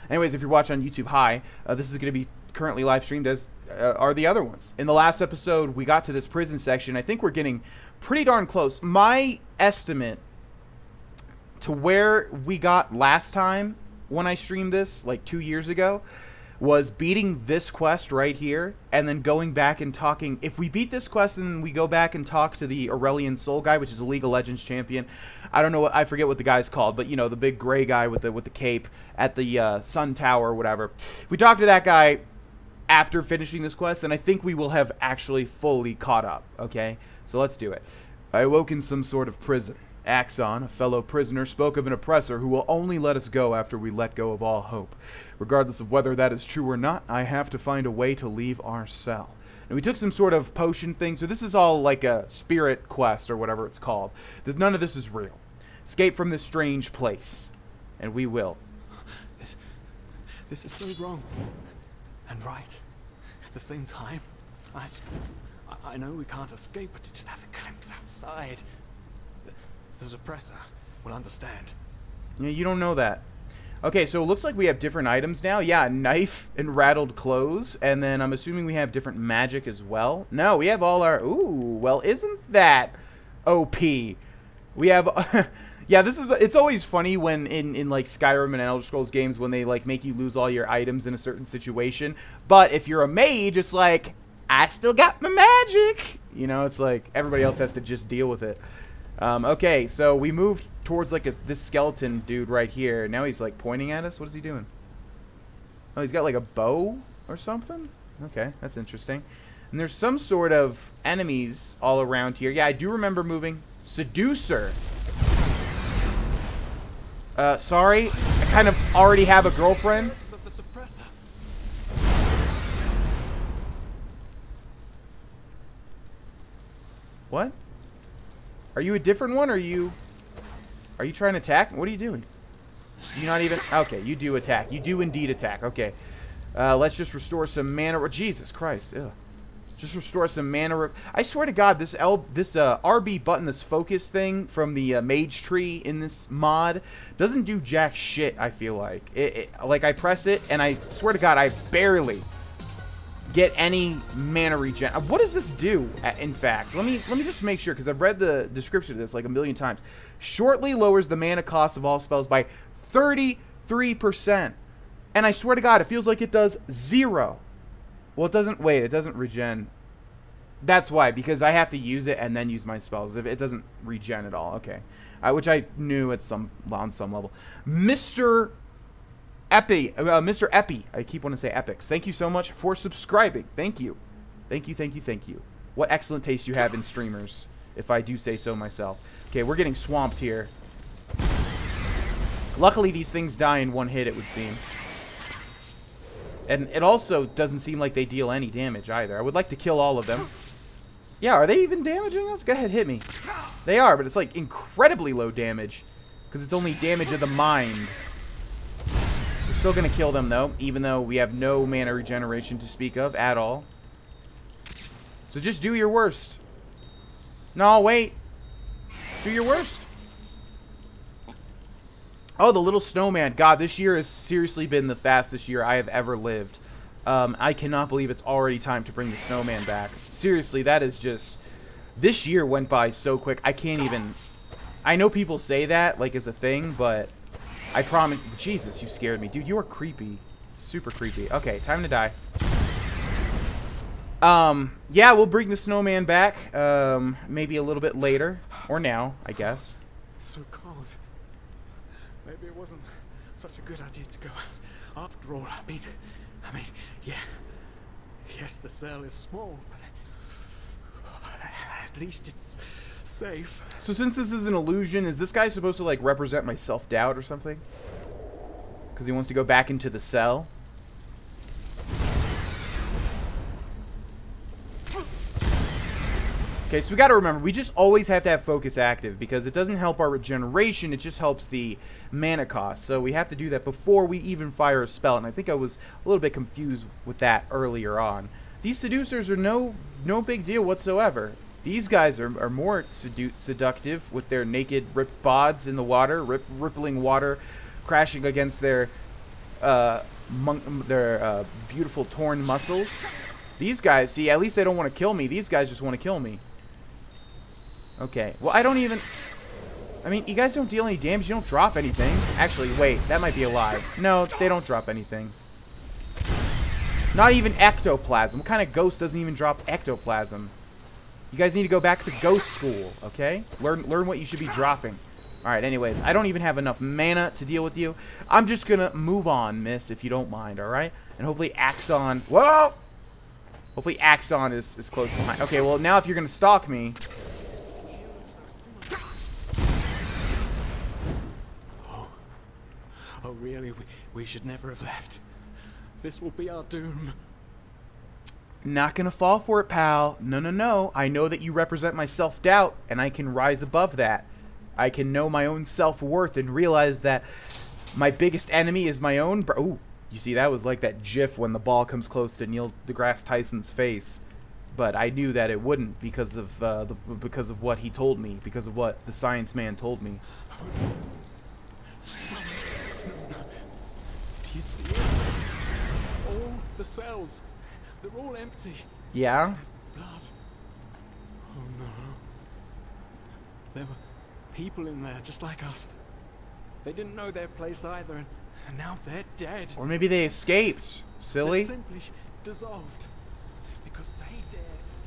Anyways, if you're watching on YouTube, hi. This is going to be currently live streamed, as are the other ones. In the last episode, we got to this prison section. I think we're getting pretty darn close. My estimate to where we got last time when I streamed this, like 2 years ago, was beating this quest right here, and then going back and talking. If we beat this quest and then we go back and talk to the Aurelian Soul guy, which is a League of Legends champion. I don't know what, I forget what the guy's called, but you know, the big gray guy with the cape at the Sun Tower or whatever. If we talk to that guy after finishing this quest, then I think we will have actually fully caught up, okay? So let's do it. I awoke in some sort of prison. Axon, a fellow prisoner, spoke of an oppressor who will only let us go after we let go of all hope. Regardless of whether that is true or not, I have to find a way to leave our cell. And we took some sort of potion thing, so this is all like a spirit quest or whatever it's called. None of this is real. Escape from this strange place. And we will. This is so wrong. And right. At the same time, I know we can't escape, but to just have a glimpse outside. The suppressor will understand. Yeah, you don't know that. Okay, so it looks like we have different items now. Yeah, knife and rattled clothes. And then I'm assuming we have different magic as well. No, we have all our... Ooh, well, isn't that OP? We have... yeah, this is... It's always funny when in like Skyrim and Elder Scrolls games when they like make you lose all your items in a certain situation. But if you're a mage, it's like, I still got my magic. You know, it's like everybody else has to just deal with it. Okay, so we moved towards like this skeleton dude right here. Now he's like pointing at us. What is he doing? Oh, he's got like a bow or something? Okay, that's interesting. And there's some sort of enemies all around here. Yeah, I do remember moving. Seducer. Sorry. I kind of already have a girlfriend. What? Are you a different one, or are you trying to attack? What are you doing? You not even... Okay, you do attack. You do indeed attack. Okay. Let's just restore some mana... Jesus Christ. Ew. Just restore some mana... I swear to God, this RB button, this focus thing from the mage tree in this mod doesn't do jack shit, I feel like. Like, I press it, and I swear to God, I barely get any mana regen. What does this do, in fact? Let me just make sure, because I've read the description of this like a million times. Shortly lowers the mana cost of all spells by 33%. And I swear to God, it feels like it does 0. Well, it doesn't... Wait, it doesn't regen. That's why, because I have to use it and then use my spells. If it doesn't regen at all. Okay. Which I knew on some level. Mr. Epi, I keep wanting to say Epics. Thank you so much for subscribing. Thank you. Thank you, thank you, thank you. What excellent taste you have in streamers, if I do say so myself. Okay, we're getting swamped here. Luckily, these things die in one hit, it would seem. And it also doesn't seem like they deal any damage either. I would like to kill all of them. Yeah, are they even damaging us? Go ahead, hit me. They are, but it's like incredibly low damage. Because it's only damage of the mind. Still gonna kill them though, even though we have no mana regeneration to speak of at all. So just do your worst. No, wait. Do your worst. Oh, the little snowman. God, this year has seriously been the fastest year I have ever lived. I cannot believe it's already time to bring the snowman back. Seriously, that is just... This year went by so quick. I can't even... I know people say that, like, as a thing, but... I promise... Jesus, you scared me. Dude, you are creepy. Super creepy. Okay, time to die. Yeah, we'll bring the snowman back. Maybe a little bit later. Or now, I guess. It's so cold. Maybe it wasn't such a good idea to go out. After all, I mean, yeah. Yes, the cell is small, but at least it's safe. So since this is an illusion, is this guy supposed to like represent my self-doubt or something? Because he wants to go back into the cell. Okay, so we got to remember, we just always have to have focus active because it doesn't help our regeneration, it just helps the mana cost. So we have to do that before we even fire a spell, and I think I was a little bit confused with that earlier on. These seducers are no big deal whatsoever. These guys are more seductive with their naked ripped bods in the water, rippling water crashing against their beautiful torn muscles. These guys, see, at least they don't want to kill me. These guys just want to kill me. Okay, well, I don't even... I mean, you guys don't deal any damage. You don't drop anything. Actually, wait, that might be a lie. No, they don't drop anything. Not even ectoplasm. What kind of ghost doesn't even drop ectoplasm? You guys need to go back to ghost school, okay? Learn what you should be dropping. Alright, anyways, I don't even have enough mana to deal with you. I'm just gonna move on, miss, if you don't mind, alright? And hopefully Axon... Whoa! Hopefully Axon is close behind. Okay, well, now if you're gonna stalk me... Oh, really? We should never have left. This will be our doom. Not gonna fall for it, pal. No, no, no. I know that you represent my self-doubt, and I can rise above that. I can know my own self-worth and realize that my biggest enemy is my own... Ooh, you see, that was like that gif when the ball comes close to Neil deGrasse Tyson's face. But I knew that it wouldn't because of what he told me, because of what the science man told me. Do you see it? All the cells, they're all empty. Yeah? There's blood. Oh no. There were people in there just like us. They didn't know their place either, and now they're dead. Or maybe they escaped. Silly. They're simply dissolved because they dared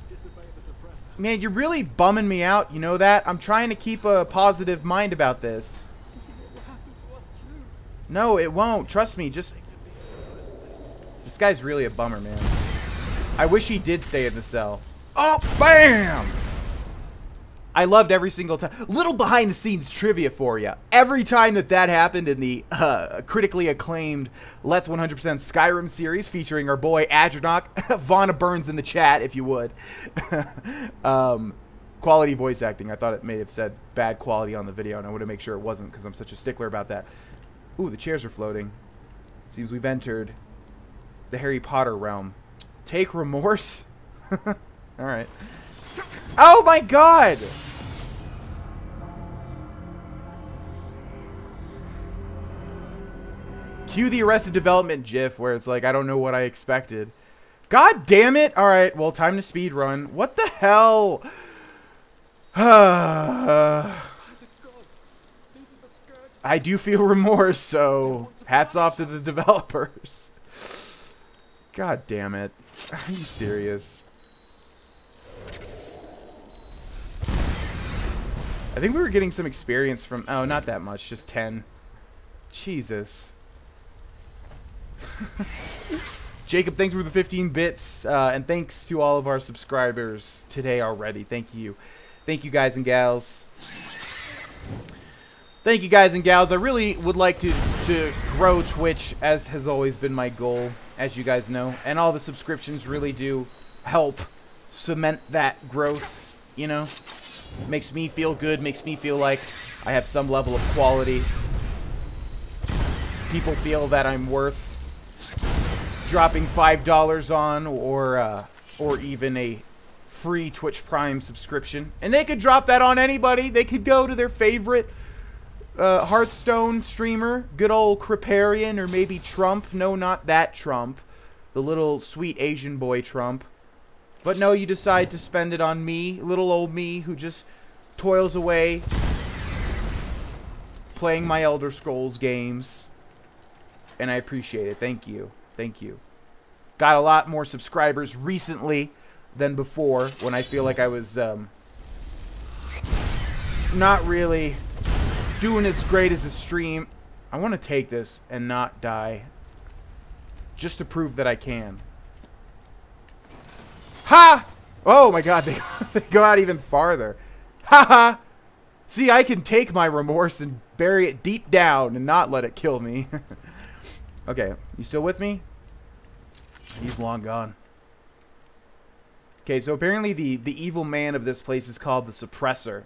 to disobey the suppressor. Man, you're really bumming me out, you know that? I'm trying to keep a positive mind about this. This is what will happen to us too. No, it won't. Trust me, just... This guy's really a bummer, man. I wish he did stay in the cell. Oh, bam! I loved every single time. Little behind-the-scenes trivia for you. Every time that happened in the critically acclaimed Let's 100% Skyrim series featuring our boy Adronach, Vana burns in the chat if you would. Quality voice acting. I thought it may have said bad quality on the video, and I want to make sure it wasn't because I'm such a stickler about that. Ooh, the chairs are floating. Seems we've entered the Harry Potter realm. Take remorse? Alright. Oh my god! Cue the Arrested Development gif where it's like, I don't know what I expected. God damn it! Alright, well, time to speed run. What the hell? I do feel remorse, so hats off to the developers. God damn it. Are you serious? I think we were getting some experience from... Oh, not that much. Just 10. Jesus. Jacob, thanks for the 15 bits. And thanks to all of our subscribers today already. Thank you. Thank you, guys and gals. Thank you, guys and gals. I really would like to grow Twitch, as has always been my goal, as you guys know. And all the subscriptions really do help cement that growth, you know? Makes me feel good, makes me feel like I have some level of quality. People feel that I'm worth dropping $5 on, or even a free Twitch Prime subscription. And they could drop that on anybody. They could go to their favorite Hearthstone streamer, good old Kriparian, or maybe Trump. No, not that Trump. The little sweet Asian boy Trump. But no, you decide to spend it on me, little old me, who just toils away playing my Elder Scrolls games. And I appreciate it. Thank you. Thank you. Got a lot more subscribers recently than before, when I feel like I was not really doing as great as a stream. I want to take this and not die, just to prove that I can. Ha! Oh my god, they go out even farther. Ha ha! See, I can take my remorse and bury it deep down and not let it kill me. Okay, you still with me? He's long gone. Okay, so apparently the evil man of this place is called the Suppressor.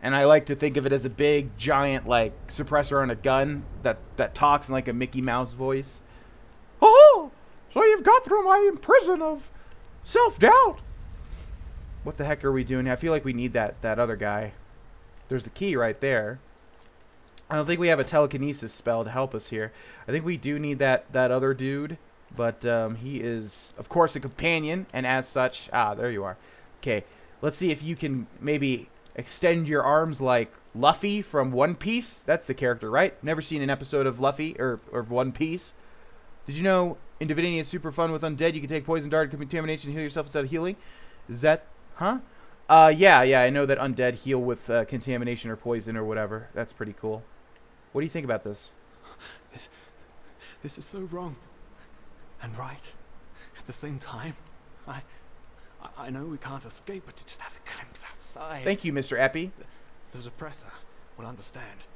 And I like to think of it as a big, giant, like, suppressor on a gun that talks in like a Mickey Mouse voice. Oh! So you've got through my prison of self-doubt. What the heck are we doing? I feel like we need that other guy. There's the key right there. I don't think we have a telekinesis spell to help us here. I think we do need that other dude, but he is, of course, a companion, and as such... Ah, there you are. Okay, let's see if you can maybe extend your arms like Luffy from One Piece. That's the character, right? Never seen an episode of Luffy or One Piece. Did you know in Divinity is super fun with undead? You can take poison dart, contamination, and heal yourself instead of healing. Is that... Huh? Yeah, I know that undead heal with contamination or poison or whatever. That's pretty cool. What do you think about this? This is so wrong and right at the same time. I know we can't escape, but to just have a glimpse outside. Thank you, Mr. Epi. The suppressor will understand.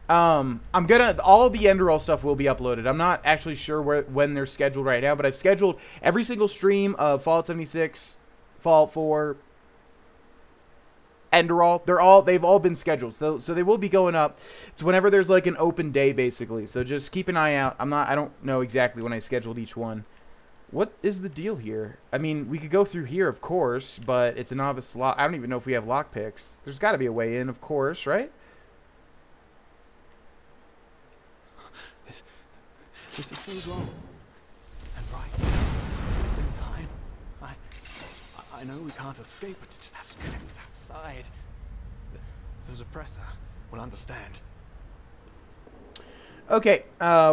I'm gonna... All the Enderal stuff will be uploaded. I'm not actually sure when they're scheduled right now, but I've scheduled every single stream of Fallout 76, Fallout 4, Enderal. They've all been scheduled, so they will be going up. It's whenever there's like an open day, basically. So just keep an eye out. I don't know exactly when I scheduled each one. What is the deal here? I mean, we could go through here, of course, but it's a novice lock. I don't even know if we have lockpicks. There's got to be a way in, of course, right? This is so wrong and right at the same time. I know we can't escape, but to just have a glimpse outside. The suppressor will understand. Okay,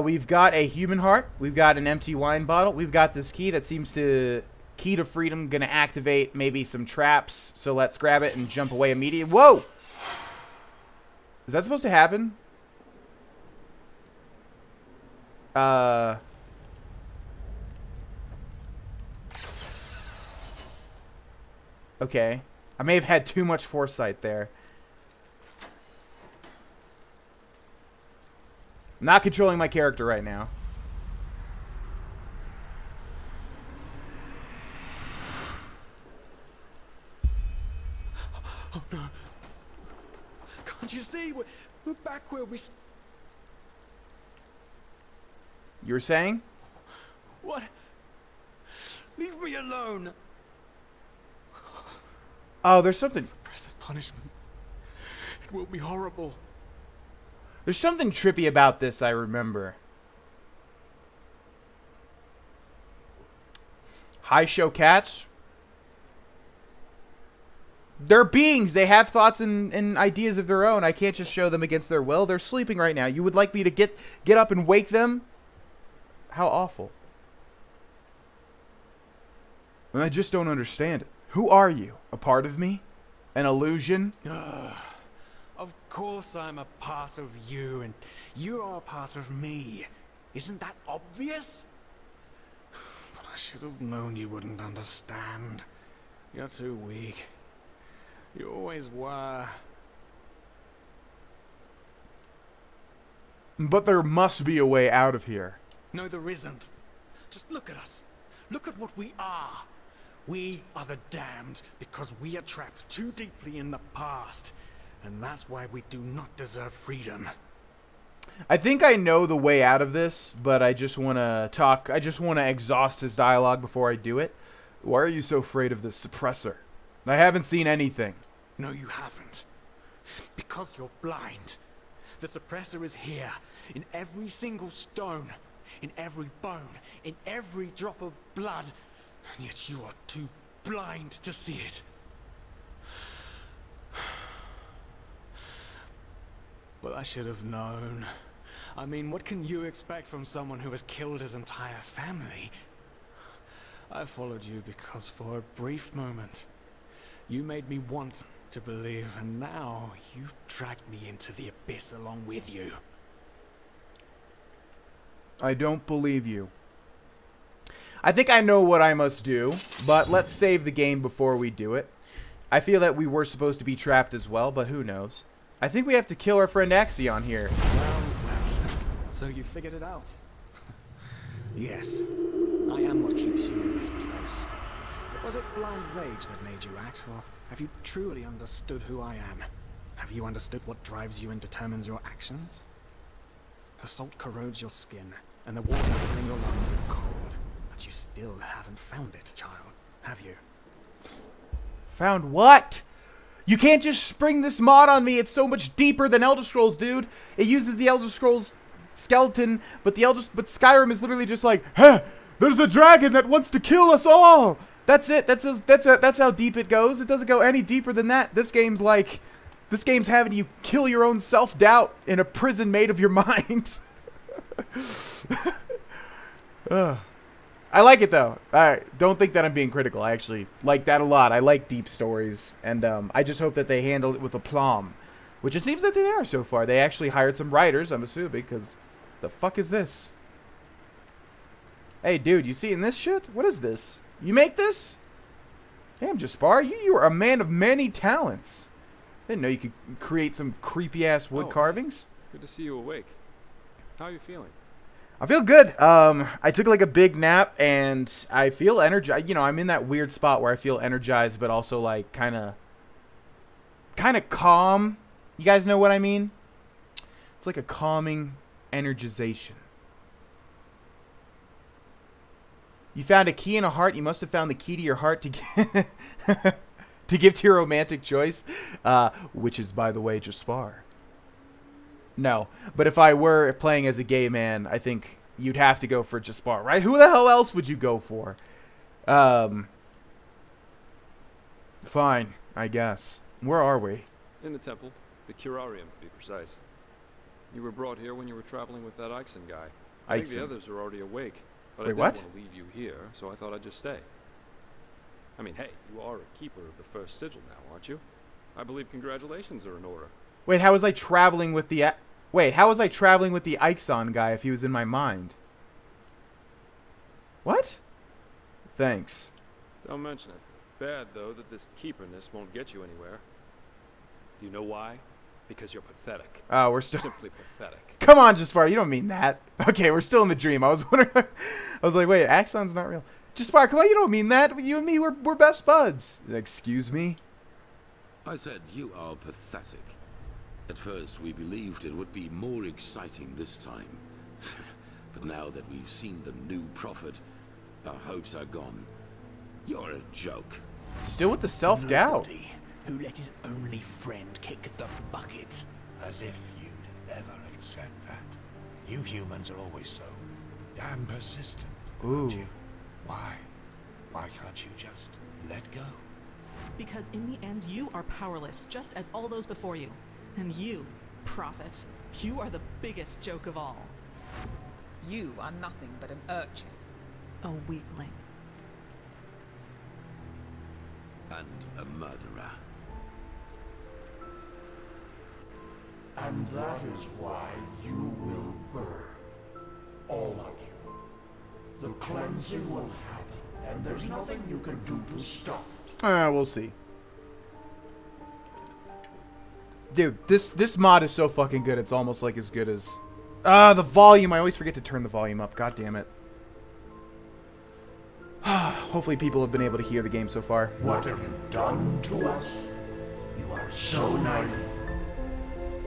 we've got a human heart. We've got an empty wine bottle. We've got this key that seems to... Key to freedom, gonna activate maybe some traps. So let's grab it and jump away immediately. Whoa! Is that supposed to happen? Okay. I may have had too much foresight there. I'm not controlling my character right now. Oh no. Can't you see? We're back where we... You were saying? What? Leave me alone. Oh, there's something... Suppressor's punishment. It will be horrible. There's something trippy about this, I remember. High show cats. They're beings. They have thoughts and ideas of their own. I can't just show them against their will. They're sleeping right now. You would like me to get up and wake them? How awful. I just don't understand it. Who are you? A part of me? An illusion? Of course I'm a part of you, and you are a part of me. Isn't that obvious? But I should have known you wouldn't understand. You're too weak. You always were. But there must be a way out of here. No, there isn't. Just look at us. Look at what we are. We are the damned because we are trapped too deeply in the past. And that's why we do not deserve freedom. I think I know the way out of this, but I just want to talk. I just want to exhaust his dialogue before I do it. Why are you so afraid of this suppressor? I haven't seen anything. No, you haven't. Because you're blind. The suppressor is here, in every single stone, in every bone, in every drop of blood. And yet you are too blind to see it. Well, I should have known. I mean, what can you expect from someone who has killed his entire family? I followed you because for a brief moment, you made me want to believe, and now you've dragged me into the abyss along with you. I don't believe you. I think I know what I must do, but let's save the game before we do it. I feel that we were supposed to be trapped as well, but who knows. I think we have to kill our friend Axion here. Well, so you figured it out? Yes, I am what keeps you in this place. Was it blind rage that made you act, or have you truly understood who I am? Have you understood what drives you and determines your actions? The salt corrodes your skin, and the water in your lungs is cold, but you still haven't found it, child, have you? Found what? You can't just spring this mod on me. It's so much deeper than Elder Scrolls, dude. It uses the Elder Scrolls skeleton, but Skyrim is literally just like, huh, there's a dragon that wants to kill us all. That's it. That's how deep it goes. It doesn't go any deeper than that. This game's having you kill your own self-doubt in a prison made of your mind. I like it though. Don't think that I'm being critical. I actually like that a lot. I like deep stories, and I just hope that they handle it with aplomb, which it seems that they are so far. They actually hired some writers, I'm assuming, because the fuck is this? Hey, dude, you seeing this shit? What is this? You make this? Damn, Jaspar, you are a man of many talents. Didn't know you could create some creepy ass wood carvings. Good to see you awake. How are you feeling? I feel good. I took like a big nap and I feel energized. You know, I'm in that weird spot where I feel energized, but also like kind of calm. You guys know what I mean? It's like a calming energization. You found a key in a heart. You must have found the key to your heart to to give to your romantic choice, which is, by the way, Jaspar. No, but if I were playing as a gay man, I think you'd have to go for Jaspar, right? Who the hell else would you go for? Fine, I guess. Where are we? In the temple, the curarium, to be precise. You were brought here when you were traveling with that Ixon guy. I think the others are already awake, but I didn't want to leave you here, so I thought I'd just stay. I mean, hey, you are a keeper of the first sigil now, aren't you? I believe congratulations are in order. Wait, how was I traveling with the Ixon guy if he was in my mind? What? Thanks. Don't mention it. Bad, though, that this keeperness won't get you anywhere. You know why? Because you're pathetic. Oh, we're still... Simply pathetic. Come on, Jaspar, you don't mean that. Okay, we're still in the dream. I was wondering... I was like, wait, Axon's not real. Jaspar, come on, you don't mean that. You and me, we're best buds. Excuse me? I said you are pathetic. At first, we believed it would be more exciting this time. But now that we've seen the new prophet, our hopes are gone. You're a joke. Still with the self-doubt. Nobody who let his only friend kick the bucket. As if you'd ever accept that. You humans are always so damn persistent, aren't you? Why? Why can't you just let go? Because in the end, you are powerless, just as all those before you. And you, prophet, you are the biggest joke of all. You are nothing but an urchin. A weakling. And a murderer. And that is why you will burn. All of you. The cleansing will happen, and there's nothing you can do to stop it. We'll see. Dude, this mod is so fucking good, it's almost like as good as... the volume. I always forget to turn the volume up. God damn it. Hopefully people have been able to hear the game so far. What have you done to us? You are so naive.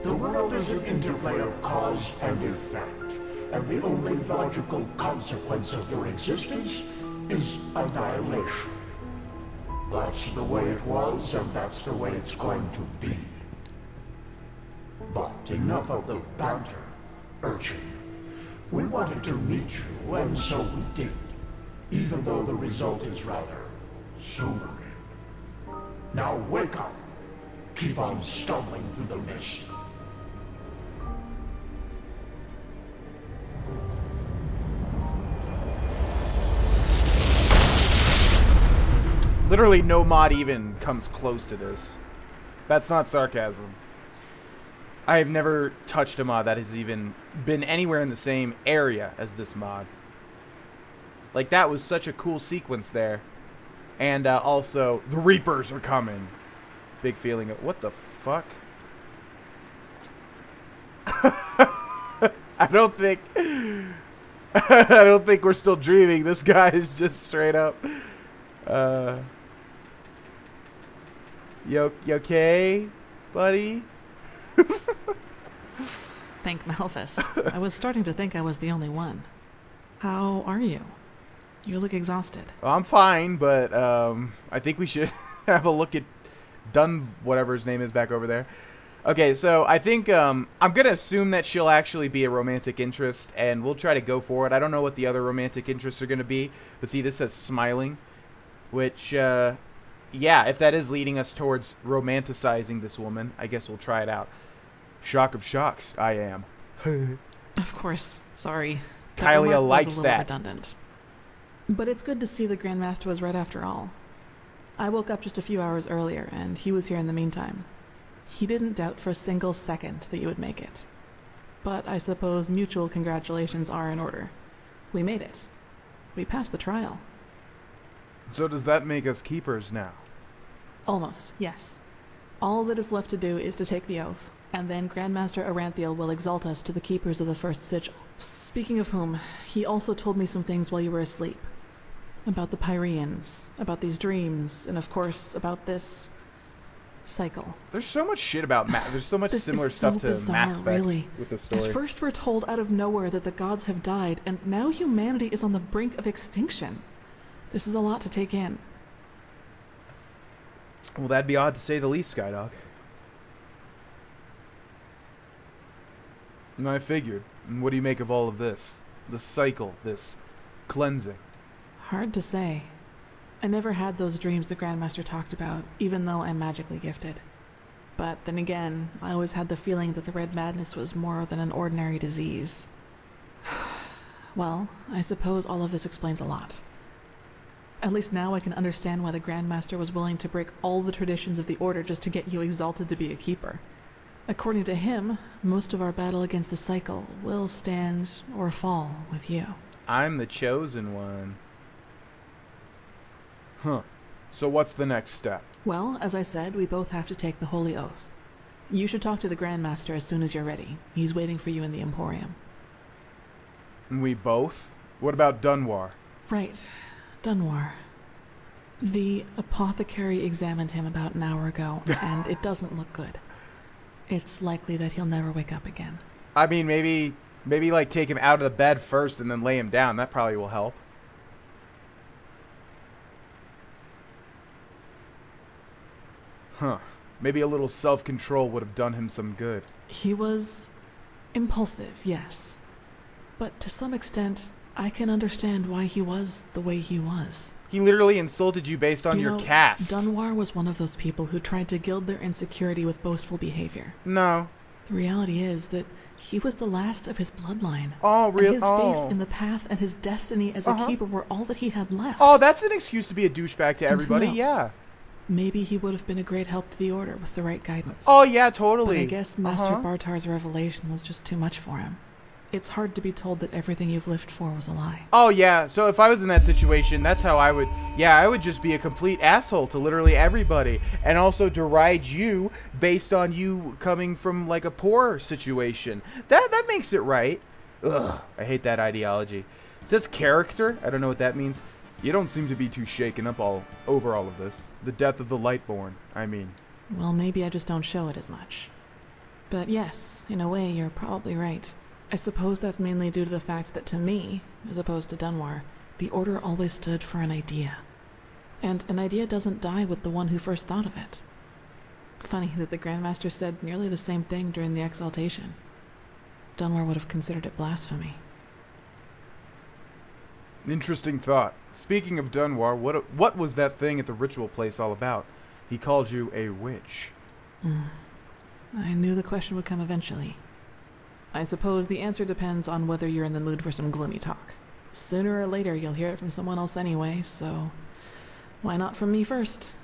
The world is an interplay of cause and effect, and the only logical consequence of your existence is annihilation. That's the way it was, and that's the way it's going to be. But enough of the banter, urchin. We wanted to meet you, and so we did, even though the result is rather sobering. Now wake up. Keep on stumbling through the mist. Literally no mod even comes close to this. That's not sarcasm. I have never touched a mod that has even been anywhere in the same area as this mod. Like, that was such a cool sequence there. And also, the Reapers are coming. Big feeling of, what the fuck? I don't think we're still dreaming. This guy is just straight up. You okay, buddy? Thank Malphus. I was starting to think I was the only one. How are you? You look exhausted. Well, I'm fine, but I think we should have a look at whatever his name is back over there. Okay, so I think I'm going to assume that she'll actually be a romantic interest, and we'll try to go for it. I don't know what the other romantic interests are going to be, but see, this says smiling, which, yeah, if that is leading us towards romanticizing this woman, I guess we'll try it out. Shock of shocks, I am. Of course, sorry. Kylia likes was a little that. Redundant. But it's good to see the Grandmaster was right after all. I woke up just a few hours earlier, and he was here in the meantime. He didn't doubt for a single second that you would make it. But I suppose mutual congratulations are in order. We made it. We passed the trial. So does that make us keepers now? Almost, yes. All that is left to do is to take the oath, and then Grandmaster Aranthiel will exalt us to the keepers of the first sigil. Speaking of whom, he also told me some things while you were asleep. About the Pyreans, about these dreams, and of course, about this cycle. There's so much shit about there's so much similar stuff to Mass Effect with the story. At first we're told out of nowhere that the gods have died, and now humanity is on the brink of extinction. This is a lot to take in. Well, that'd be odd to say the least, Skydog. And I figured. And what do you make of all of this? The cycle, this cleansing? Hard to say. I never had those dreams the Grandmaster talked about, even though I'm magically gifted. But then again, I always had the feeling that the Red Madness was more than an ordinary disease. Well, I suppose all of this explains a lot. At least now I can understand why the Grandmaster was willing to break all the traditions of the Order just to get you exalted to be a keeper. According to him, most of our battle against the cycle will stand or fall with you. I'm the chosen one. Huh. So what's the next step? Well, as I said, we both have to take the Holy Oath. You should talk to the Grandmaster as soon as you're ready. He's waiting for you in the Emporium. And we both? What about Dunwar? Right. Dunwar. The apothecary examined him about an hour ago, and it doesn't look good. It's likely that he'll never wake up again. I mean, maybe like take him out of the bed first and then lay him down. That probably will help. Huh. Maybe a little self-control would have done him some good. He was impulsive, yes. But to some extent, I can understand why he was the way he was. He literally insulted you based on your caste. Dunwar was one of those people who tried to gild their insecurity with boastful behavior. No. The reality is that he was the last of his bloodline. Oh, really? His faith in the path and his destiny as a keeper were all that he had left. Oh, that's an excuse to be a douchebag to everybody, yeah. Maybe he would have been a great help to the Order with the right guidance. Oh, yeah, totally. But I guess Master Bartar's revelation was just too much for him. It's hard to be told that everything you've lived for was a lie. Oh, yeah. So if I was in that situation, that's how I would... Yeah, I would just be a complete asshole to literally everybody. And also deride you based on you coming from, like, a poor situation. That makes it right. Ugh, I hate that ideology. It says character. I don't know what that means. You don't seem to be too shaken up over all of this. The death of the Lightborn, I mean. Well, maybe I just don't show it as much. But yes, in a way, you're probably right. I suppose that's mainly due to the fact that to me, as opposed to Dunwar, the Order always stood for an idea. And an idea doesn't die with the one who first thought of it. Funny that the Grandmaster said nearly the same thing during the exaltation. Dunwar would have considered it blasphemy. Interesting thought. Speaking of Dunwar, what was that thing at the ritual place all about? He called you a witch. I knew the question would come eventually. I suppose the answer depends on whether you're in the mood for some gloomy talk. Sooner or later, you'll hear it from someone else anyway, so why not from me first?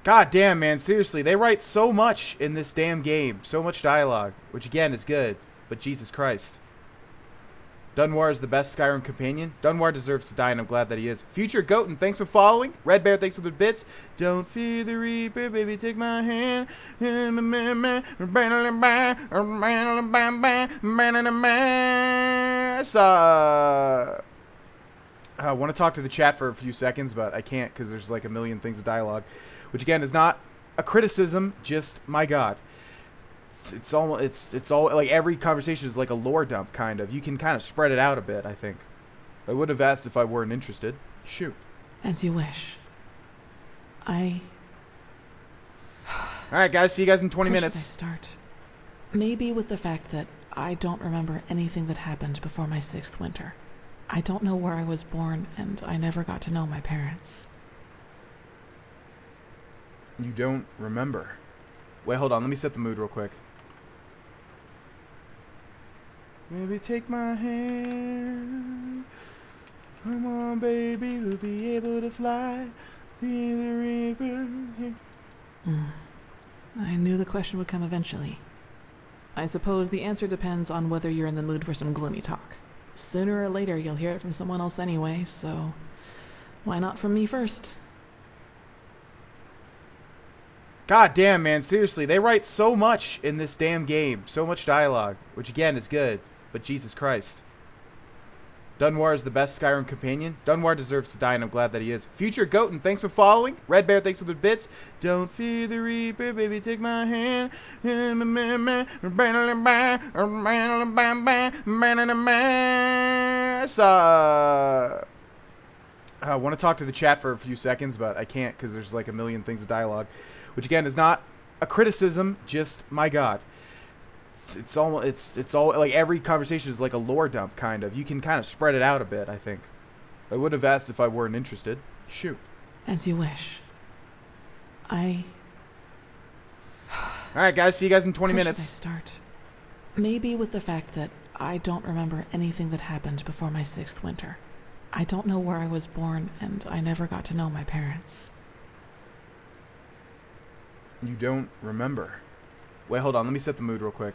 God damn, man, seriously, they write so much in this damn game. So much dialogue, which again is good, but Jesus Christ. Dunwar is the best Skyrim companion. Dunwar deserves to die, and I'm glad that he is. Future Goatin, thanks for following. Red Bear, thanks for the bits. Don't fear the Reaper, baby, take my hand. I want to talk to the chat for a few seconds, but I can't because there's like a million things of dialogue, which again is not a criticism, just my God. It's all like every conversation is like a lore dump, kind of. You can kind of spread it out a bit, I think. I would have asked if I weren't interested. Shoot. As you wish. Alright, guys, see you guys in 20 Where minutes. should I start? Maybe with the fact that I don't remember anything that happened before my 6th winter. I don't know where I was born, and I never got to know my parents. You don't remember. Wait, hold on. Let me set the mood real quick. Maybe take my hand. Come on, baby, we'll be able to fly. See the reaper. I knew the question would come eventually. I suppose the answer depends on whether you're in the mood for some gloomy talk. Sooner or later, you'll hear it from someone else anyway, so why not from me first? God damn, man, seriously, they write so much in this damn game. So much dialogue, which again is good, but Jesus Christ. Dunwar is the best Skyrim companion. Dunwar deserves to die, and I'm glad that he is. Future Goatin, thanks for following. Red Bear, thanks for the bits. Don't fear the Reaper, baby, take my hand. I want to talk to the chat for a few seconds, but I can't because there's like a million things of dialogue. Which again is not a criticism, just my God. It's all like every conversation is like a lore dump kind of. You can kind of spread it out a bit, I think. I would have asked if I weren't interested. Shoot. As you wish. Alright guys, see you guys in 20 minutes. Where should I start? Maybe with the fact that I don't remember anything that happened before my 6th winter. I don't know where I was born, and I never got to know my parents. You don't remember. Wait, hold on. Let me set the mood real quick.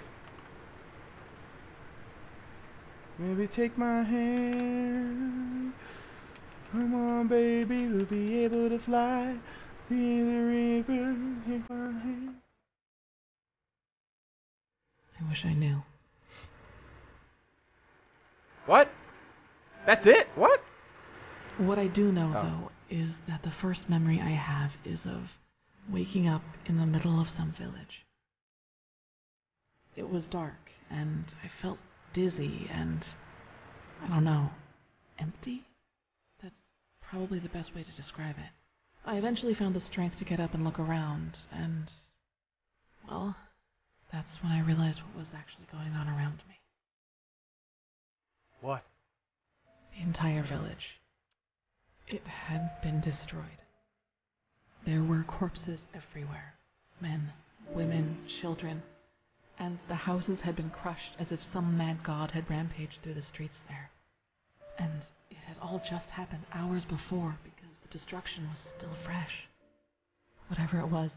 Maybe take my hand. Come on, baby, we'll be able to fly. See the reaper. Take my hand. I wish I knew. What? That's it? What? What I do know, though, is that the first memory I have is of waking up in the middle of some village. It was dark, and I felt dizzy and, I don't know, empty? That's probably the best way to describe it. I eventually found the strength to get up and look around, and, well, that's when I realized what was actually going on around me. What? The entire village. It had been destroyed. There were corpses everywhere. Men, women, children. And the houses had been crushed as if some mad god had rampaged through the streets there. And it had all just happened hours before because the destruction was still fresh. Whatever it was,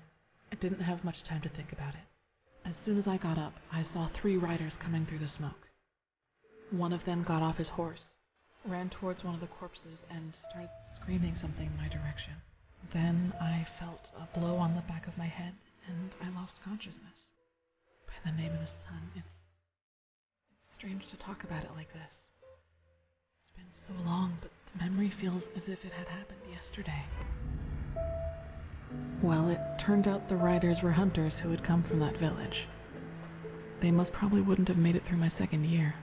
I didn't have much time to think about it. As soon as I got up, I saw 3 riders coming through the smoke. One of them got off his horse, ran towards one of the corpses, and started screaming something in my direction. Then I felt a blow on the back of my head, and I lost consciousness. By the name of the sun, it's strange to talk about it like this. It's been so long, but the memory feels as if it had happened yesterday. Well, it turned out the riders were hunters who had come from that village. They probably wouldn't have made it through my 2nd year.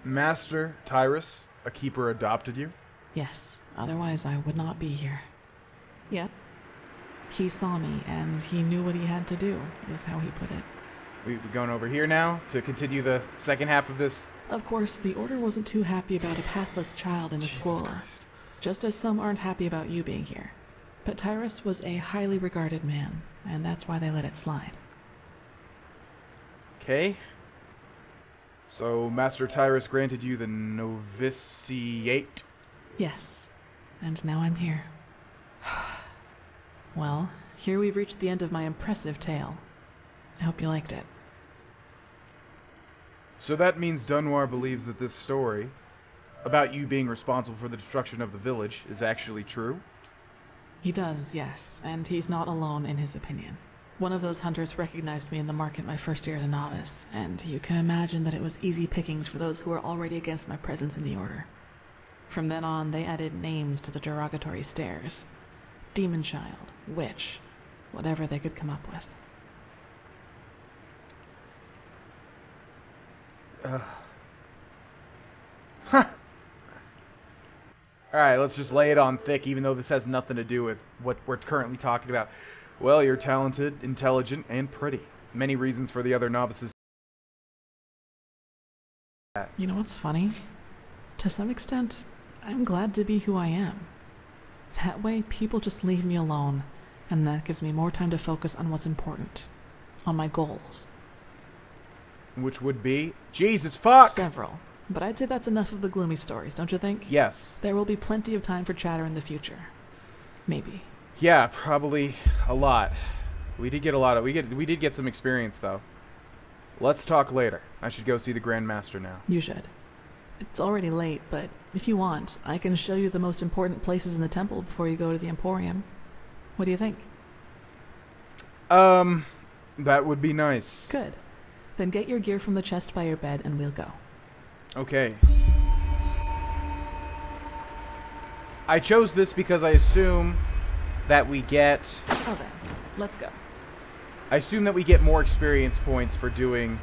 Master Tyrus, a keeper, adopted you? Yes, otherwise I would not be here. Yet, he saw me, and he knew what he had to do, is how he put it. We're going over here now to continue the second half of this. Of course, the Order wasn't too happy about a pathless child in the scroller, just as some aren't happy about you being here. But Tyrus was a highly regarded man, and that's why they let it slide. Okay. So, Master Tyrus granted you the novitiate? Yes, and now I'm here. Well, here we've reached the end of my impressive tale. I hope you liked it. So that means Dunwar believes that this story, about you being responsible for the destruction of the village, is actually true? He does, yes, and he's not alone in his opinion. One of those hunters recognized me in the market my first year as a novice, and you can imagine that it was easy pickings for those who were already against my presence in the Order. From then on, they added names to the derogatory stares. Demon Child, Witch, whatever they could come up with. Alright, let's just lay it on thick, even though this has nothing to do with what we're currently talking about. Well, you're talented, intelligent, and pretty. Many reasons for the other novices. You know what's funny? To some extent, I'm glad to be who I am. That way, people just leave me alone, and that gives me more time to focus on what's important. On my goals. Which would be? Jesus, fuck! Several. But I'd say that's enough of the gloomy stories, don't you think? Yes. There will be plenty of time for chatter in the future. Maybe. Yeah, probably a lot. We did get a lot of... We did get some experience, though. Let's talk later. I should go see the Grandmaster now. You should. It's already late, but if you want, I can show you the most important places in the temple before you go to the Emporium. What do you think? That would be nice. Good. Then get your gear from the chest by your bed and we'll go. Okay. I chose this because I assume that we get... Oh then, let's go. I assume that we get more experience points for doing...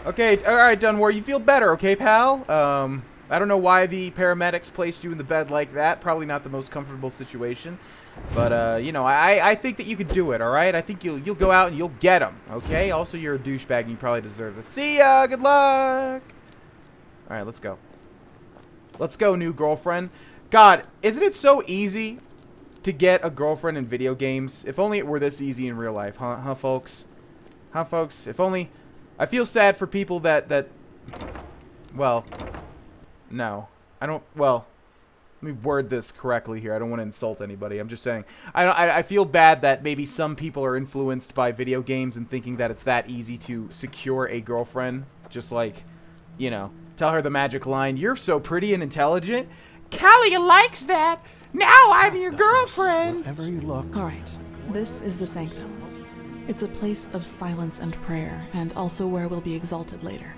Okay, alright, Dunmore, you feel better, okay, pal? I don't know why the paramedics placed you in the bed like that. Probably not the most comfortable situation. But, you know, I think that you could do it, alright? I think you'll go out and you'll get them, okay? Also, you're a douchebag and you probably deserve this. See ya! Good luck! Alright, let's go. Let's go, new girlfriend. God, isn't it so easy to get a girlfriend in video games? If only it were this easy in real life, huh, folks? Huh, folks? If only... I feel sad for people that... Well... No. I don't... Well... Let me word this correctly here. I don't want to insult anybody. I'm just saying. I feel bad that maybe some people are influenced by video games and thinking that it's that easy to secure a girlfriend. Just like, you know, tell her the magic line, "You're so pretty and intelligent. Callie likes that. Now I'm your girlfriend." Wherever you look. Alright, this is the Sanctum. It's a place of silence and prayer, and also where we'll be exalted later.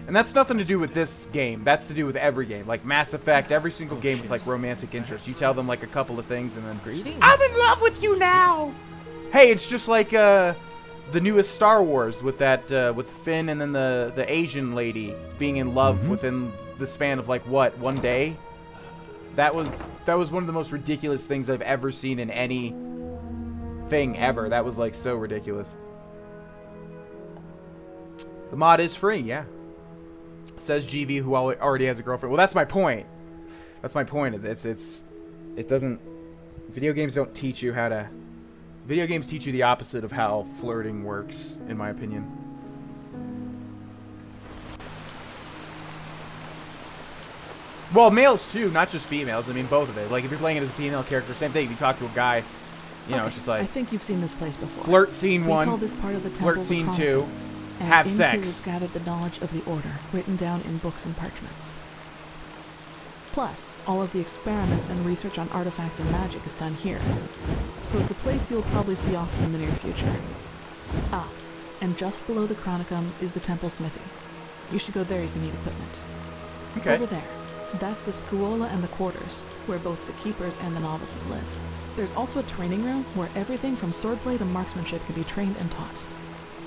And that's nothing to do with this game. That's to do with every game. Like Mass Effect, every single game with like romantic interest. You tell them like a couple of things and then... Greetings. I'm in love with you now! Hey, it's just like the newest Star Wars with that, with Finn and then the Asian lady being in love within the span of like, what, one day? That was one of the most ridiculous things I've ever seen in any thing ever. That was like so ridiculous. The mod is free, yeah. Says GV, who already has a girlfriend. Well, that's my point. That's my point. It doesn't... Video games don't teach you how to... Video games teach you the opposite of how flirting works, in my opinion. Well, males too, not just females. I mean, both of it. Like, if you're playing it as a female character, same thing. If you talk to a guy, you know, it's just like... I think you've seen this place before. Flirt scene 1. We call this part of the temple flirt scene 2. And have in sex. Here is gathered the knowledge of the Order, written down in books and parchments. Plus, all of the experiments and research on artifacts and magic is done here. So it's a place you'll probably see often in the near future. Ah, and just below the Chronicum is the temple smithy. You should go there if you need equipment. Okay. Over there, that's the Scuola and the quarters, where both the keepers and the novices live. There's also a training room where everything from swordplay to marksmanship can be trained and taught.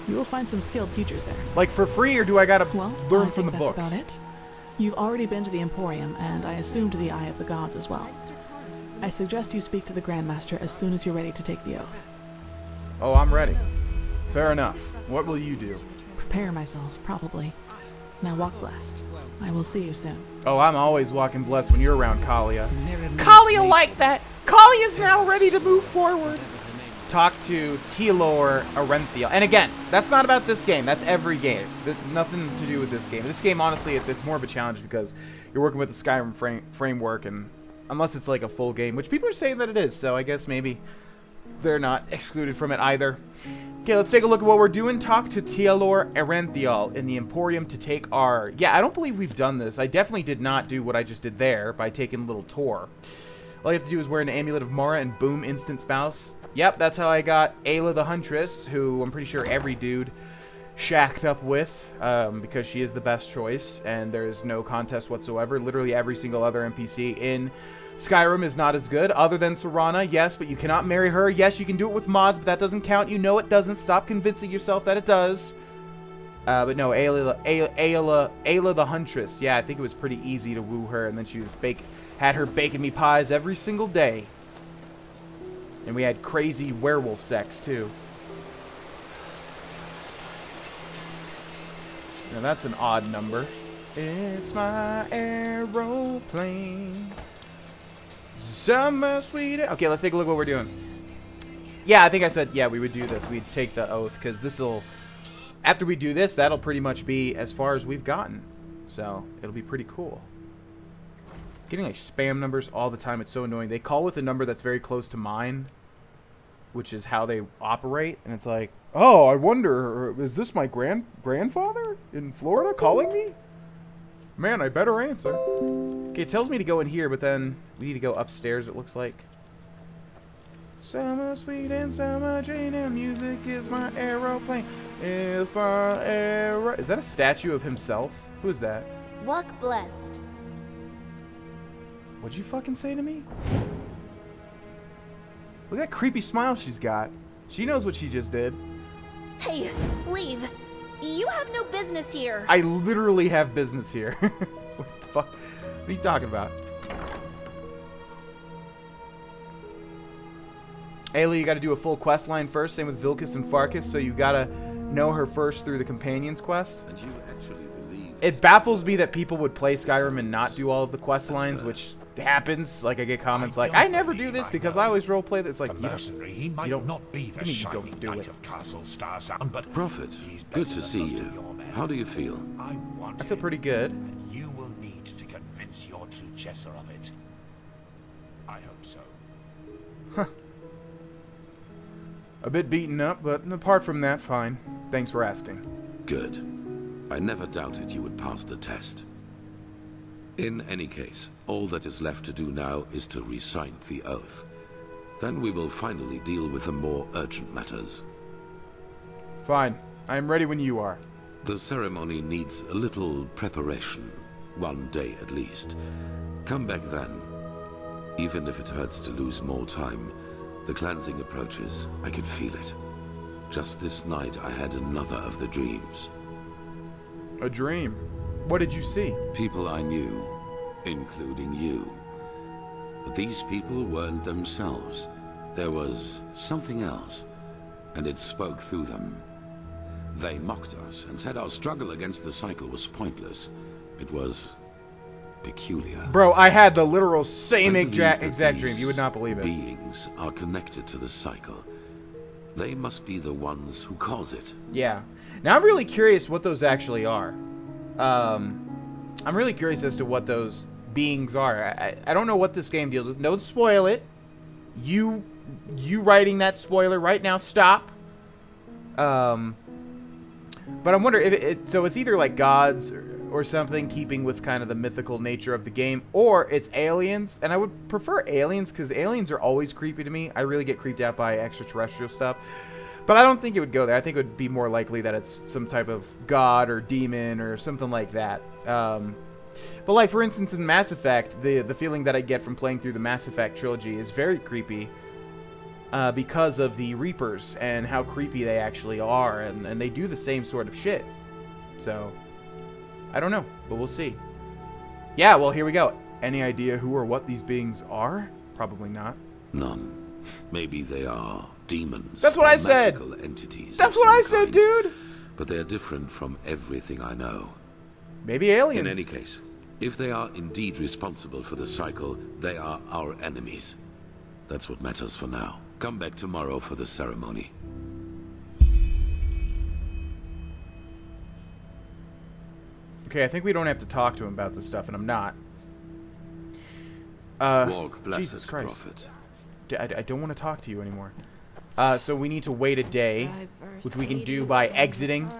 You will find some skilled teachers there. Like for free, or do I gotta learn from the books? That's about it. You've already been to the Emporium, and I assume to the Eye of the Gods as well. I suggest you speak to the Grandmaster as soon as you're ready to take the oath. Oh, I'm ready. Fair enough. What will you do? Prepare myself, probably. Now walk blessed. I will see you soon. Oh, I'm always walking blessed when you're around, Kalia. Kalia like that! Kalia's now ready to move forward! Talk to Tealor Arenthiel. And again, that's not about this game. That's every game. Nothing to do with this game. This game, honestly, it's more of a challenge because you're working with the Skyrim framework, and unless it's like a full game, which people are saying that it is, so I guess maybe they're not excluded from it either. Okay, let's take a look at what we're doing. Talk to Tealor Arenthiel in the Emporium to take our... Yeah, I don't believe we've done this. I definitely did not do what I just did there by taking a little tour. All you have to do is wear an amulet of Mara and boom, instant spouse. Yep, that's how I got Ayla the Huntress, who I'm pretty sure every dude shacked up with, because she is the best choice, and there's no contest whatsoever. Literally every single other NPC in Skyrim is not as good, other than Serana, yes, but you cannot marry her. Yes, you can do it with mods, but that doesn't count. You know it doesn't. Stop convincing yourself that it does. But no, Ayla the Huntress. Yeah, I think it was pretty easy to woo her, and then she was had her baking me pies every single day. And we had crazy werewolf sex, too. Now that's an odd number. It's my aeroplane. Summer sweet. Okay, let's take a look at what we're doing. Yeah, I think I said, yeah, we would do this. We'd take the oath, because this'll... After we do this, that'll pretty much be as far as we've gotten. So, it'll be pretty cool. Getting, like, spam numbers all the time. It's so annoying. They call with a number that's very close to mine, which is how they operate. And it's like, oh, I wonder, is this my grandfather in Florida calling me? Man, I better answer. Okay, it tells me to go in here, but then we need to go upstairs, it looks like. Summer sweet and summer Jane and music is my aeroplane. Is my aero... Is that a statue of himself? Who is that? Walk blessed. What'd you fucking say to me? Look at that creepy smile she's got. She knows what she just did. Hey, leave. You have no business here. I literally have business here. What the fuck? What are you talking about? Ayla, you gotta do a full quest line first. Same with Vilcus and Farkas, so you gotta know her first through the Companions quest. And you actually believe... It baffles me that people would play Skyrim and not do all of the quest lines, which happens. Like, I get comments like, I never do this because I always roleplay this. It's like, the mercenary, he might not be the shining knight of Castle Starsound, but... Prophet, good to see you. How do you feel? I feel pretty good. And you will need to convince your true Chesser of it. I hope so. Huh. A bit beaten up, but apart from that, fine. Thanks for asking. Good. I never doubted you would pass the test. In any case, all that is left to do now is to recite the oath. Then we will finally deal with the more urgent matters. Fine. I am ready when you are. The ceremony needs a little preparation. 1 day at least. Come back then. Even if it hurts to lose more time, the cleansing approaches. I can feel it. Just this night I had another of the dreams. A dream? What did you see? People I knew, including you. But these people weren't themselves. There was something else, and it spoke through them. They mocked us and said our struggle against the cycle was pointless. It was peculiar. Bro, I had the literal same exact dream. You would not believe it. Beings are connected to the cycle. They must be the ones who cause it. Yeah. Now I'm really curious what those actually are. I'm really curious as to what those beings are. I don't know what this game deals with. Don't spoil it. You writing that spoiler right now, stop. But I'm wondering if so it's either like gods or something, keeping with kind of the mythical nature of the game, or it's aliens. And I would prefer aliens, because aliens are always creepy to me. I really get creeped out by extraterrestrial stuff. But I don't think it would go there. I think it would be more likely that it's some type of god or demon or something like that. But like, for instance, in Mass Effect, the feeling that I get from playing through the Mass Effect trilogy is very creepy. Because of the Reapers and how creepy they actually are. And they do the same sort of shit. So, I don't know, but we'll see. Yeah, well, here we go. Any idea who or what these beings are? Probably not. None. Maybe they are demons. That's what I said. Entities. That's what I said, dude. But they're different from everything I know. Maybe aliens. In any case, if they are indeed responsible for the cycle, they are our enemies. That's what matters for now. Come back tomorrow for the ceremony. Okay, I think we don't have to talk to him about this stuff, and I'm not. Walk, blessed Jesus Christ. Prophet. I don't want to talk to you anymore. So we need to wait a day, which we can do by exiting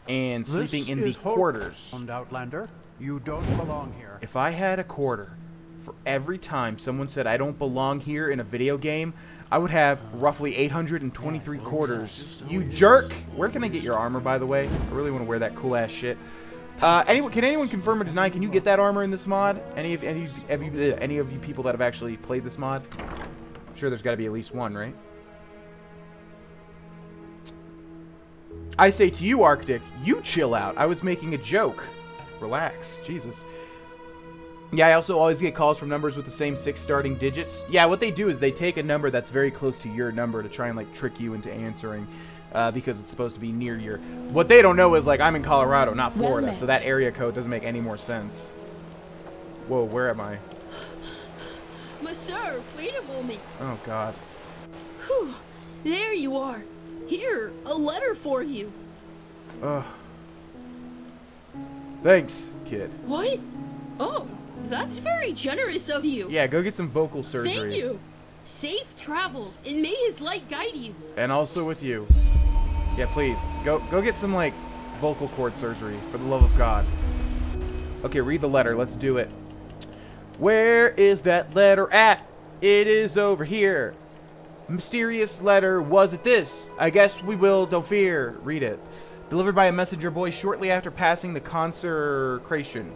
and sleeping in the quarters. Outlander, you don't belong here. If I had a quarter for every time someone said I don't belong here in a video game, I would have roughly 823 quarters. You jerk! Where can I get your armor, by the way? I really want to wear that cool ass shit. Can anyone confirm or deny? Can you get that armor in this mod? Any of you people that have actually played this mod? I'm sure there's got to be at least one, right? I say to you, Arctic, you chill out. I was making a joke. Relax. Jesus. Yeah, I also always get calls from numbers with the same 6 starting digits. Yeah, what they do is they take a number that's very close to your number to try and, like, trick you into answering because it's supposed to be near your... What they don't know is, like, I'm in Colorado, not Florida, so that area code doesn't make any more sense. Whoa, where am I? My sir, wait a moment. Oh, God. Whew, there you are. Here, a letter for you. Ugh. Thanks, kid. What? Oh, that's very generous of you. Yeah, go get some vocal surgery. Thank you. Safe travels, and may his light guide you. And also with you. Yeah, please. Go get some, like, vocal cord surgery, for the love of God. Okay, read the letter. Let's do it. Where is that letter at? It is over here. Mysterious letter, was it this? I guess we will, don't fear. Read it. Delivered by a messenger boy shortly after passing the consecration,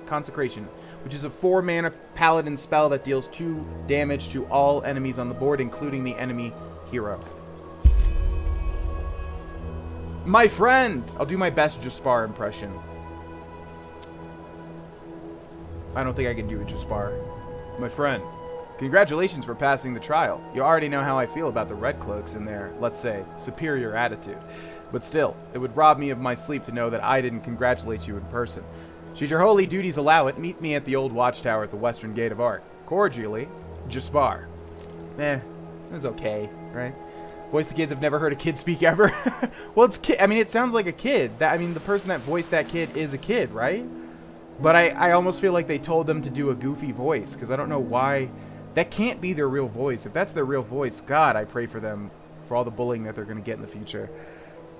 which is a 4-mana paladin spell that deals 2 damage to all enemies on the board, including the enemy hero. My friend! I'll do my best Jaspar impression. I don't think I can do a Jaspar. My friend, congratulations for passing the trial. You already know how I feel about the Red Cloaks and their, let's say, superior attitude. But still, it would rob me of my sleep to know that I didn't congratulate you in person. Should your holy duties allow it, meet me at the old watchtower at the western gate of Art. Cordially, Jaspar. It was okay, right? Voice the kids have never heard a kid speak ever. Well, it's kid. I mean, it sounds like a kid. I mean, the person that voiced that kid is a kid, right? But I almost feel like they told them to do a goofy voice, because I don't know why. That can't be their real voice. If that's their real voice, God, I pray for them for all the bullying that they're going to get in the future.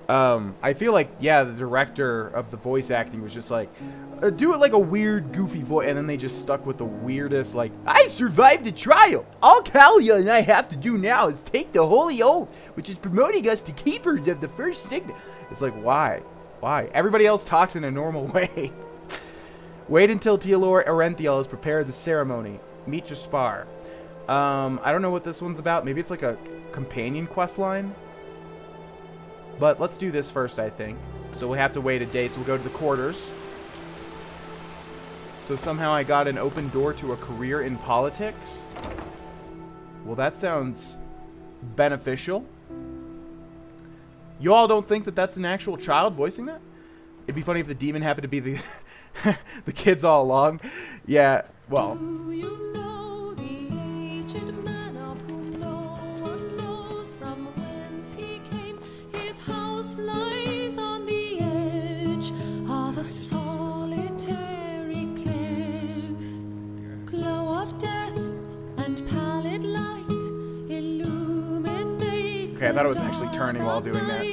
I feel like, yeah, the director of the voice acting was just like, do it like a weird, goofy voice, and then they just stuck with the weirdest, like, I survived the trial. All Kalia and I have to do now is take the holy oath, which is promoting us to keepers of the first signet. It's like, why? Why? Everybody else talks in a normal way. Wait until Teolor Erenthiel has prepared the ceremony. Meet Jaspar. I don't know what this one's about. Maybe it's like a companion quest line. But let's do this first, I think. So we have to wait a day, so we'll go to the quarters. So somehow I got an open door to a career in politics. Well, that sounds beneficial. You all don't think that that's an actual child voicing that? It'd be funny if the demon happened to be the the kids all along. Yeah, well. Okay, I thought it was actually turning while doing that.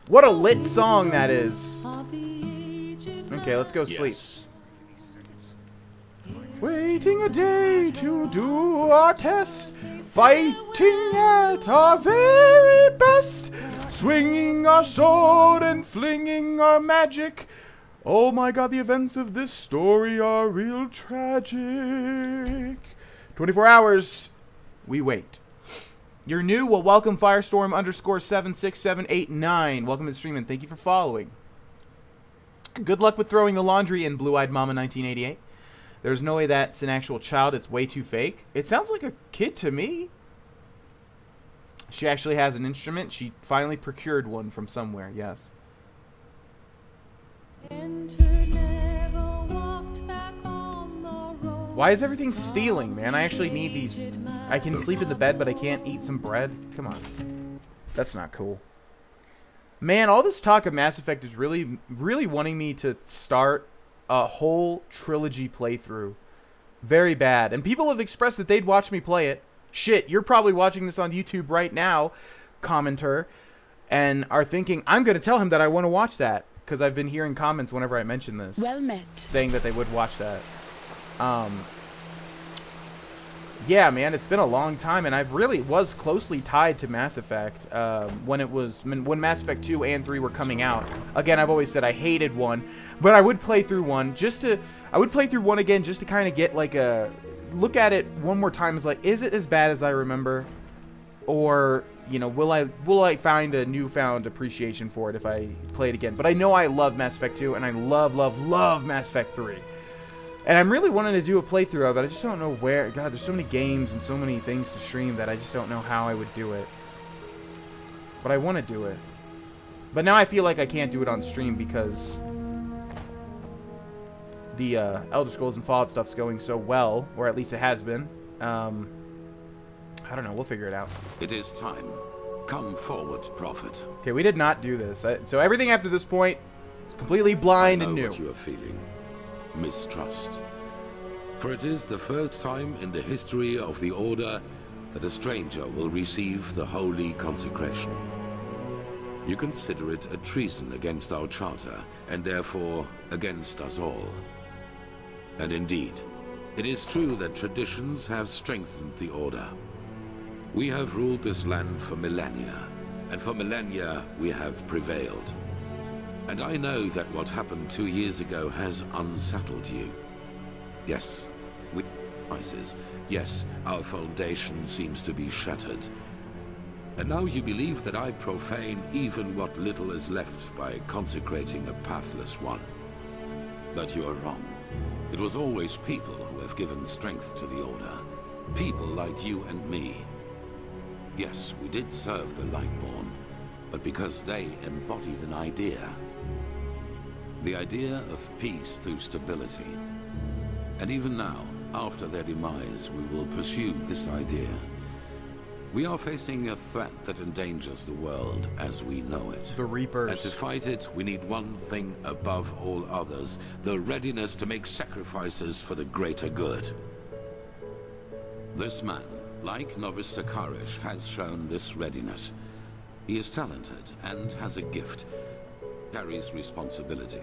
What a lit song that is. Okay, let's go sleep. Waiting a day to do our test. Fighting at our very best. Swinging our sword and flinging our magic. Oh my god, the events of this story are real tragic. 24 hours. We wait. You're new? Well, welcome Firestorm_76789. Welcome to the stream and thank you for following. Good luck with throwing the laundry in, Blue-Eyed Mama 1988. There's no way that's an actual child. It's way too fake. It sounds like a kid to me. She actually has an instrument. She finally procured one from somewhere. Yes. Why is everything stealing, man? I actually need these. I can sleep in the bed, but I can't eat some bread. Come on. That's not cool. Man, all this talk of Mass Effect is really wanting me to start a whole trilogy playthrough. Very bad. And people have expressed that they'd watch me play it. Shit, you're probably watching this on YouTube right now, commenter, and are thinking, I'm going to tell him that I want to watch that. Because I've been hearing comments whenever I mention this. Well met. Saying that they would watch that. Yeah, man, it's been a long time, and I really was closely tied to Mass Effect when Mass Effect 2 and 3 were coming out. Again, I've always said I hated 1, but I would play through 1 I would play through 1 again just to kind of get like a look at it one more time. Is like, is it as bad as I remember? or, you know, will I find a newfound appreciation for it if I play it again? But I know I love Mass Effect 2, and I love Mass Effect 3. And I'm really wanting to do a playthrough of it. I just don't know where. God, there's so many games and so many things to stream that I just don't know how I would do it. But I want to do it. But now I feel like I can't do it on stream because the Elder Scrolls and Fallout stuff's going so well, or at least it has been. I don't know. We'll figure it out. It is time. Come forward, Prophet. Okay, we did not do this. So everything after this point is completely blind and new. I know what you are feeling. Mistrust. For it is the first time in the history of the Order that a stranger will receive the holy consecration. You consider it a treason against our charter, and therefore against us all. And indeed, it is true that traditions have strengthened the Order. We have ruled this land for millennia, and for millennia we have prevailed. And I know that what happened 2 years ago has unsettled you. Yes, we crisis. Yes, our foundation seems to be shattered. And now you believe that I profane even what little is left by consecrating a pathless one. But you are wrong. It was always people who have given strength to the Order. People like you and me. Yes, we did serve the Lightborn, but because they embodied an idea. The idea of peace through stability. And even now, after their demise, we will pursue this idea. We are facing a threat that endangers the world as we know it. The Reapers. And to fight it, we need one thing above all others, the readiness to make sacrifices for the greater good. This man, like Novice Sakarish, has shown this readiness. He is talented and has a gift. Carries responsibility.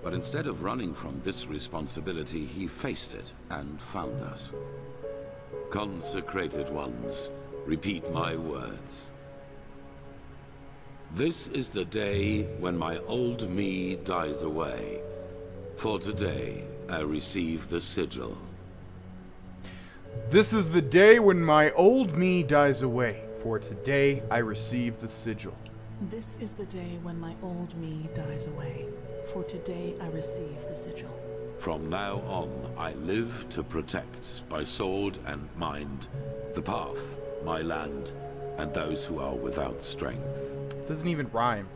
But instead of running from this responsibility, he faced it and found us. Consecrated ones, repeat my words. This is the day when my old me dies away. For today, I receive the sigil. This is the day when my old me dies away. For today, I receive the sigil. This is the day when my old me dies away. For today I receive the sigil. From now on, I live to protect, by sword and mind, the path, my land, and those who are without strength. Doesn't even rhyme.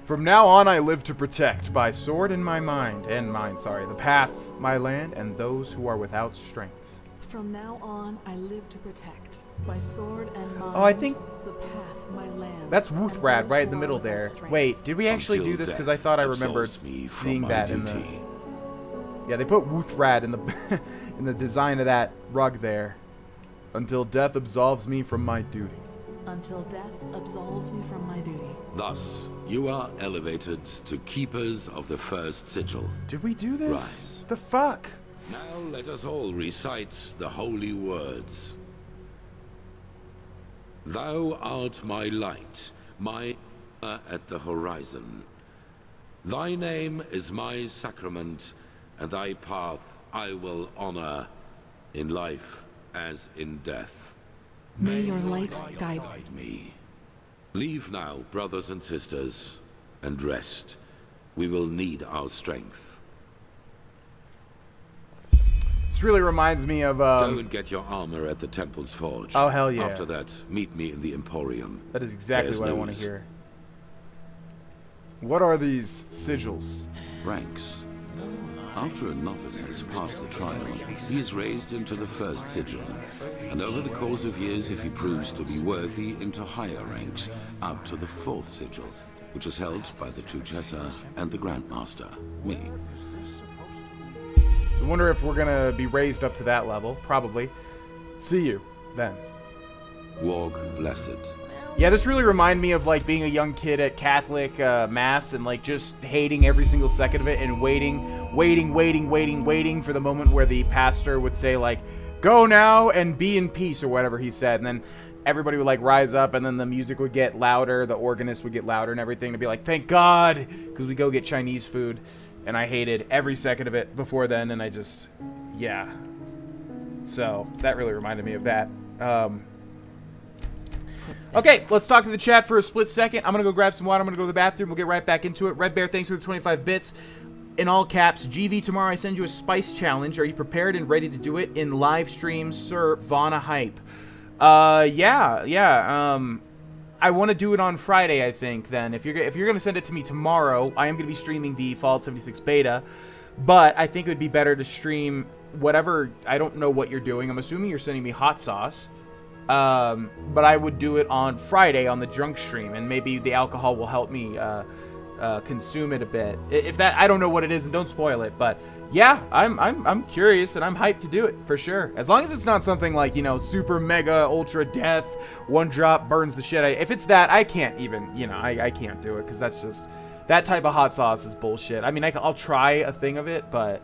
From now on, I live to protect, by sword and the path, my land, and those who are without strength. From now on, I live to protect, by sword and mind. Oh, I think the path, my land. That's Wuthrad right in the middle there. Wait, did we actually do this? Because I thought I remembered seeing that in the. Yeah, they put Wuthrad in the in the design of that rug there. Until death absolves me from my duty. Until death absolves me from my duty. Thus, you are elevated to keepers of the first sigil. Did we do this? Rise. The fuck? Now let us all recite the holy words. Thou art my light, my at the horizon. Thy name is my sacrament, and thy path I will honor, in life as in death. May your light guide me. Leave now, brothers and sisters, and rest. We will need our strength. Really reminds me of go and get your armor at the temple's forge. Oh hell yeah. After that, meet me in the Emporium. That is exactly what I want to hear. What are these sigils? Ranks. After a novice has passed the trial, he is raised into the first sigil, and over the course of years, if he proves to be worthy, into higher ranks, up to the fourth sigil, which is held by the Truchessa and the Grandmaster, me. I wonder if we're gonna be raised up to that level. Probably. See you then. Walk blessed. Yeah, this really reminded me of like being a young kid at Catholic mass and like just hating every single second of it and waiting for the moment where the pastor would say like, "Go now and be in peace," or whatever he said, and then everybody would like rise up, and then the music would get louder, the organist would get louder and everything to be like, "Thank God," because we go get Chinese food. And I hated every second of it before then, and I just, yeah. So, that really reminded me of that. Okay, let's talk to the chat for a split second. I'm going to go grab some water. I'm going to go to the bathroom. We'll get right back into it. Red Bear, thanks for the 25 bits. In all caps, GV, tomorrow I send you a spice challenge. Are you prepared and ready to do it in live stream, Sir Vana Hype? Yeah. I want to do it on Friday, I think, then. If you're going to send it to me tomorrow, I am going to be streaming the Fallout 76 beta. But I think it would be better to stream whatever. I don't know what you're doing. I'm assuming you're sending me hot sauce. But I would do it on Friday on the drunk stream, and maybe the alcohol will help me consume it a bit. If that, I don't know what it is, and don't spoil it. But yeah, I'm curious, and I'm hyped to do it for sure. As long as it's not something like, you know, super mega ultra death, one drop burns the shit. If it's that, I can't even, you know, I can't do it, because that's just, that type of hot sauce is bullshit. I mean, I'll try a thing of it, but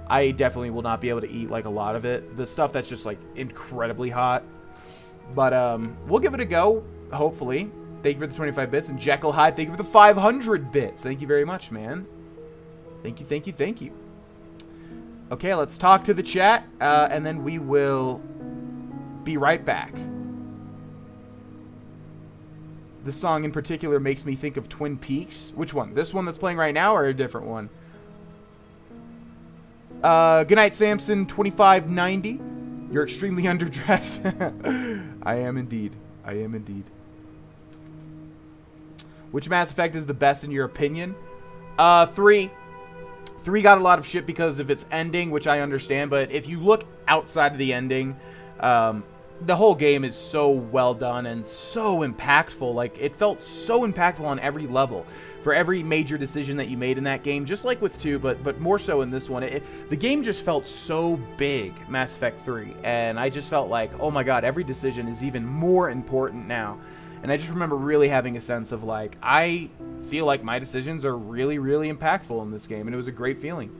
I definitely will not be able to eat like a lot of it. The stuff that's just like incredibly hot. But we'll give it a go, hopefully. Thank you for the 25 bits. And Jekyll Hyde, thank you for the 500 bits. Thank you very much, man. Thank you. Okay, let's talk to the chat, and then we will be right back. This song in particular makes me think of Twin Peaks. Which one? This one that's playing right now, or a different one? Goodnight, Samson 2590. You're extremely underdressed. I am indeed. Which Mass Effect is the best in your opinion? 3. 3 got a lot of shit because of its ending, which I understand. But if you look outside of the ending, the whole game is so well done and so impactful. Like, it felt so impactful on every level. For every major decision that you made in that game, just like with 2, but more so in this one. The game just felt so big, Mass Effect 3, and I just felt like, oh my god, every decision is even more important now. And I just remember really having a sense of, like, I feel like my decisions are really, really impactful in this game, and it was a great feeling.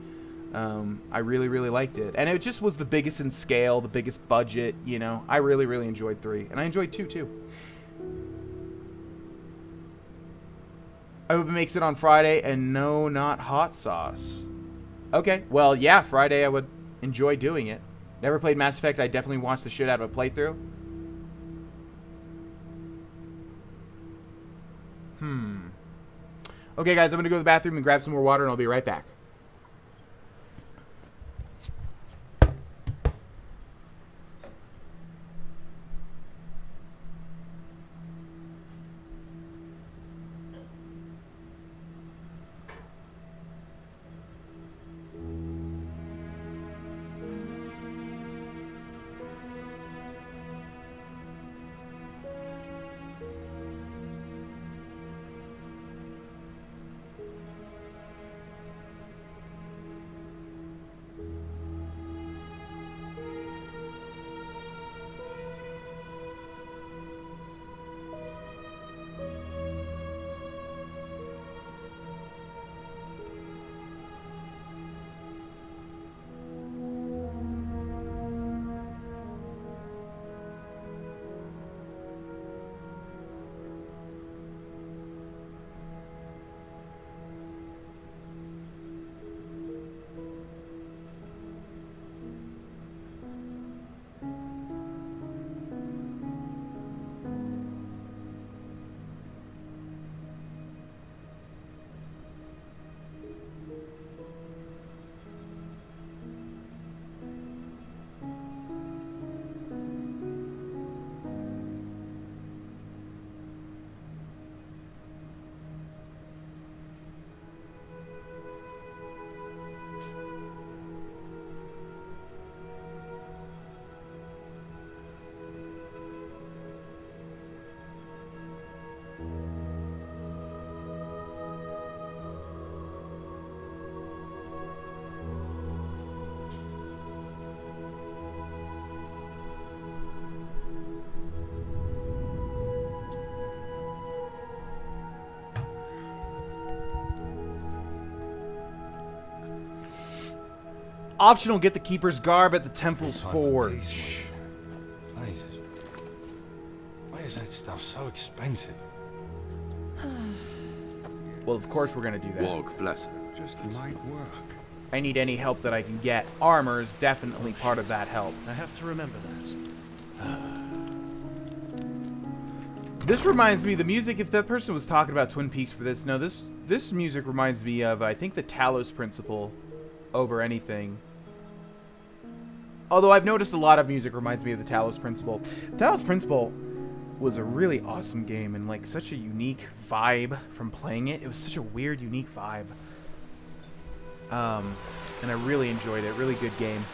I really, really liked it. And it just was the biggest in scale, the biggest budget, you know. I really, really enjoyed 3, and I enjoyed 2, too. I hope it makes it on Friday, and no, not hot sauce. Okay, well, yeah, Friday I would enjoy doing it. Never played Mass Effect. I definitely watched the shit out of a playthrough. Okay, guys, I'm going to go to the bathroom and grab some more water, and I'll be right back. Optional, get the Keeper's Garb at the Temple's Forge. Why is that stuff so expensive? Well, of course we're gonna do that. Walk, bless her. Just might work. I need any help that I can get. Armor is definitely part of that help. I have to remember that. This reminds me, the music, if that person was talking about Twin Peaks for this, no, this music reminds me of, I think, the Talos Principle over anything. Although I've noticed a lot of music reminds me of the Talos Principle. The Talos Principle was a really awesome game and like such a unique vibe from playing it. It was such a weird, unique vibe. And I really enjoyed it. Really good game.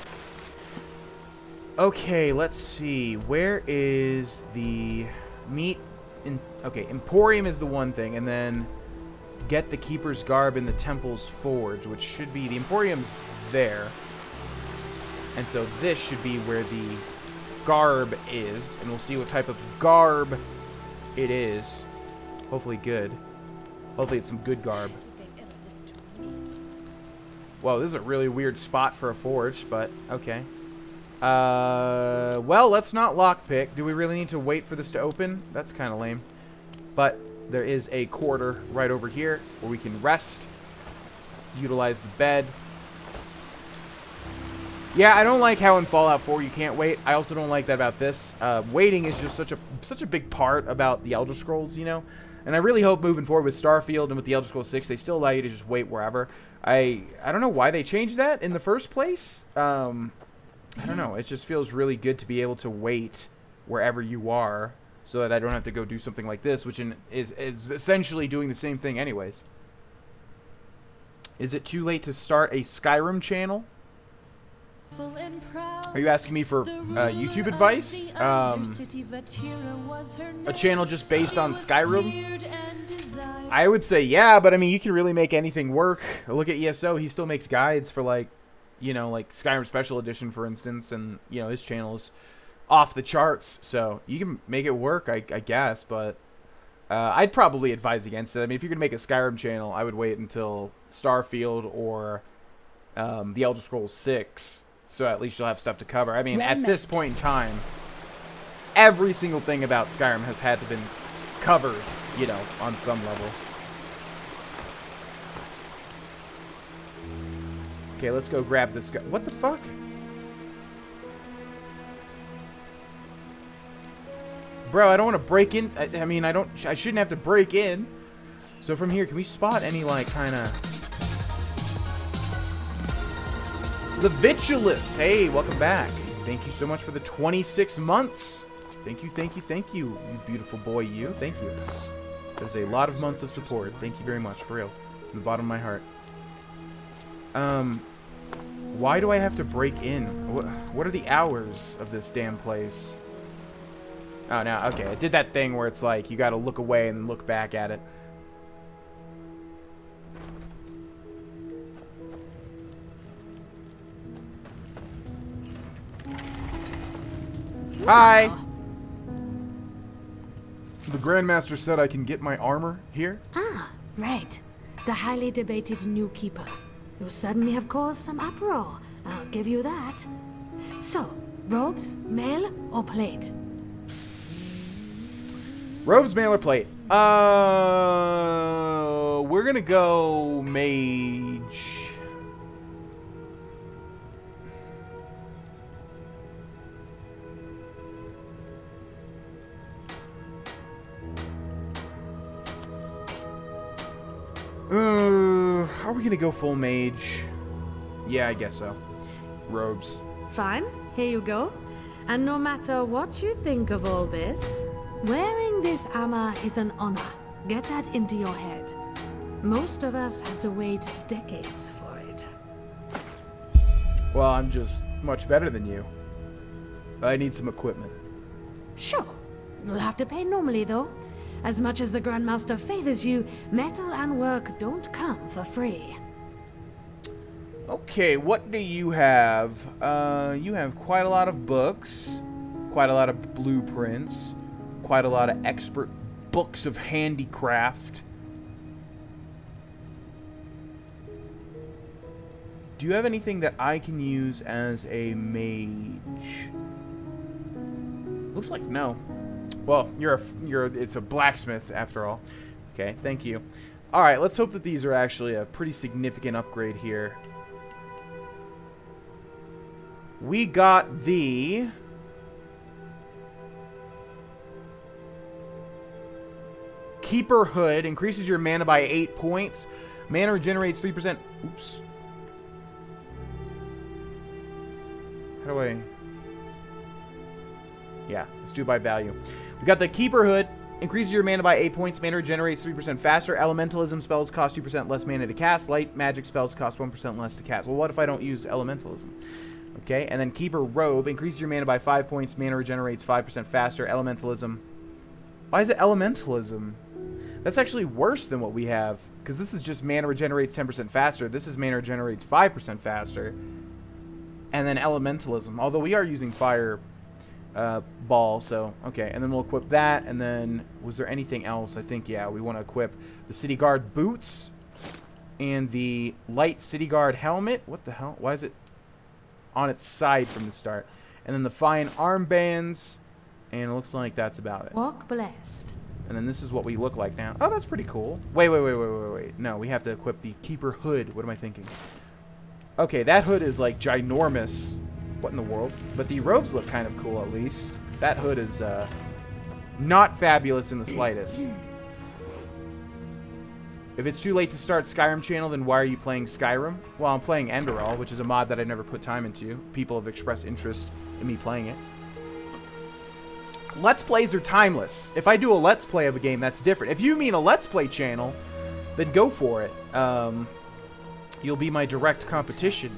Okay, let's see. Where is the meat? Okay, Emporium is the one thing, and then get the Keeper's Garb in the Temple's Forge, which should be, the Emporium's there. And so this should be where the garb is, and we'll see what type of garb it is. Hopefully good. Hopefully it's some good garb. Whoa, this is a really weird spot for a forge, but okay. Well, let's not lockpick. Do we really need to wait for this to open? That's kind of lame. But there is a quarter right over here where we can rest, utilize the bed. Yeah, I don't like how in Fallout 4 you can't wait. I also don't like that about this. Waiting is just such a big part about the Elder Scrolls, you know? And I really hope moving forward with Starfield and with the Elder Scrolls 6, they still allow you to just wait wherever. I don't know why they changed that in the first place. I don't know. It just feels really good to be able to wait wherever you are so that I don't have to go do something like this, which is essentially doing the same thing anyways. Is it too late to start a Skyrim channel? Are you asking me for YouTube advice? A channel just based on Skyrim? I would say yeah, but I mean, you can really make anything work. Look at ESO. He still makes guides for, like, you know, like Skyrim Special Edition, for instance, and, you know, his channel's off the charts, so you can make it work, I guess, but I'd probably advise against it. I mean, if you're going to make a Skyrim channel, I would wait until Starfield or the Elder Scrolls 6, so at least you'll have stuff to cover. I mean, at this point in time, every single thing about Skyrim has had to been covered, you know, on some level. Okay, let's go grab this guy. What the fuck? Bro, I don't want to break in. I mean, I shouldn't have to break in. So from here, can we spot any, like, kind of... The Vitriolic. Hey, welcome back. Thank you so much for the 26 months. Thank you, thank you, thank you, you beautiful boy, you. Thank you. That's a lot of months of support. Thank you very much, for real. From the bottom of my heart. Why do I have to break in? What are the hours of this damn place? Oh, no, okay. I did that thing where it's like, you gotta look away and then look back at it. Hi! The Grandmaster said I can get my armor here? Ah, right. The highly debated new keeper. You certainly have caused some uproar. I'll give you that. So, robes, mail, or plate? Robes, mail, or plate? We're gonna go mage. Are we gonna go full mage? Yeah, I guess so. Robes. Fine, here you go. And no matter what you think of all this, wearing this armor is an honor. Get that into your head. Most of us had to wait decades for it. Well, I'm just much better than you. I need some equipment. Sure. You'll have to pay normally, though. As much as the Grandmaster favors you, metal and work don't come for free. Okay, what do you have? You have quite a lot of books, quite a lot of blueprints, quite a lot of expert books of handicraft. Do you have anything that I can use as a mage? Looks like no. Well, it's a blacksmith after all. Okay, thank you. All right, let's hope that these are actually a pretty significant upgrade here. We got the Keeper Hood increases your mana by 8 points. Mana regenerates 3%. Oops. How do I... Yeah, let's do it by value. We got the Keeper Hood. Increases your mana by 8 points. Mana regenerates 3% faster. Elementalism spells cost 2% less mana to cast. Light magic spells cost 1% less to cast. Well, what if I don't use Elementalism? Okay, and then Keeper Robe. Increases your mana by 5 points. Mana regenerates 5% faster. Elementalism. Why is it Elementalism? That's actually worse than what we have. Because this is just mana regenerates 10% faster. This is mana regenerates 5% faster. And then Elementalism. Although we are using Fire... ball, so okay, and then we'll equip that. And then was there anything else? I think, yeah, we want to equip the City Guard boots and the light City Guard helmet. What the hell? Why is it on its side from the start? And then the fine armbands, and it looks like that's about it. Walk blessed. And then this is what we look like now. Oh, that's pretty cool. Wait. No, we have to equip the Keeper Hood. What am I thinking? Okay, that hood is like ginormous. What in the world? But the robes look kind of cool, at least. That hood is not fabulous in the slightest. If it's too late to start Skyrim channel, then why are you playing Skyrim? Well, I'm playing Enderal, which is a mod that I never put time into. People have expressed interest in me playing it. Let's Plays are timeless. If I do a Let's Play of a game, that's different. If you mean a Let's Play channel, then go for it. You'll be my direct competition.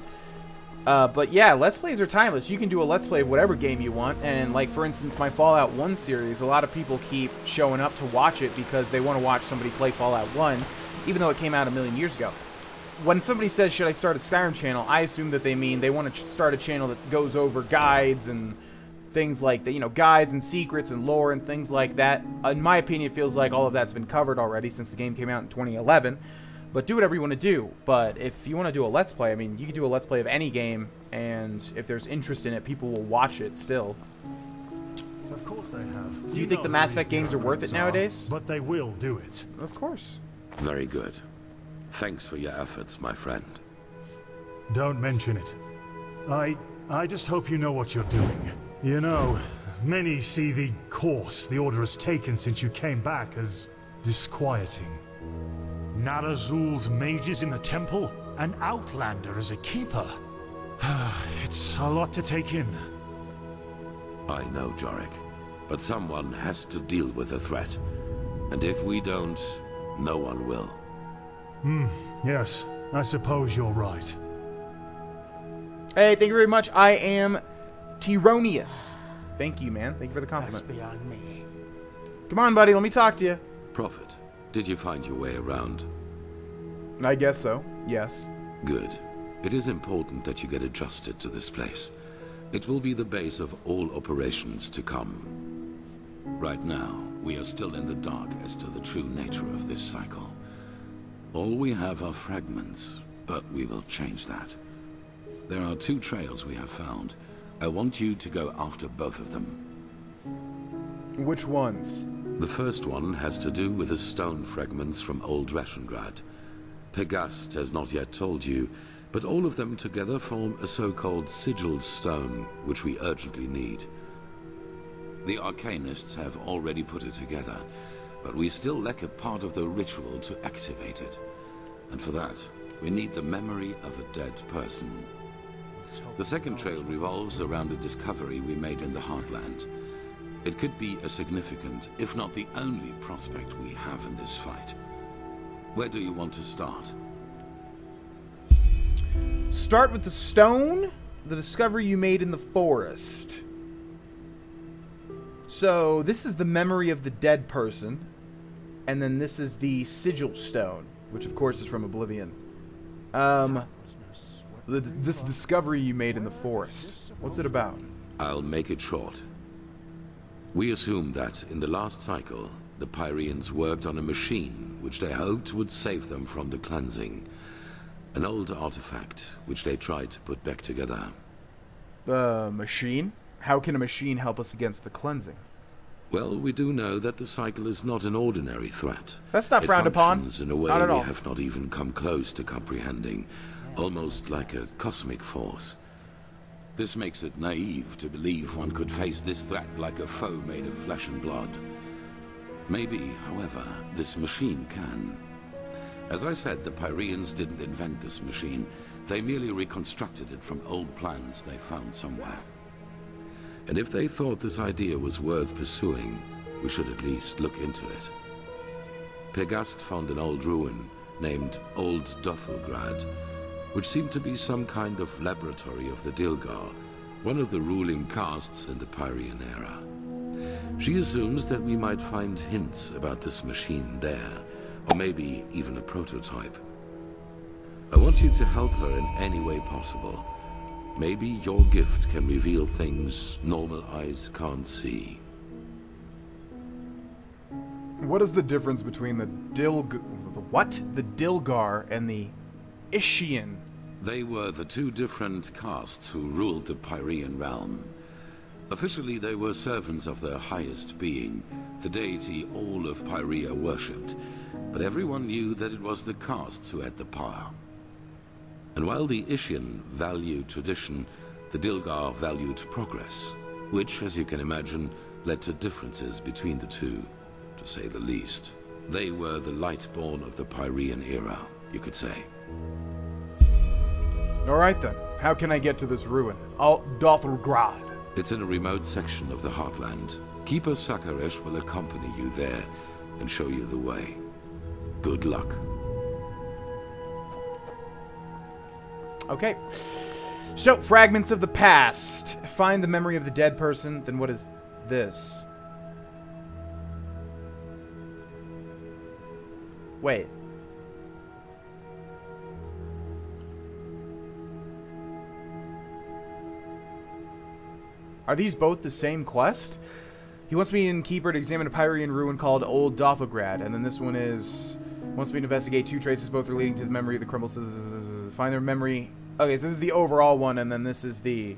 But yeah, Let's Plays are timeless. You can do a Let's Play of whatever game you want. And like, for instance, my Fallout 1 series, a lot of people keep showing up to watch it because they want to watch somebody play Fallout 1, even though it came out a million years ago. When somebody says, should I start a Skyrim channel, I assume that they mean they want to start a channel that goes over guides and things like that, you know, guides and secrets and lore and things like that. In my opinion, it feels like all of that's been covered already since the game came out in 2011. But do whatever you want to do. But if you want to do a Let's Play, I mean, you can do a Let's Play of any game, and if there's interest in it, people will watch it still. Of course they have. Do you think the Mass Effect games are worth it nowadays? But they will do it. Of course. Very good. Thanks for your efforts, my friend. Don't mention it. I just hope you know what you're doing. You know, many see the course the Order has taken since you came back as disquieting. Narazul's mages in the temple? An outlander as a keeper? It's a lot to take in. I know, Jorik. But someone has to deal with the threat. And if we don't, no one will. Yes, I suppose you're right. Hey, thank you very much. I am Tyronius. Thank you, man. Thank you for the compliment. That's beyond me. Come on, buddy. Let me talk to you. Prophet, did you find your way around? I guess so. Yes. Good. It is important that you get adjusted to this place. It will be the base of all operations to come. Right now, we are still in the dark as to the true nature of this cycle. All we have are fragments, but we will change that. There are 2 trails we have found. I want you to go after both of them. Which ones? The first one has to do with the stone fragments from Old Rashengrad. Pegast has not yet told you, but all of them together form a so-called sigil stone, which we urgently need. The Arcanists have already put it together, but we still lack a part of the ritual to activate it. And for that, we need the memory of a dead person. The second trail revolves around a discovery we made in the Heartland. It could be a significant, if not the only prospect we have in this fight. Where do you want to start? Start with the stone, the discovery you made in the forest. So, this is the memory of the dead person. And then this is the sigil stone, which of course is from Oblivion. This discovery you made in the forest. What's it about? I'll make it short. We assume that in the last cycle, the Pyrians worked on a machine which they hoped would save them from the cleansing. An old artifact which they tried to put back together. Machine? How can a machine help us against the cleansing? Well, we do know that the cycle is not an ordinary threat. That's not frowned upon. It functions in a way not at we all. have not even come close to comprehending. Almost like a cosmic force. This makes it naive to believe one could face this threat like a foe made of flesh and blood. Maybe, however, this machine can. As I said, the Pyreans didn't invent this machine. They merely reconstructed it from old plans they found somewhere. And if they thought this idea was worth pursuing, we should at least look into it. Pegast found an old ruin named Old Dothelgrad, which seemed to be some kind of laboratory of the Dilgar, one of the ruling castes in the Pyrean era. She assumes that we might find hints about this machine there, or maybe even a prototype. I want you to help her in any way possible. Maybe your gift can reveal things normal eyes can't see. What is the difference between the Dilgar and the Ishian? They were the two different castes who ruled the Pyrean realm. Officially, they were servants of their highest being, the deity all of Pyrea worshipped, but everyone knew that it was the castes who had the power. And while the Ishian valued tradition, the Dilgar valued progress, which, as you can imagine, led to differences between the two, to say the least. They were the Lightborn of the Pyrean era, you could say. Alright then, how can I get to this ruin? Dothelgrad. It's in a remote section of the Heartland. Keeper Sakaresh will accompany you there and show you the way. Good luck. Okay. So, fragments of the past. Find the memory of the dead person. Then what is this? Wait. Are these both the same quest? He wants me and Keeper to examine a Pyrean ruin called Old Dothelgrad, and then this one is wants me to investigate two traces, both relating to the memory of the crumbles. Find their memory. Okay, so this is the overall one, and then this is the.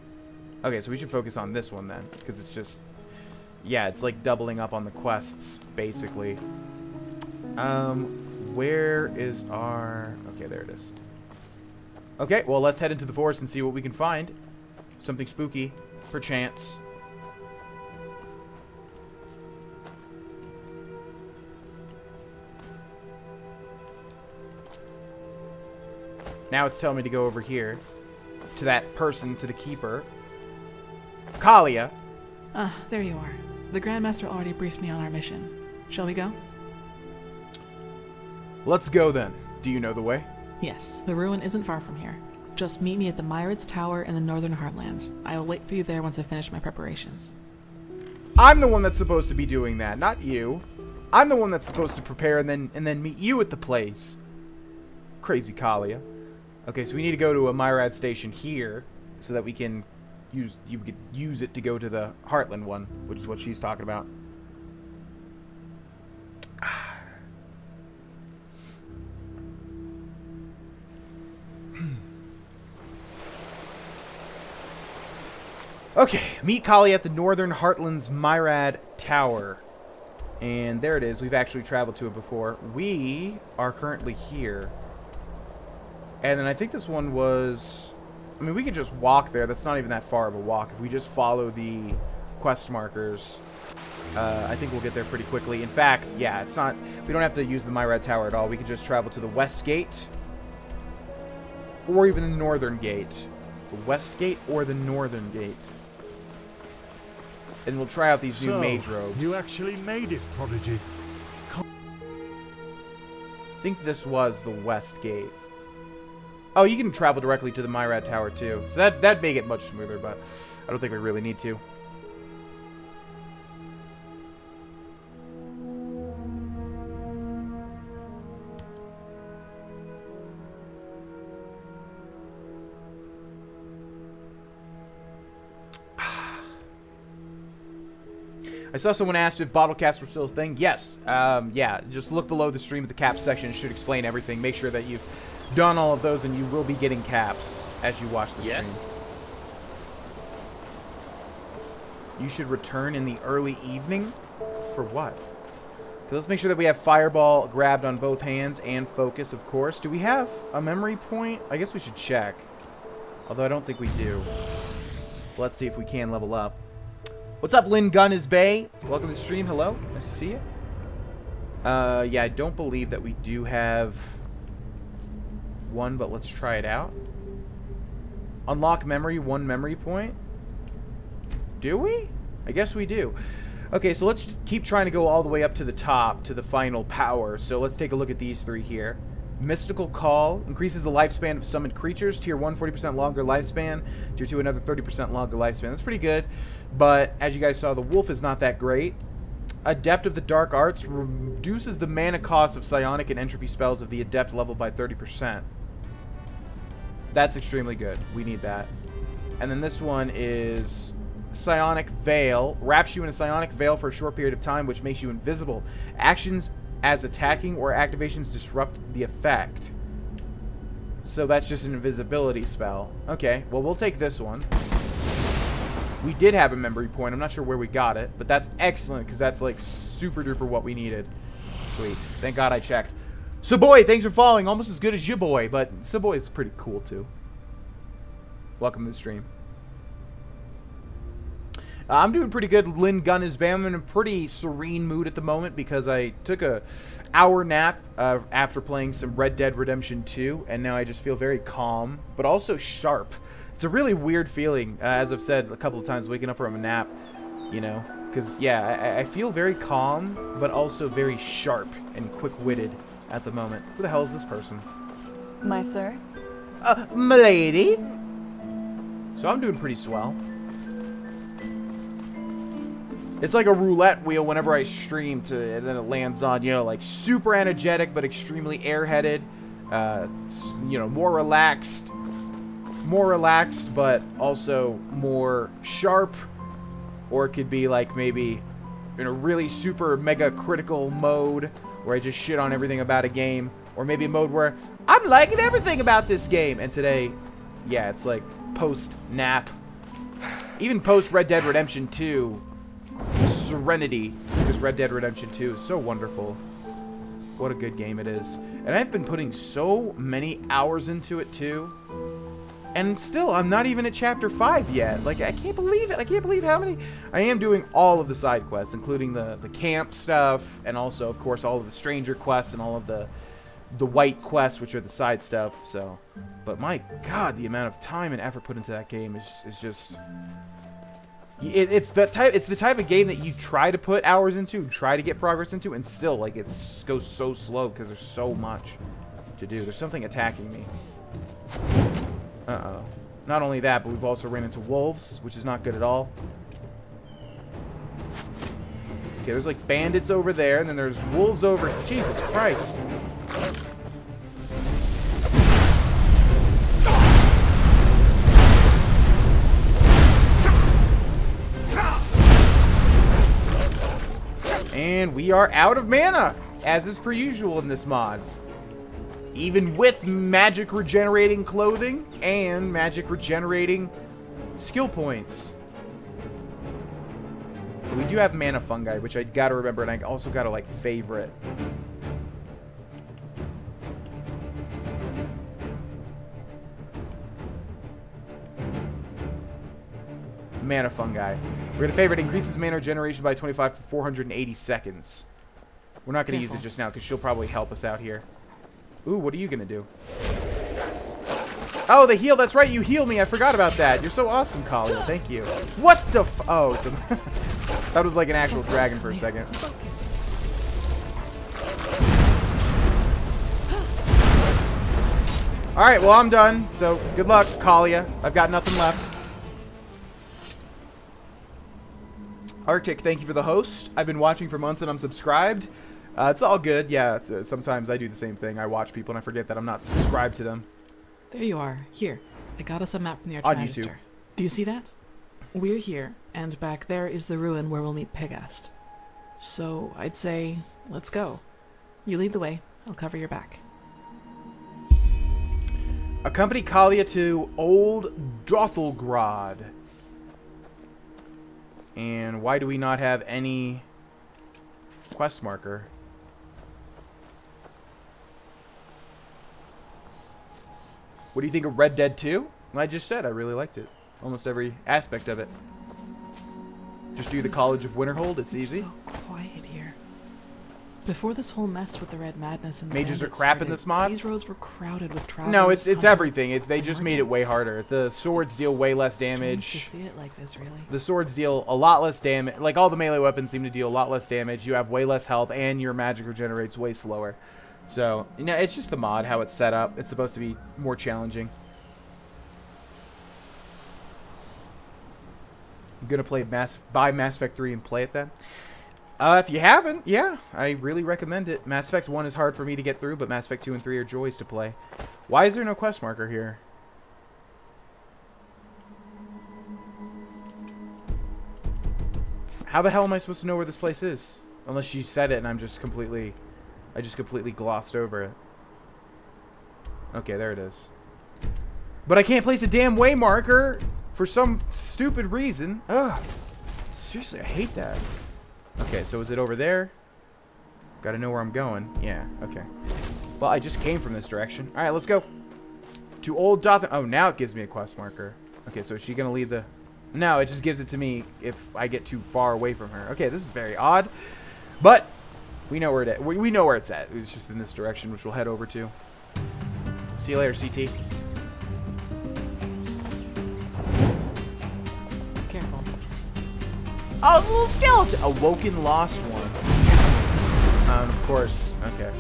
Okay, so we should focus on this one then, because it's just, yeah, it's like doubling up on the quests basically. Where is our? Okay, there it is. Okay, well let's head into the forest and see what we can find. Something spooky. Perchance. Now it's telling me to go over here to that person, to the keeper. Kalia. Ah, there you are. The Grandmaster already briefed me on our mission. Shall we go? Let's go then. Do you know the way? Yes, the ruin isn't far from here. Just meet me at the Myriad's Tower in the Northern Heartland. I will wait for you there once I finish my preparations. I'm the one that's supposed to be doing that, not you. I'm the one that's supposed to prepare and then meet you at the place. Crazy Kalia. Okay, so we need to go to a Myrad station here so that we can use it to go to the Heartland one, which is what she's talking about. Okay, meet Kali at the Northern Heartland's Myrad Tower. And there it is. We've actually traveled to it before. We are currently here. And then I think this one was... I mean, we could just walk there. That's not even that far of a walk. If we just follow the quest markers, I think we'll get there pretty quickly. In fact, yeah, it's not... We don't have to use the Myrad Tower at all. We could just travel to the West Gate. Or even the Northern Gate. The West Gate or the Northern Gate. And we'll try out these new mage robes. You actually made it, Prodigy. I think this was the West Gate. Oh, you can travel directly to the Myrad Tower too. So that'd make it much smoother, but I don't think we really need to. I saw someone asked if bottle caps were still a thing. Yes. Yeah, just look below the stream at the caps section. It should explain everything. Make sure that you've done all of those, and you will be getting caps as you watch the stream. You should return in the early evening? For what? Okay, let's make sure that we have Fireball grabbed on both hands and focus, of course. Do we have a memory point? I guess we should check. Although I don't think we do. Let's see if we can level up. What's up, Lynn Gunn is Bay? Welcome to the stream. Hello. Nice to see you. Yeah, I don't believe that we do have one, but let's try it out. Unlock memory, 1 memory point. Do we? I guess we do. Okay, so let's keep trying to go all the way up to the top, to the final power. So let's take a look at these 3 here. Mystical Call increases the lifespan of summoned creatures. Tier 1, 40% longer lifespan. Tier 2, another 30% longer lifespan. That's pretty good. But as you guys saw, the wolf is not that great. Adept of the Dark Arts reduces the mana cost of psionic and entropy spells of the adept level by 30%. That's extremely good. We need that. And then this one is Psionic Veil. Wraps you in a psionic veil for a short period of time, which makes you invisible. Actions as attacking or activations disrupt the effect. So that's just an invisibility spell. Okay, well, we'll take this one. We did have a memory point. I'm not sure where we got it, but that's excellent because that's like super duper what we needed. Sweet. Thank God I checked. So boy, thanks for following. Almost as good as your boy, but so boy is pretty cool too. Welcome to the stream. I'm doing pretty good. Lynn Gunn is bam. I'm in a pretty serene mood at the moment because I took a hour nap after playing some Red Dead Redemption 2, and now I just feel very calm, but also sharp. It's a really weird feeling, as I've said a couple of times, waking up from a nap, you know, because, yeah, I feel very calm, but also very sharp and quick-witted at the moment. Who the hell is this person? My sir? M'lady. So I'm doing pretty swell. It's like a roulette wheel whenever I stream, and then it lands on, you know, like super energetic but extremely airheaded. You know, more relaxed but also more sharp. Or it could be like maybe in a really super mega critical mode where I just shit on everything about a game. Or maybe a mode where I'm liking everything about this game. And today, yeah, it's like post-nap. Even post-Red Dead Redemption 2. Serenity, because Red Dead Redemption 2 is so wonderful. What a good game it is. And I've been putting so many hours into it too. And still, I'm not even at chapter 5 yet. Like, I can't believe it. I can't believe how many. I am doing all of the side quests, including the camp stuff, and also, of course, all of the stranger quests and all of the white quests, which are the side stuff. So, but my God, the amount of time and effort put into that game is just. It's the type of game that you try to put hours into, try to get progress into, and still, like, it goes so slow because there's so much to do. There's something attacking me. Uh-oh. Not only that, but we've also ran into wolves, which is not good at all. Okay, there's, like, bandits over there, and then there's wolves over... Jesus Christ. And we are out of mana, as is per usual in this mod. Even with magic regenerating clothing and magic regenerating skill points. But we do have mana fungi, which I gotta remember, and I also gotta, like, favorite. Mana fungi. We're gonna favorite increases mana regeneration by 25 for 480 seconds. We're not gonna use it just now because she'll probably help us out here. Ooh, what are you gonna do? Oh, the heal. That's right. You heal me. I forgot about that. You're so awesome, Kalia. Thank you. What the f? Oh, it's a that was like an actual dragon for a second. All right. Well, I'm done. So good luck, Kalia. I've got nothing left. Arctic, thank you for the host. I've been watching for months and I'm subscribed. It's all good. Yeah, sometimes I do the same thing. I watch people and I forget that I'm not subscribed to them. There you are. Here. I got us a map from the Archmagister. Do you see that? We're here, and back there is the ruin where we'll meet Pegast. So, I'd say, let's go. You lead the way. I'll cover your back. Accompany Kalia to Old Dothelgrad. And why do we not have any quest marker? What do you think of Red Dead 2? I just said I really liked it. Almost every aspect of it. Just do the College of Winterhold. It's easy. So quiet here. Before this whole mess with the Red Madness and the mages are bandits crap in started, this mod? these roads were crowded with travelers. No, it's hunters, everything. They and just made it way merchants. harder. The swords deal way less Strange damage. to see it like this, really. The swords deal a lot less damage. Like, all the melee weapons seem to deal a lot less damage. You have way less health, and your magic regenerates way slower. So, you know, it's just the mod, how it's set up. It's supposed to be more challenging. I'm gonna buy Mass Effect 3 and play it then. If you haven't, yeah, I really recommend it. Mass Effect 1 is hard for me to get through, but Mass Effect 2 and 3 are joys to play. Why is there no quest marker here? How the hell am I supposed to know where this place is? Unless she said it and I just completely glossed over it. Okay, there it is. But I can't place a damn way marker for some stupid reason. Ugh. Seriously, I hate that. Okay, so is it over there? Gotta know where I'm going. Yeah, okay. Well, I just came from this direction. Alright, let's go. To Old Dothan. Oh, now it gives me a quest marker. Okay, so is she gonna lead the... No, it just gives it to me if I get too far away from her. Okay, this is very odd. But we know where it is. We know where it's at. It's just in this direction, which we'll head over to. See you later, CT. Careful. Oh, it's a little skeleton. Awoken Lost One. Of course. Okay.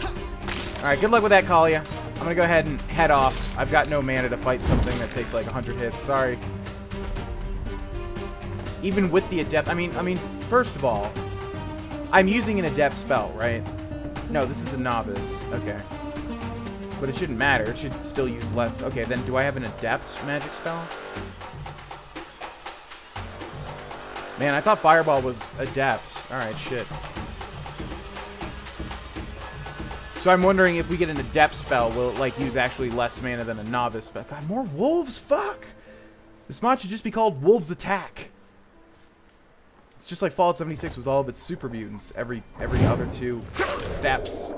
Alright, good luck with that, Kalia. I'm gonna go ahead and head off. I've got no mana to fight something that takes like 100 hits. Sorry. Even with the adept, I mean, first of all, I'm using an adept spell, right? No, this is a novice. Okay. But it shouldn't matter. It should still use less. Okay, then do I have an adept magic spell? Man, I thought Fireball was adept. Alright, shit. So I'm wondering if we get an adept spell, will it, like, use actually less mana than a novice spell? God, more wolves? Fuck! This mod should just be called Wolves Attack. It's just like Fallout 76 with all of its super mutants every other 2 steps.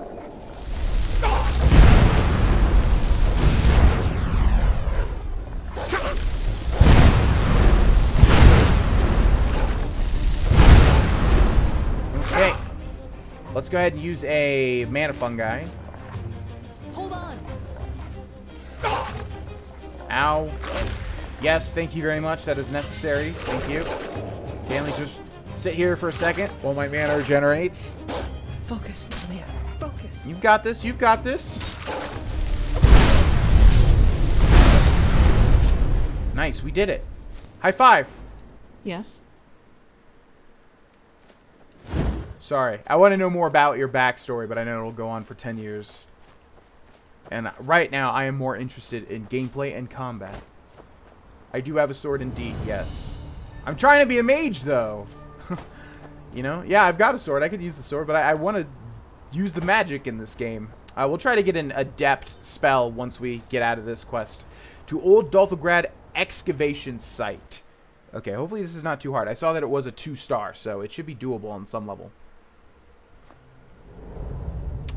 Okay. Let's go ahead and use a mana fungi. Hold on. Ow. Yes, thank you very much. That is necessary. Thank you. Okay, let me just sit here for a second while my mana regenerates. Focus, Malia. Focus. You've got this. You've got this. Nice. We did it. High five. Yes. Sorry. I want to know more about your backstory, but I know it'll go on for 10 years. And right now, I am more interested in gameplay and combat. I do have a sword indeed, yes. I'm trying to be a mage, though. You know? Yeah, I've got a sword. I could use the sword, but I want to use the magic in this game. We'll try to get an adept spell once we get out of this quest. To Old Dolthograd Excavation Site. Okay, hopefully this is not too hard. I saw that it was a 2-star, so it should be doable on some level.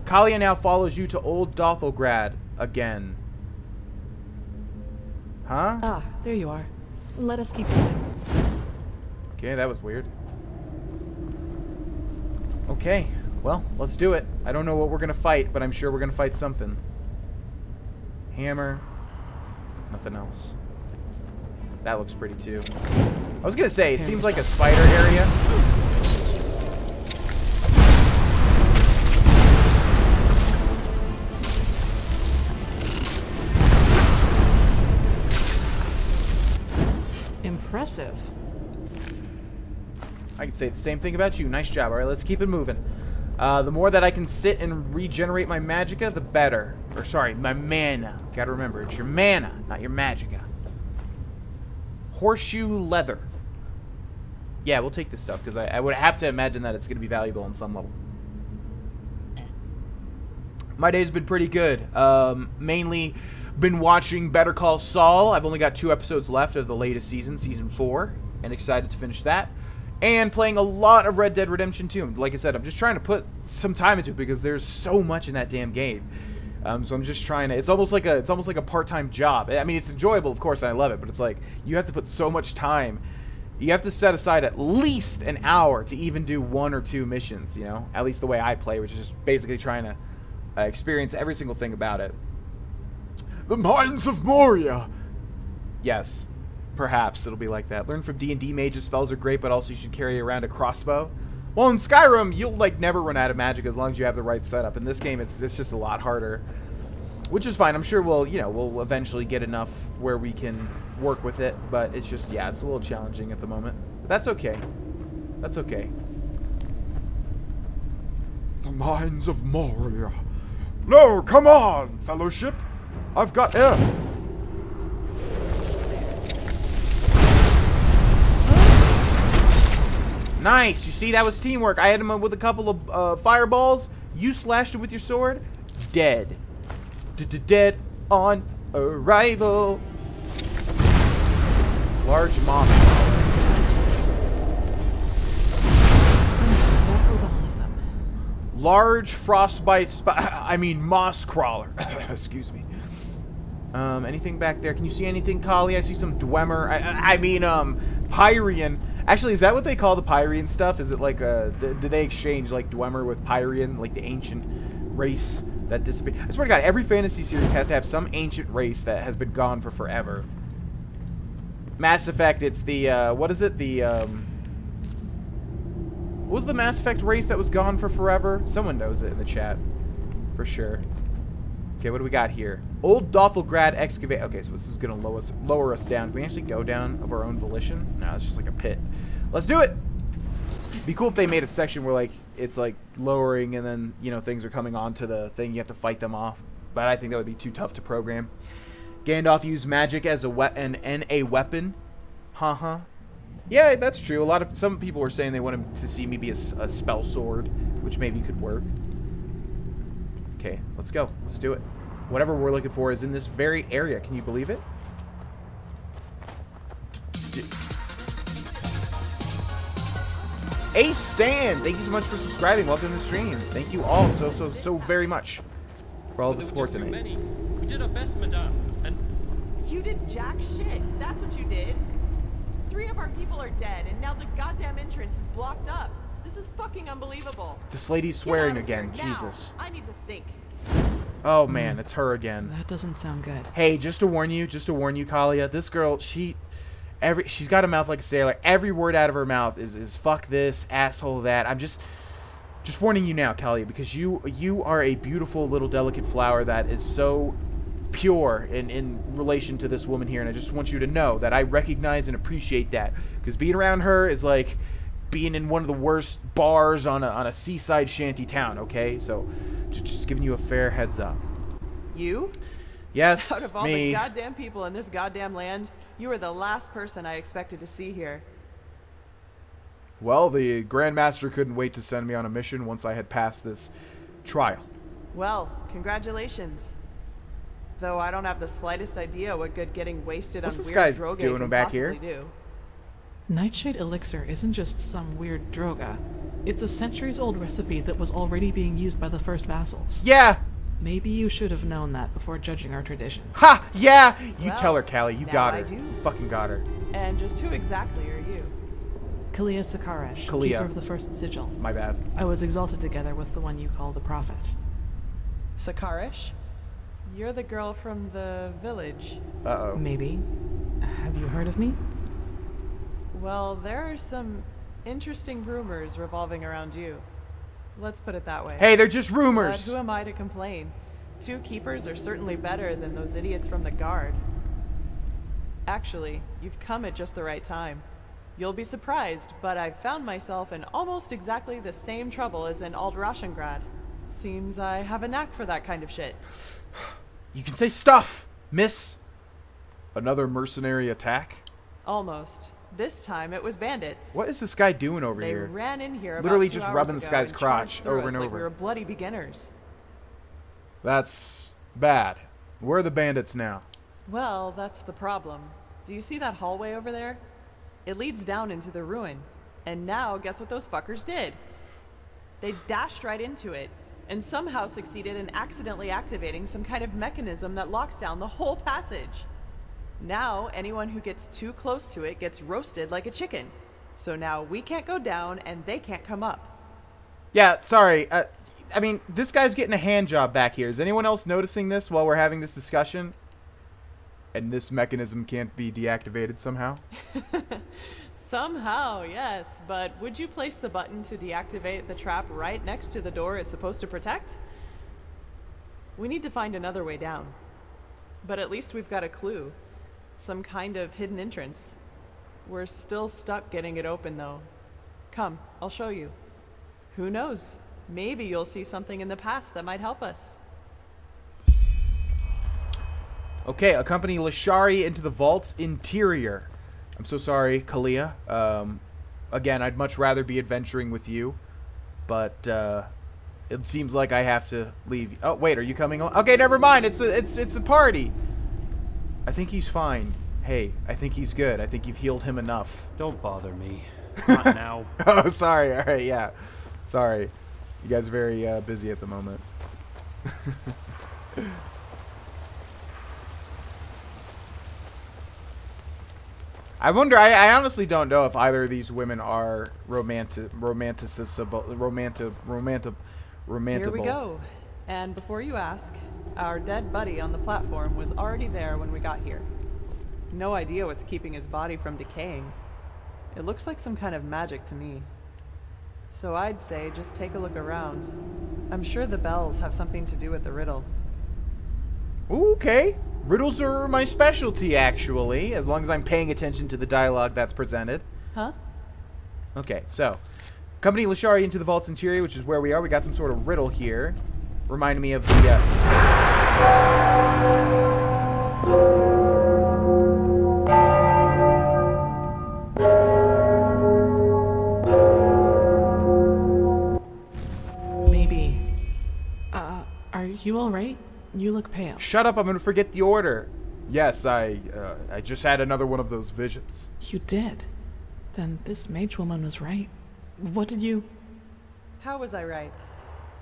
Kalia now follows you to Old Dolthograd again. Huh? Ah, there you are. Let us keep going. Okay, that was weird. Okay, well, let's do it. I don't know what we're going to fight, but I'm sure we're going to fight something. Hammer. Nothing else. That looks pretty, too. I was going to say, it seems like a spider area. Impressive. I could say the same thing about you. Nice job. All right, let's keep it moving. The more that I can sit and regenerate my magicka, the better. Or, sorry, my mana. Gotta remember, it's your mana, not your magicka. Horseshoe leather. Yeah, we'll take this stuff, because I would have to imagine that it's going to be valuable on some level. My day's been pretty good. Mainly been watching Better Call Saul. I've only got 2 episodes left of the latest season, Season 4, and excited to finish that. And playing a lot of Red Dead Redemption 2. Like I said, I'm just trying to put some time into it because there's so much in that damn game. So I'm just trying to. It's almost like a part-time job. I mean, it's enjoyable, of course, and I love it, but it's like you have to put so much time You have to set aside at least an hour to even do 1 or 2 missions, you know? At least the way I play, which is just basically trying to experience every single thing about it. The Mines of Moria! Yes, perhaps it'll be like that. Learn from D&D mages, spells are great, but also you should carry around a crossbow. Well, in Skyrim, you'll, like, never run out of magic as long as you have the right setup. In this game, it's just a lot harder. Which is fine. I'm sure we'll eventually get enough where we can work with it, but it's just, yeah, it's a little challenging at the moment. But that's okay. That's okay. The Mines of Moria. No, come on, Fellowship. I've got air. Nice. You see, that was teamwork. I hit him with a couple of fireballs. You slashed him with your sword. Dead. Dead on arrival. Large moss. That was all of them. Large frostbite moss crawler. Excuse me. Anything back there? Can you see anything, Kali? I see some Dwemer. Pyrian. Actually, is that what they call the Pyrian stuff? Is it like did they exchange like Dwemer with Pyrian, like the ancient race that disappeared? I swear to God, every fantasy series has to have some ancient race that has been gone for forever. Mass Effect, it's the what is it? The what was the Mass Effect race that was gone for forever? Someone knows it in the chat, for sure. Okay, what do we got here? Old Dothelgrad excavate. Okay, so this is gonna lower us down. Can we actually go down of our own volition? No, it's just like a pit. Let's do it. Be cool if they made a section where like it's like lowering and then things are coming onto the thing. You have to fight them off. But I think that would be too tough to program. Gandalf used magic as a weapon. Haha. Yeah, that's true. Some people were saying they wanted to see me be a spell sword, which maybe could work. Okay, let's go. Let's do it. Whatever we're looking for is in this very area. Can you believe it? Ace Sand, thank you so much for subscribing. Welcome to the stream. Thank you all so very much for all the support tonight. We did our best, madame, and you did jack shit. That's what you did. 3 of our people are dead, and now the goddamn entrance is blocked up. This is fucking unbelievable. This lady's swearing again. Jesus. I need to think. Oh man, it's her again. That doesn't sound good. Hey, just to warn you, Kalia, this girl, she's got a mouth like a sailor. Every word out of her mouth is fuck this, asshole that. I'm just warning you now, Kalia, because you are a beautiful little delicate flower that is so pure in relation to this woman here, and I just want you to know that I recognize and appreciate that, because being around her is like being in one of the worst bars on a seaside shanty town, okay? So, just giving you a fair heads up. You? Yes, Out of all me. the goddamn people in this goddamn land, you are the last person I expected to see here. Well, the Grandmaster couldn't wait to send me on a mission once I had passed this trial. Well, congratulations. Though I don't have the slightest idea what good getting wasted on weird droga can possibly do. Nightshade Elixir isn't just some weird droga. It's a centuries-old recipe that was already being used by the first vassals. Yeah! Maybe you should have known that before judging our traditions. Ha! Yeah! You Well, tell her, Callie. You now got I her. do. You fucking got her. And just who exactly are you? Kalia Sakaresh, Kalia. keeper of the first sigil. My bad. I was exalted together with the one you call the Prophet. Sakaresh? You're the girl from the village. Uh-oh. Maybe. Have you heard of me? Well, there are some interesting rumors revolving around you. Let's put it that way. Hey, they're just rumors. But who am I to complain? 2 keepers are certainly better than those idiots from the guard. Actually, you've come at just the right time. You'll be surprised, but I've found myself in almost exactly the same trouble as in Aldrashengrad. Seems I have a knack for that kind of shit. You can say stuff, miss. Another mercenary attack? Almost. This time it was bandits. What is this guy doing over They here? ran in here Literally about 2 just hours rubbing this ago guy's and crotch charged through over us and like over. we were bloody beginners. That's bad. Where are the bandits now? Well, that's the problem. Do you see that hallway over there? It leads down into the ruin. And now, guess what those fuckers did? They dashed right into it, and somehow succeeded in accidentally activating some kind of mechanism that locks down the whole passage. Now, anyone who gets too close to it gets roasted like a chicken. So now we can't go down and they can't come up. Yeah, sorry. I mean, this guy's getting a hand job back here. Is anyone else noticing this while we're having this discussion? And this mechanism can't be deactivated somehow? Somehow, yes. But would you place the button to deactivate the trap right next to the door it's supposed to protect? We need to find another way down. But at least we've got a clue. Some kind of hidden entrance. We're still stuck getting it open, though. Come, I'll show you. Who knows? Maybe you'll see something in the past that might help us. Okay, accompany Lashari into the vault's interior. I'm so sorry, Kalia. Again, I'd much rather be adventuring with you. But, it seems like I have to leave. Oh, wait, are you coming on? Okay, never mind. It's a party. I think he's fine. Hey, I think he's good. I think you've healed him enough. Don't bother me. Not now. Oh, sorry. All right, yeah. Sorry. You guys are very busy at the moment. I wonder, I honestly don't know if either of these women are romanticable. Here we go. And before you ask, our dead buddy on the platform was already there when we got here. No idea what's keeping his body from decaying. It looks like some kind of magic to me. So I'd say just take a look around. I'm sure the bells have something to do with the riddle. Okay. Riddles are my specialty, actually, as long as I'm paying attention to the dialogue that's presented. Huh? Okay, so accompany Lashari into the vault's interior, which is where we are. We got some sort of riddle here. Reminding me of the, Maybe. Are you alright? You look pale. Shut up, I'm gonna forget the order. Yes, I just had another one of those visions. You did? Then this mage woman was right. What did you... How was I right?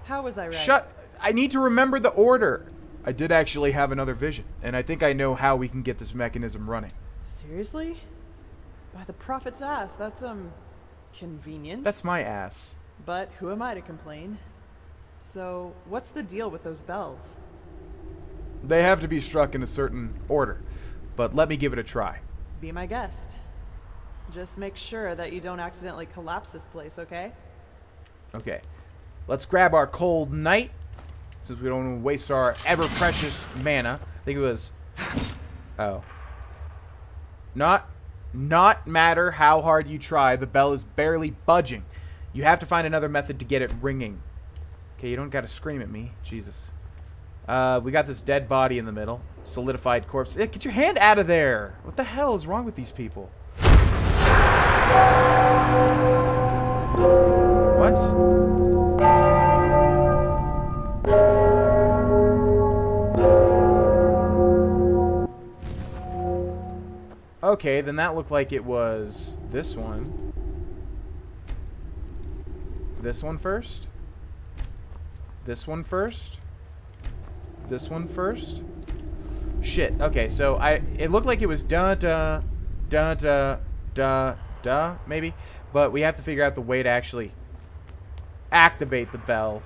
How was I right? Shut... I need to remember the order. I did actually have another vision, and I think I know how we can get this mechanism running. Seriously? By the prophet's ass, that's, convenient. That's my ass. But who am I to complain? So, what's the deal with those bells? They have to be struck in a certain order, but let me give it a try. Be my guest. Just make sure that you don't accidentally collapse this place, okay? Okay. Let's grab our cold night, since we don't want to waste our ever-precious mana. I think it was... Oh. Not matter how hard you try, the bell is barely budging. You have to find another method to get it ringing. Okay, you don't gotta scream at me. Jesus. We got this dead body in the middle. Solidified corpse. Get your hand out of there! What the hell is wrong with these people? What? Okay, then that looked like it was this one. This one first? This one first? This one first? Shit. Okay, so it looked like it was da maybe, but we have to figure out the way to actually activate the bell.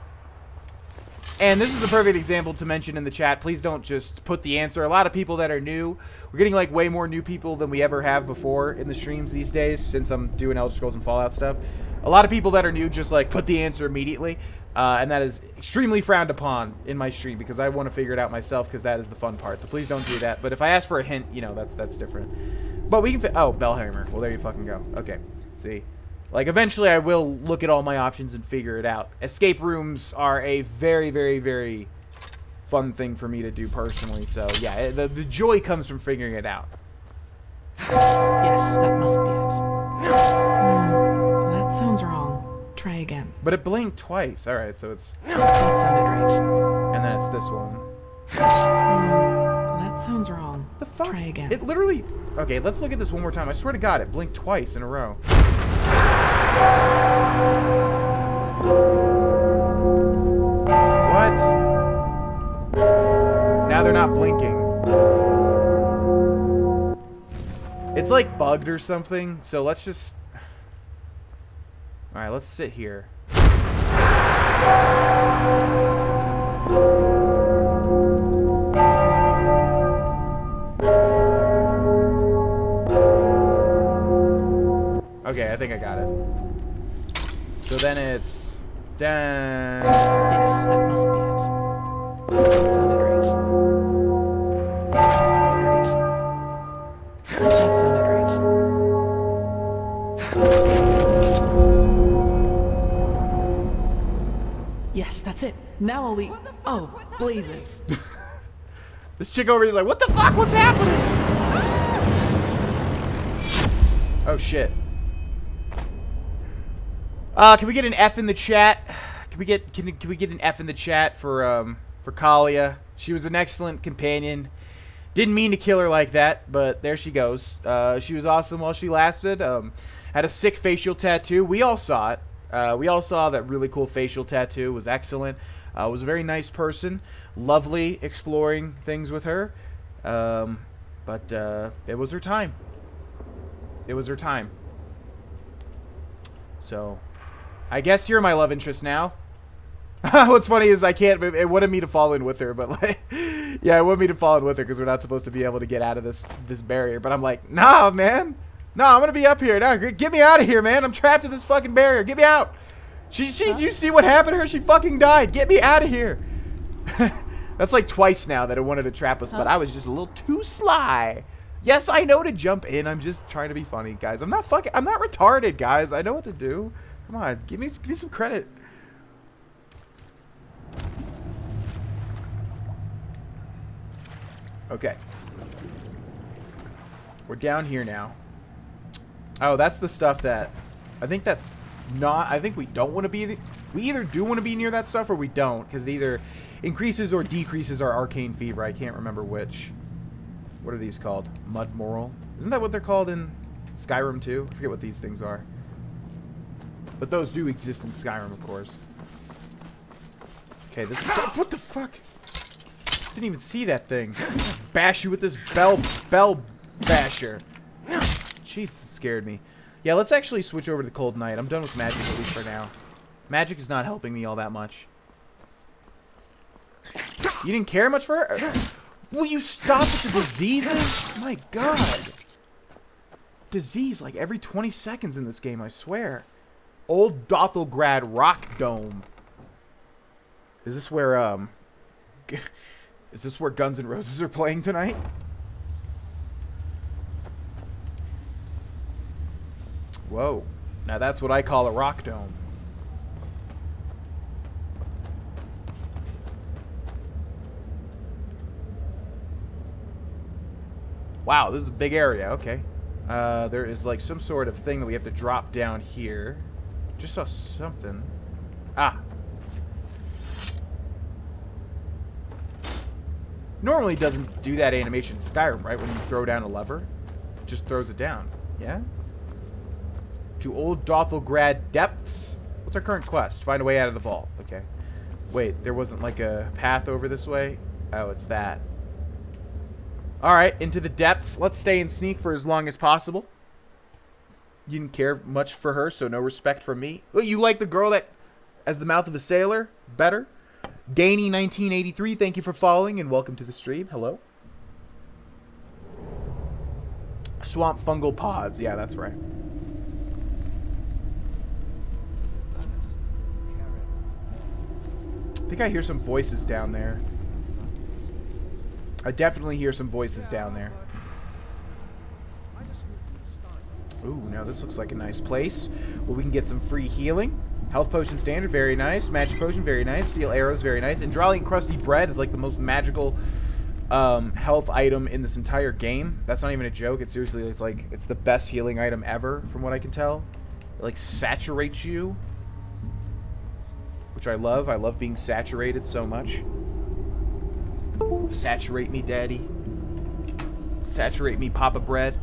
And this is the perfect example to mention in the chat. Please don't just put the answer. A lot of people that are new, we're getting like way more new people than we ever have before in the streams these days, since I'm doing Elder Scrolls and Fallout stuff. A lot of people that are new just like put the answer immediately. And that is extremely frowned upon in my stream because I want to figure it out myself because that is the fun part. So please don't do that. But if I ask for a hint, you know, that's different. But we can... Oh, Bellhammer. Well, there you fucking go. Okay. See? Like, eventually I will look at all my options and figure it out. Escape rooms are a very, very, very fun thing for me to do personally. So, yeah, the joy comes from figuring it out. Yes, that must be it. That sounds wrong. Try again. But it blinked twice. Alright, so it's... That sounded right. And then it's this one. That sounds wrong. The fuck? Try again. It literally... Okay, let's look at this one more time. I swear to God, it blinked twice in a row. What? Now they're not blinking. It's like bugged or something, so let's just... Alright, let's sit here. Okay, I think I got it. So then it's... Dun. Yes, that must be it. That sounded right. That sounded right. That sounded right. Yes, that's it. Now I'll be... Oh, blazes. This chick over here is like, what the fuck? What's happening? Oh, shit. Can we get an F in the chat? Can we get an F in the chat for Kalia? She was an excellent companion. Didn't mean to kill her like that, but there she goes. She was awesome while she lasted. Had a sick facial tattoo. We all saw it. We all saw that really cool facial tattoo. It was excellent. Was a very nice person. Lovely exploring things with her. But it was her time. It was her time. So... I guess you're my love interest now. What's funny is I can't move. It wanted me to fall in with her, but like, yeah, it wanted me to fall in with her because we're not supposed to be able to get out of this barrier. But I'm like, nah, man. No, I'm gonna be up here. No, get me out of here, man. I'm trapped in this fucking barrier. Get me out. You see what happened to her? She fucking died. Get me out of here. That's like twice now that it wanted to trap us, but I was just a little too sly. Yes, I know to jump in. I'm just trying to be funny, guys. I'm not retarded, guys. I know what to do. Come on, give me some credit. Okay. We're down here now. Oh, that's the stuff that... I think that's not... I think we don't want to be... We either do want to be near that stuff or we don't. Because it either increases or decreases our arcane fever. I can't remember which. What are these called? Mud Moral? Isn't that what they're called in Skyrim too? I forget what these things are. But those do exist in Skyrim, of course. Okay, this is... What the fuck? Didn't even see that thing. Bash you with this bell basher. Jeez, that scared me. Yeah, let's actually switch over to the Cold Knight. I'm done with magic, at least for now. Magic is not helping me all that much. You didn't care much for her? Will you stop with the diseases? My god. Disease like every 20 seconds in this game, I swear. Old Dothelgrad Rock Dome. Is this where Guns N' Roses are playing tonight? Whoa. Now that's what I call a rock dome. Wow, this is a big area. Okay. There is like some sort of thing that we have to drop down here. Just saw something. Ah. Normally doesn't do that animation in Skyrim, right? When you throw down a lever, it just throws it down. Yeah? To Old Dothelgrad Depths. What's our current quest? Find a way out of the vault. Okay. Wait, there wasn't like a path over this way? Oh, it's that. Alright, into the depths. Let's stay and sneak for as long as possible. You didn't care much for her, so no respect from me. Oh, you like the girl that has the mouth of a sailor? Better? Danny1983, thank you for following and welcome to the stream. Hello. Swamp fungal pods. Yeah, that's right. I think I hear some voices down there. I definitely hear some voices down there. Ooh, now this looks like a nice place where we can get some free healing. Health potion standard, very nice. Magic potion, very nice. Steel arrows, very nice. Enderal crusty bread is like the most magical health item in this entire game. That's not even a joke. It's seriously, it's the best healing item ever, from what I can tell. It like saturates you, which I love. I love being saturated so much. Saturate me, daddy. Saturate me, Papa Bread.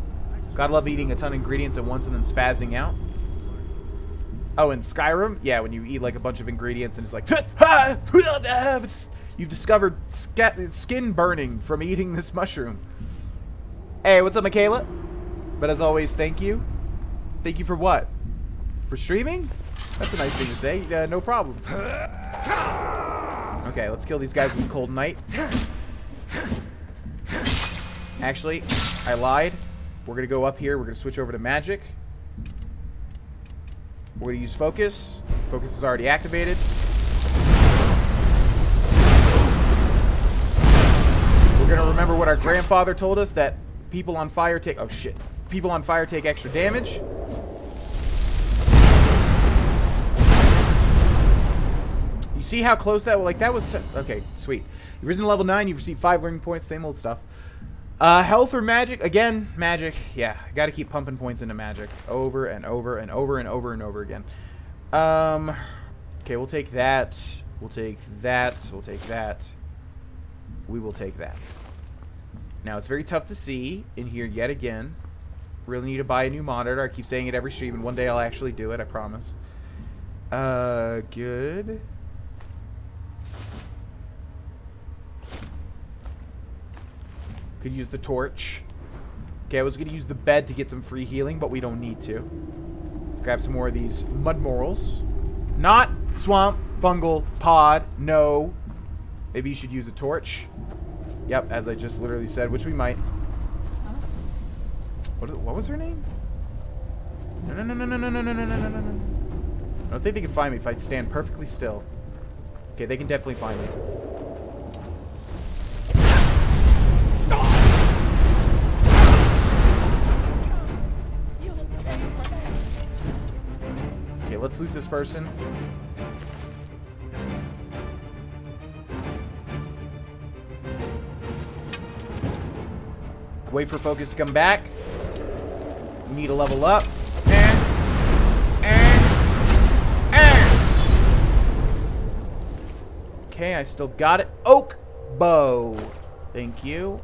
Gotta love eating a ton of ingredients at once and then spazzing out. Oh, in Skyrim? Yeah, when you eat like a bunch of ingredients and it's like... You've discovered skin burning from eating this mushroom. Hey, what's up, Michaela? But as always, thank you. Thank you for what? For streaming? That's a nice thing to say. No problem. Okay, let's kill these guys with Cold Night. Actually, I lied. We're going to go up here. We're going to switch over to magic. We're going to use focus. Focus is already activated. We're going to remember what our grandfather told us, that people on fire take... Oh, shit. People on fire take extra damage. You see how close that... Like, that was... Okay, sweet. You've risen to level 9. You've received 5 learning points. Same old stuff. Health or magic? Again, magic. Yeah, got to keep pumping points into magic. Over and over and over and over and over again. Okay, we'll take that. We'll take that. We'll take that. We will take that. Now, it's very tough to see in here yet again. Really need to buy a new monitor. I keep saying it every stream, and one day I'll actually do it, I promise. Good. Could use the torch. Okay, I was going to use the bed to get some free healing, but we don't need to. Let's grab some more of these mud morals. Not swamp, fungal, pod, no. Maybe you should use a torch. Yep, as I just literally said, which we might. What was her name? No. I don't think they can find me if I stand perfectly still. Okay, they can definitely find me. Okay, let's loot this person. Wait for focus to come back. We need to level up. Okay, I still got it. Oak bow. Thank you.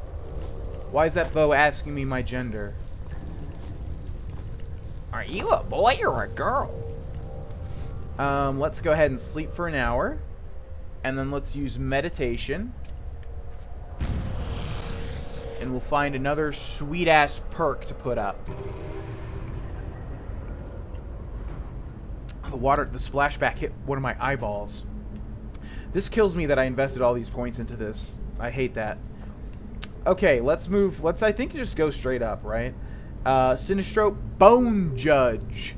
Why is that bow asking me my gender? Are you a boy or a girl? Let's go ahead and sleep for an hour. And then let's use meditation. And we'll find another sweet-ass perk to put up. The splashback hit one of my eyeballs. This kills me that I invested all these points into this. I hate that. Okay, let's move. Let's, I think, just go straight up, right? Sinistro, Bone Judge.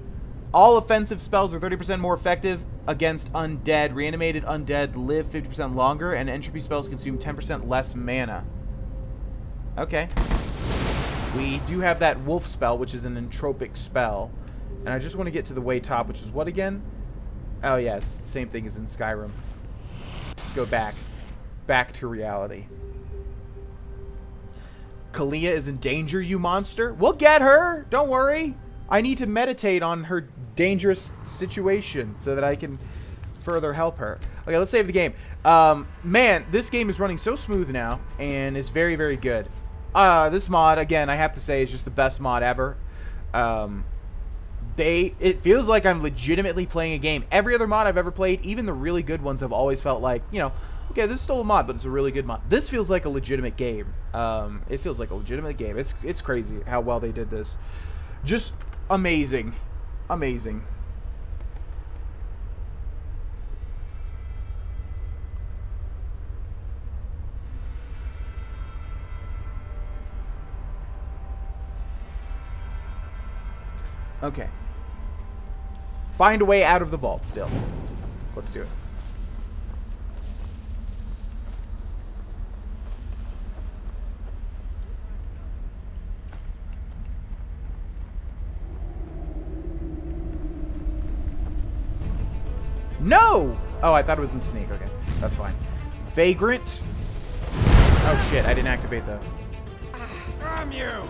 All offensive spells are 30% more effective against undead. Reanimated undead live 50% longer, and entropy spells consume 10% less mana. Okay. We do have that wolf spell, which is an entropic spell. And I just want to get to the way top, which is what again? Oh yeah, it's the same thing as in Skyrim. Let's go back. Back to reality. Kalia is in danger, you monster. We'll get her! Don't worry! I need to meditate on her dangerous situation so that I can further help her. Okay, let's save the game. Man, this game is running so smooth now, and it's very, very good. This mod, again, I have to say, is just the best mod ever. It feels like I'm legitimately playing a game. Every other mod I've ever played, even the really good ones, have always felt like, you know, okay, this is still a mod, but it's a really good mod. This feels like a legitimate game. It feels like a legitimate game. It's crazy how well they did this. Just amazing. Amazing. Okay. Find a way out of the vault still. Let's do it. No! Oh, I thought it was in sneak. Okay, that's fine. Vagrant. Oh shit, I didn't activate the... Damn you!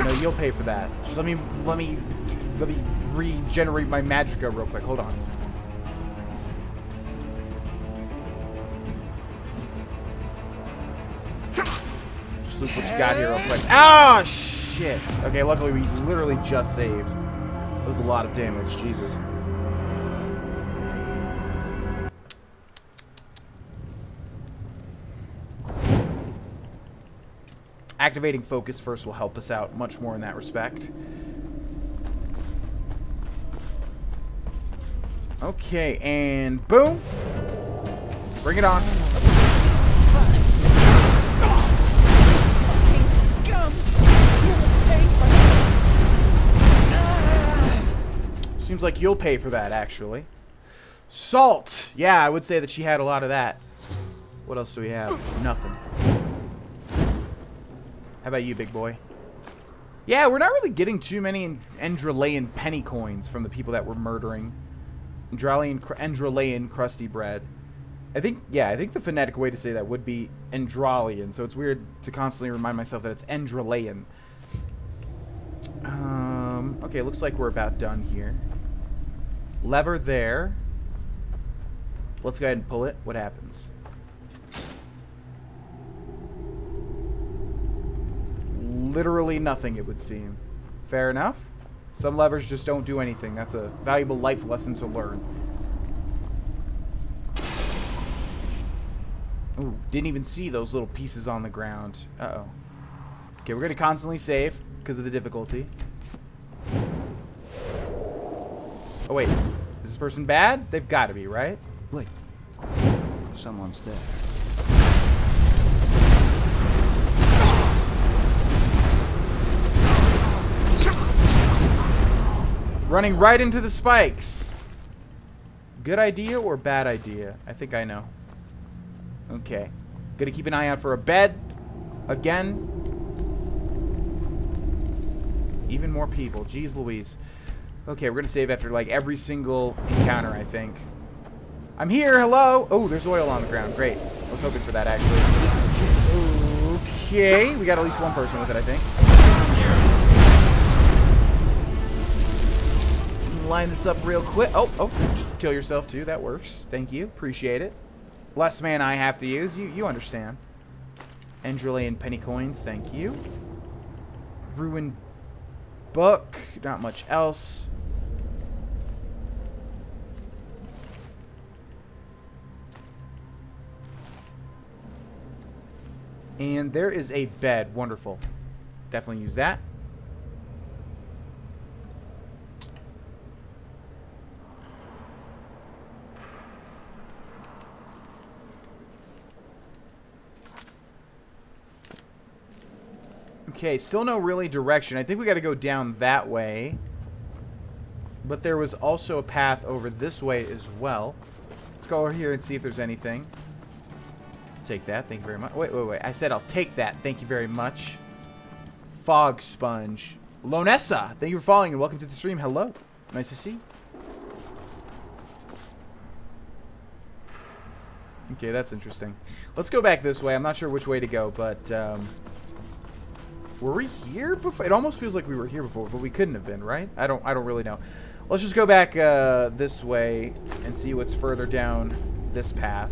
No, you'll pay for that. Just let me regenerate my magicka real quick. Hold on. Just look what you got here real quick. Ah, shit. Okay, luckily we literally just saved. That was a lot of damage. Jesus. activating focus first will help us out much more in that respect. Okay, and boom. Bring it on. Seems like you'll pay for that, actually. Salt! Yeah, I would say that she had a lot of that. What else do we have? Nothing. How about you, big boy? Yeah, we're not really getting too many Enderalian penny coins from the people that we're murdering. Enderalian crusty bread. I think the phonetic way to say that would be Endralian, so it's weird to constantly remind myself that it's Enderalian. Okay, looks like we're about done here. Lever there. Let's go ahead and pull it. What happens? Literally nothing, it would seem. Fair enough. Some levers just don't do anything. That's a valuable life lesson to learn. Ooh, didn't even see those little pieces on the ground. Uh-oh. Okay, we're going to constantly save because of the difficulty. Oh, wait. Is this person bad? They've got to be, right? Wait. Someone's there. Running right into the spikes. Good idea or bad idea? I think I know. Okay. Gotta keep an eye out for a bed. Again. Even more people. Jeez Louise. Okay, we're gonna save after like every single encounter, I think. I'm here, hello! Oh, there's oil on the ground. Great. I was hoping for that, actually. Okay, we got at least one person with it, I think. Line this up real quick. Oh, just kill yourself too. That works. Thank you. Appreciate it. Less man I have to use. You understand. Enderalian penny coins. Thank you. Ruined book. Not much else. And there is a bed. Wonderful. Definitely use that. Okay, still no really direction. I think we got to go down that way. But there was also a path over this way as well. Let's go over here and see if there's anything. Take that. Thank you very much. Wait. I said I'll take that. Thank you very much. Fog sponge. Lonessa, thank you for following and welcome to the stream. Hello. Nice to see you. Okay, that's interesting. Let's go back this way. I'm not sure which way to go, but... were we here before? It almost feels like we were here before, but we couldn't have been, right? I don't really know. Let's just go back this way and see what's further down this path.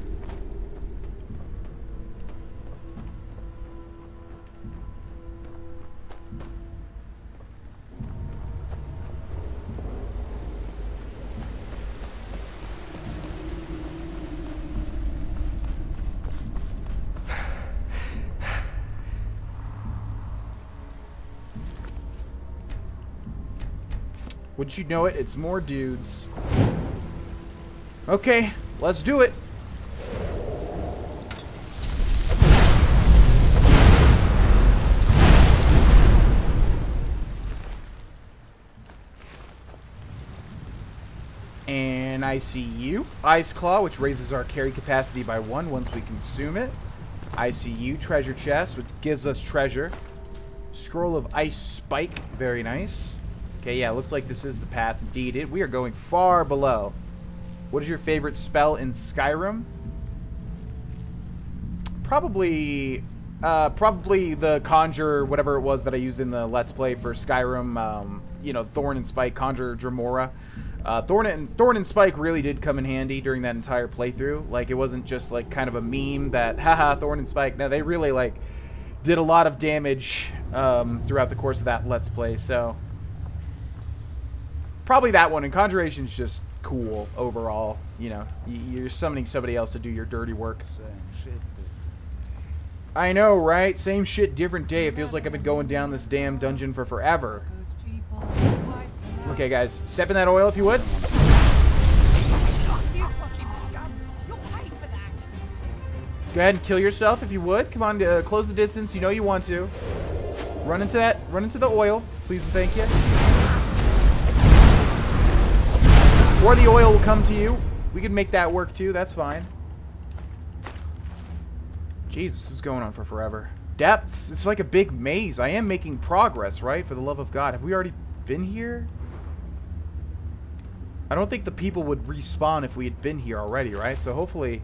Wouldn't you know it? It's more dudes. Okay, let's do it. And I see you. Ice Claw, which raises our carry capacity by 1 once we consume it. I see you. Treasure chest, which gives us treasure. Scroll of Ice Spike. Very nice. Okay, yeah, looks like this is the path indeed. We are going far below. What is your favorite spell in Skyrim? Probably the Conjure, whatever it was that I used in the Let's Play for Skyrim. You know, Thorn and Spike, Conjure Dremora. Thorn and Spike really did come in handy during that entire playthrough. Like, it wasn't just like kind of a meme that, haha, Thorn and Spike. No, they really like did a lot of damage throughout the course of that Let's Play. So probably that one. And Conjuration's just cool overall. You know, you're summoning somebody else to do your dirty work. I know, right? Same shit, different day. It feels like I've been going down this damn dungeon for forever. Okay, guys. Step in that oil if you would. Go ahead and kill yourself if you would. Come on, close the distance. You know you want to. Run into that. Run into the oil. Please and thank you. Or the oil will come to you. We can make that work too. That's fine. Jesus, this is going on for forever. Depths. It's like a big maze. I am making progress, right? For the love of God. Have we already been here? I don't think the people would respawn if we had been here already, right? So hopefully...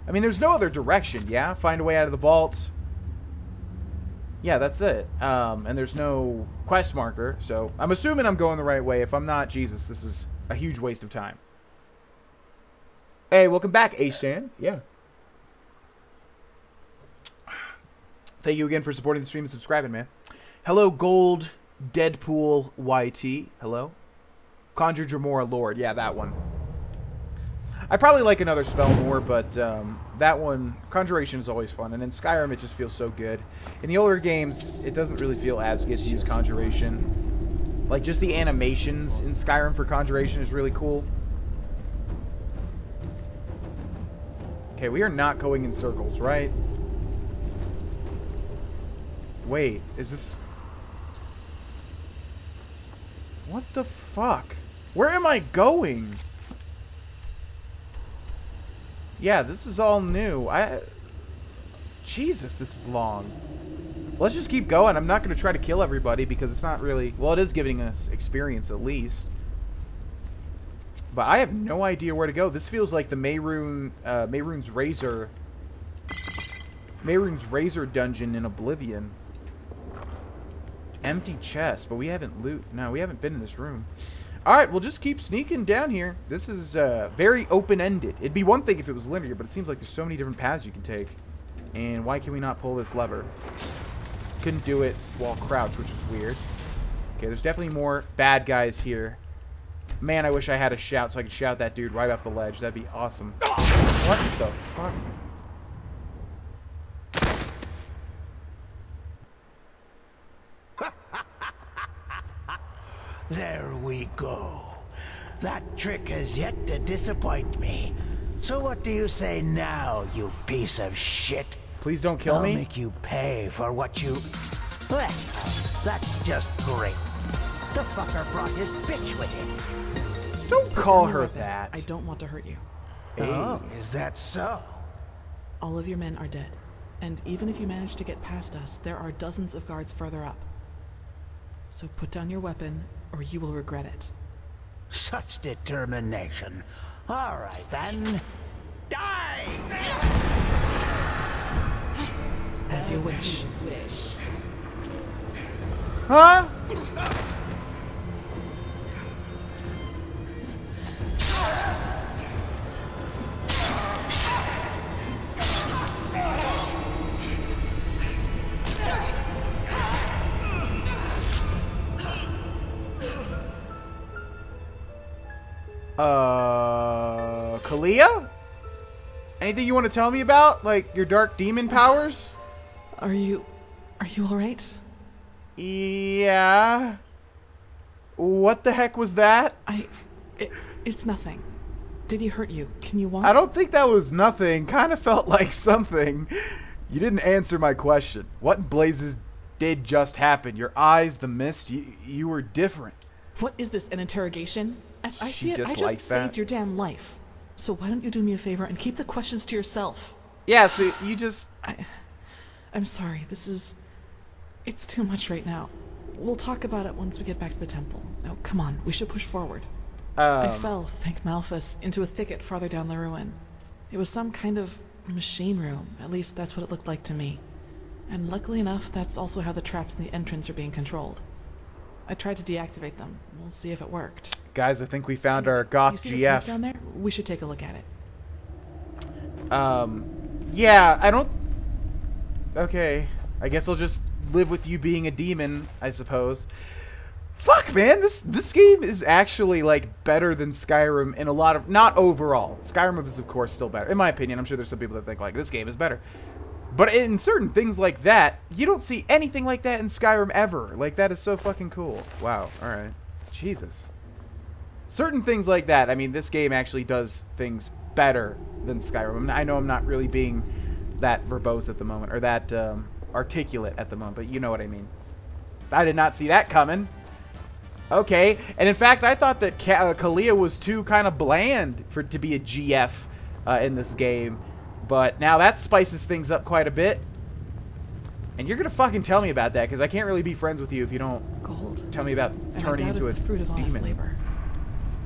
I mean, there's no other direction, yeah? Find a way out of the vault. Yeah, that's it. And there's no quest marker, so I'm assuming I'm going the right way. If I'm not, Jesus, this is a huge waste of time. Hey, welcome back, Ashan. Yeah. Thank you again for supporting the stream and subscribing, man. Hello, Gold Deadpool YT. Hello. Conjure Dremora Lord. Yeah, that one. I probably like another spell more, but that one, Conjuration is always fun. And in Skyrim, it just feels so good. In the older games, it doesn't really feel as good to use Conjuration. Like, just the animations in Skyrim for Conjuration is really cool. Okay, we are not going in circles, right? Wait, is this... What the fuck? Where am I going? Yeah, this is all new. Jesus, this is long. Let's just keep going. I'm not going to try to kill everybody because it's not really... Well, it is giving us experience at least. But I have no idea where to go. This feels like the Mehrunes Razor dungeon in Oblivion. Empty chest, but we haven't loot. No, we haven't been in this room. Alright, we'll just keep sneaking down here. This is very open-ended. It'd be one thing if it was linear, but it seems like there's so many different paths you can take. And why can we not pull this lever? Couldn't do it while crouched, which is weird. Okay, there's definitely more bad guys here. Man, I wish I had a shout so I could shout that dude right off the ledge. That'd be awesome. What the fuck? There we go. That trick has yet to disappoint me. So what do you say now, you piece of shit? Please don't kill me. I'll make you pay for what you... Well, that's just great. The fucker brought his bitch with him. Don't call her that. I don't want to hurt you. Oh, is that so? All of your men are dead. And even if you manage to get past us, there are dozens of guards further up. So put down your weapon, or you will regret it. Such determination. All right, then. Die! As you wish. Huh? Kalia? Anything you want to tell me about? Like, your dark demon powers? Are you alright? Yeah. What the heck was that? It's nothing. Did he hurt you? Can you walk? I don't think that was nothing. Kind of felt like something. You didn't answer my question. What in blazes did just happen? Your eyes, the mist, you were different. What is this, an interrogation? As I see it, I just saved your damn life. So why don't you do me a favor and keep the questions to yourself? Yeah, so you just... I'm sorry, it's too much right now. We'll talk about it once we get back to the temple. Now, come on, we should push forward. I fell, thank Malphus, into a thicket farther down the ruin. It was some kind of machine room. At least that's what it looked like to me. And luckily enough, that's also how the traps in the entrance are being controlled. I tried to deactivate them. We'll see if it worked. Guys, I think we found our goth GF. Do you see the tape down there? We should take a look at it. Yeah, I don't... Okay. I guess I'll just live with you being a demon, I suppose. Fuck, man, this game is actually, like, better than Skyrim in a lot of... Not overall. Skyrim is, of course, still better. In my opinion, I'm sure there's some people that think, like, this game is better. But in certain things like that, you don't see anything like that in Skyrim ever. Like, that is so fucking cool. Wow. Alright. Jesus. Certain things like that, I mean, this game actually does things better than Skyrim. I know I'm not really being that verbose at the moment, or that articulate at the moment, but you know what I mean. I did not see that coming. Okay. And in fact, I thought that Kalia was too kind of bland to be a GF in this game. But now that spices things up quite a bit. And you're going to fucking tell me about that, because I can't really be friends with you if you don't tell me about turning into a the fruit of honest demon. labor.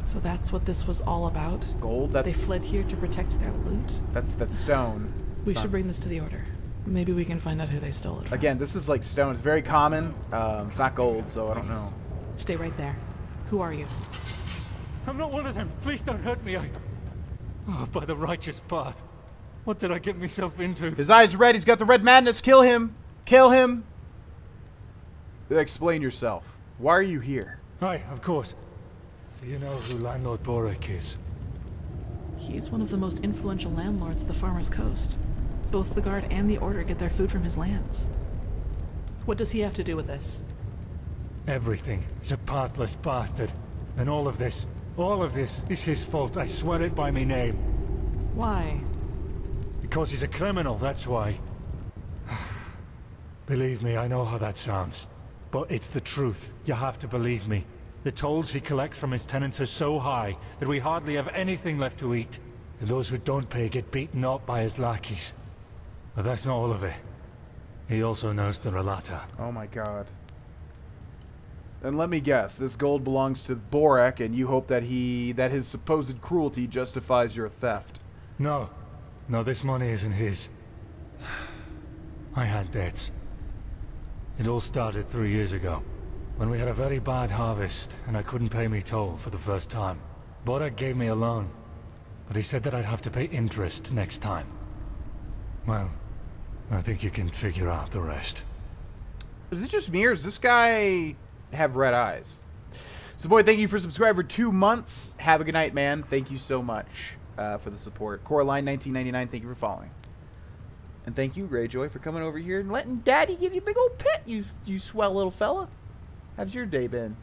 So that's what this was all about? Gold? That's... They fled here to protect their loot? That's stone. We should bring this to the Order. Maybe we can find out who they stole it from. Again, this is like stone. It's very common. It's not gold, so I don't know. Stay right there. Who are you? I'm not one of them. Please don't hurt me. Oh, by the righteous path. What did I get myself into? His eyes red. He's got the red madness. Kill him. Kill him. Explain yourself. Why are you here? Hi, of course. Do you know who Landlord Borek is? He's one of the most influential landlords of the Farmer's Coast. Both the Guard and the Order get their food from his lands. What does he have to do with this? Everything. He's a pathless bastard. And all of this is his fault. I swear it by me name. Why? Because he's a criminal, that's why. Believe me, I know how that sounds. But it's the truth. You have to believe me. The tolls he collects from his tenants are so high that we hardly have anything left to eat. And those who don't pay get beaten up by his lackeys. But that's not all of it. He also knows the Relata. Oh my god. And let me guess, this gold belongs to Borek, and you hope that his supposed cruelty justifies your theft. No. No, this money isn't his. I had debts. It all started 3 years ago, when we had a very bad harvest, and I couldn't pay me toll for the first time. Borek gave me a loan, but he said that I'd have to pay interest next time. Well, I think you can figure out the rest. Is it just me, or does this guy have red eyes? So, boy, thank you for subscribing for 2 months. Have a good night, man. Thank you so much for the support. Coraline1999, thank you for following. And thank you, Greyjoy, for coming over here and letting Daddy give you a big old pet, you swell little fella. How's your day been?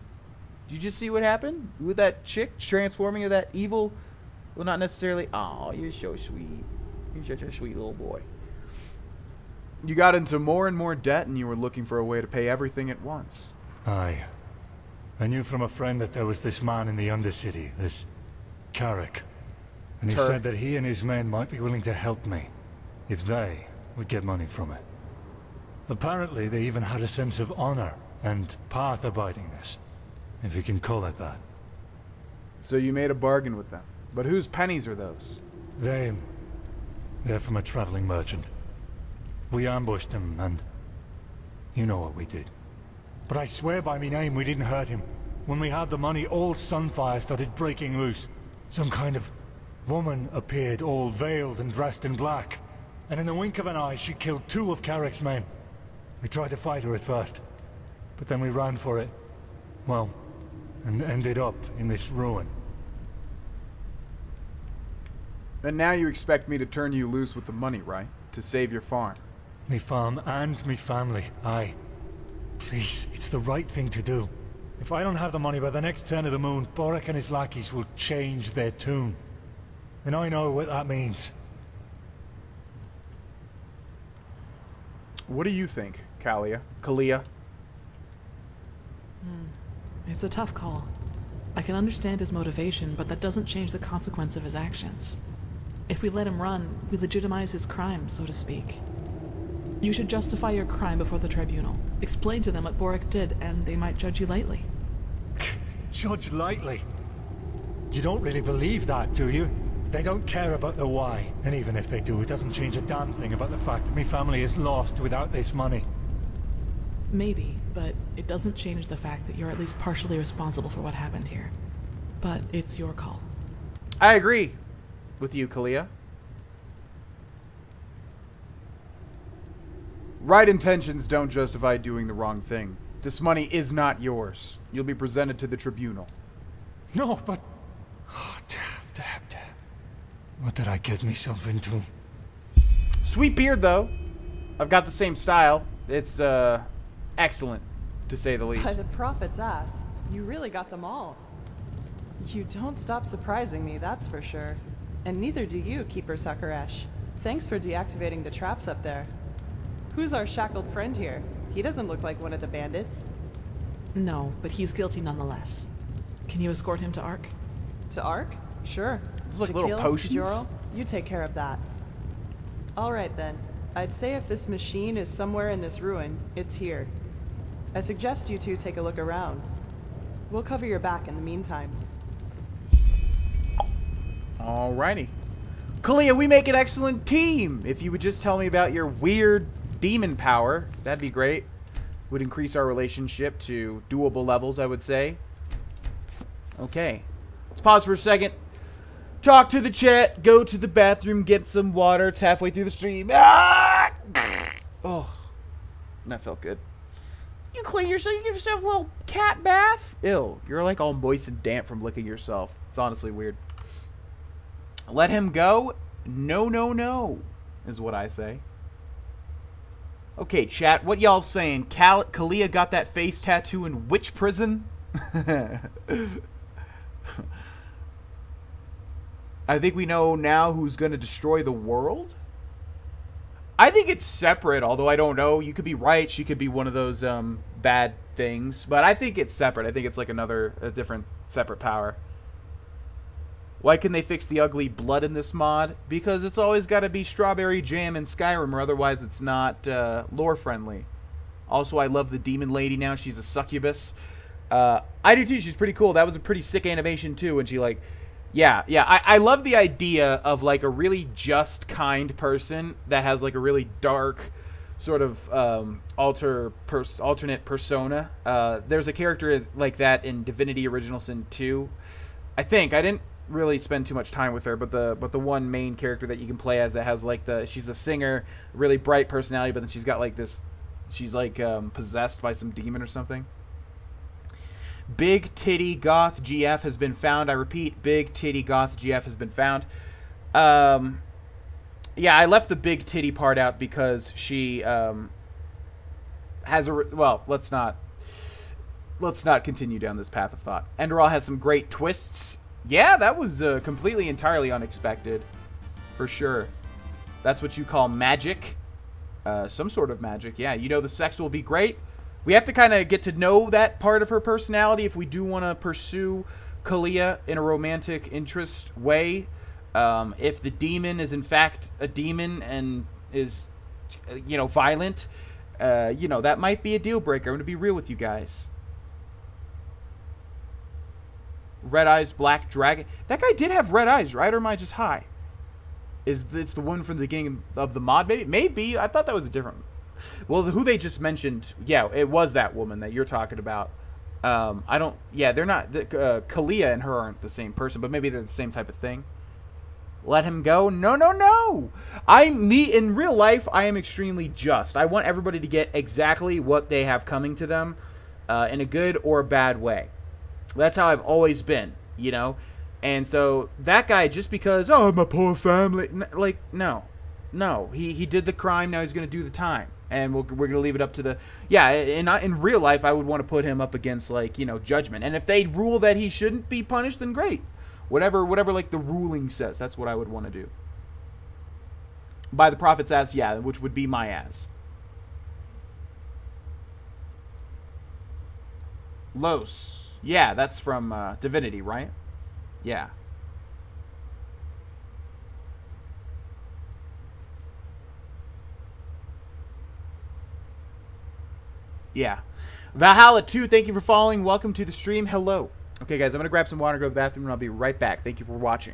Did you just see what happened with that chick transforming into that evil? Well, not necessarily. Oh, you're so sweet. You're such a sweet little boy. You got into more and more debt, and you were looking for a way to pay everything at once. Aye. I knew from a friend that there was this man in the Undercity, this Carrick. And he said that he and his men might be willing to help me, if they would get money from it. Apparently, they even had a sense of honor and path-abidingness, if you can call it that. So you made a bargain with them. But whose pennies are those? They're from a traveling merchant. We ambushed him, and you know what we did. But I swear by me name we didn't hurt him. When we had the money, all Sunfire started breaking loose. Some kind of woman appeared, all veiled and dressed in black. And in the wink of an eye, she killed 2 of Carrick's men. We tried to fight her at first, but then we ran for it. Well, and ended up in this ruin. And now you expect me to turn you loose with the money, right? To save your farm. Me farm and me family, aye. Please, it's the right thing to do. If I don't have the money by the next turn of the moon, Borek and his lackeys will change their tune. And I know what that means. What do you think, Kalia? It's a tough call. I can understand his motivation, but that doesn't change the consequence of his actions. If we let him run, we legitimize his crime, so to speak. You should justify your crime before the tribunal. Explain to them what Borek did, and they might judge you lightly. Judge lightly? You don't really believe that, do you? They don't care about the why, and even if they do, it doesn't change a damn thing about the fact that my family is lost without this money. Maybe, but it doesn't change the fact that you're at least partially responsible for what happened here. But it's your call. I agree with you, Kalia. Right intentions don't justify doing the wrong thing. This money is not yours. You'll be presented to the tribunal. No, but... Oh, damn. What did I get myself into? Sweet beard, though. I've got the same style. It's excellent, to say the least. By the prophet's ass, you really got them all. You don't stop surprising me, that's for sure. And neither do you, Keeper Sakaresh. Thanks for deactivating the traps up there. Who's our shackled friend here? He doesn't look like one of the bandits. No, but he's guilty nonetheless. Can you escort him to Ark? To Ark? Sure. It's like little potions. Joro, you take care of that. Alright then. I'd say if this machine is somewhere in this ruin, it's here. I suggest you two take a look around. We'll cover your back in the meantime. Alrighty. Kalia, we make an excellent team! If you would just tell me about your weird demon power, that'd be great. Would increase our relationship to doable levels, I would say. Okay. Let's pause for a second. Talk to the chat. Go to the bathroom. Get some water. It's halfway through the stream. Ah! Oh. That felt good. You clean yourself. You give yourself a little cat bath. Ew. You're like all moist and damp from licking yourself. It's honestly weird. Let him go? No, no, no. Is what I say. Okay, chat. What y'all saying? Kalia got that face tattoo in which prison? I think we know now who's going to destroy the world. I think it's separate, although I don't know. You could be right. She could be one of those bad things. But I think it's separate. I think it's like a different separate power. Why can they fix the ugly blood in this mod? Because it's always got to be strawberry jam in Skyrim, or otherwise it's not lore friendly. Also, I love the demon lady now. She's a succubus. I do too. She's pretty cool. That was a pretty sick animation too. And she like... Yeah. I love the idea of like a really just, kind person that has like a really dark sort of alternate persona. There's a character like that in Divinity Original Sin 2. I think I didn't really spend too much time with her, but the one main character that you can play as that has like she's a singer, really bright personality, but then she's got like this, she's like possessed by some demon or something. Big Titty Goth GF has been found. I repeat, Big Titty Goth GF has been found. Yeah, I left the big titty part out because she has a... Well, let's not continue down this path of thought. Enderal has some great twists. Yeah, that was completely, entirely unexpected. For sure. That's what you call magic. Some sort of magic, yeah. You know the sex will be great. We have to kind of get to know that part of her personality if we do want to pursue Kalia in a romantic interest way. If the demon is in fact a demon and is, you know, violent, you know, that might be a deal breaker. I'm going to be real with you guys. Red Eyes Black Dragon. That guy did have red eyes, right? Or am I just high? Is this the one from the beginning of the mod? Maybe. I thought that was a different one. Well, who they just mentioned, yeah, it was that woman that you're talking about. I don't, yeah, they're not, Kalia and her aren't the same person, but maybe they're the same type of thing. Let him go? No, no, no. In real life, I am extremely just. I want everybody to get exactly what they have coming to them, in a good or a bad way. That's how I've always been, you know? And so, that guy, just because, oh, my poor family, like, no. No, he did the crime, now he's going to do the time. And we're going to leave it up to the... Yeah, in real life, I would want to put him up against, like, you know, judgment. And if they rule that he shouldn't be punished, then great. Whatever, like, the ruling says, that's what I would want to do. By the prophet's ass, yeah, which would be my ass. Los. Yeah, that's from Divinity, right? Yeah. Yeah. Valhalla 2, thank you for following. Welcome to the stream. Hello. Okay, guys, I'm going to grab some water, go to the bathroom, and I'll be right back. Thank you for watching.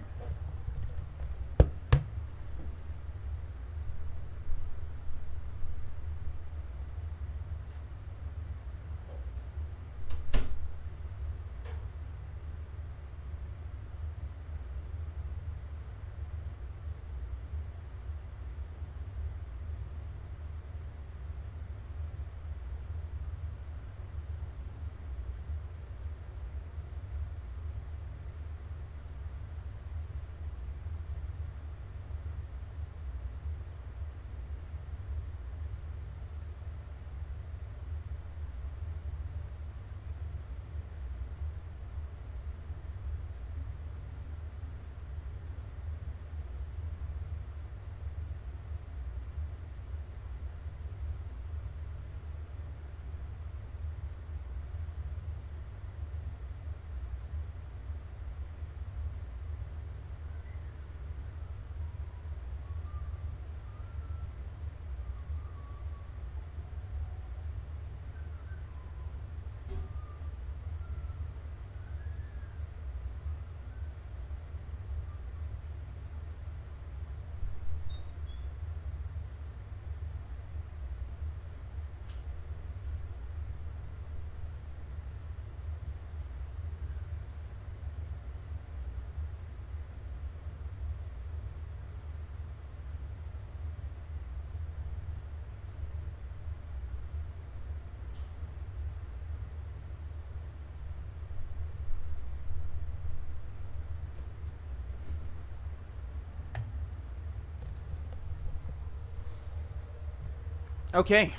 Okay.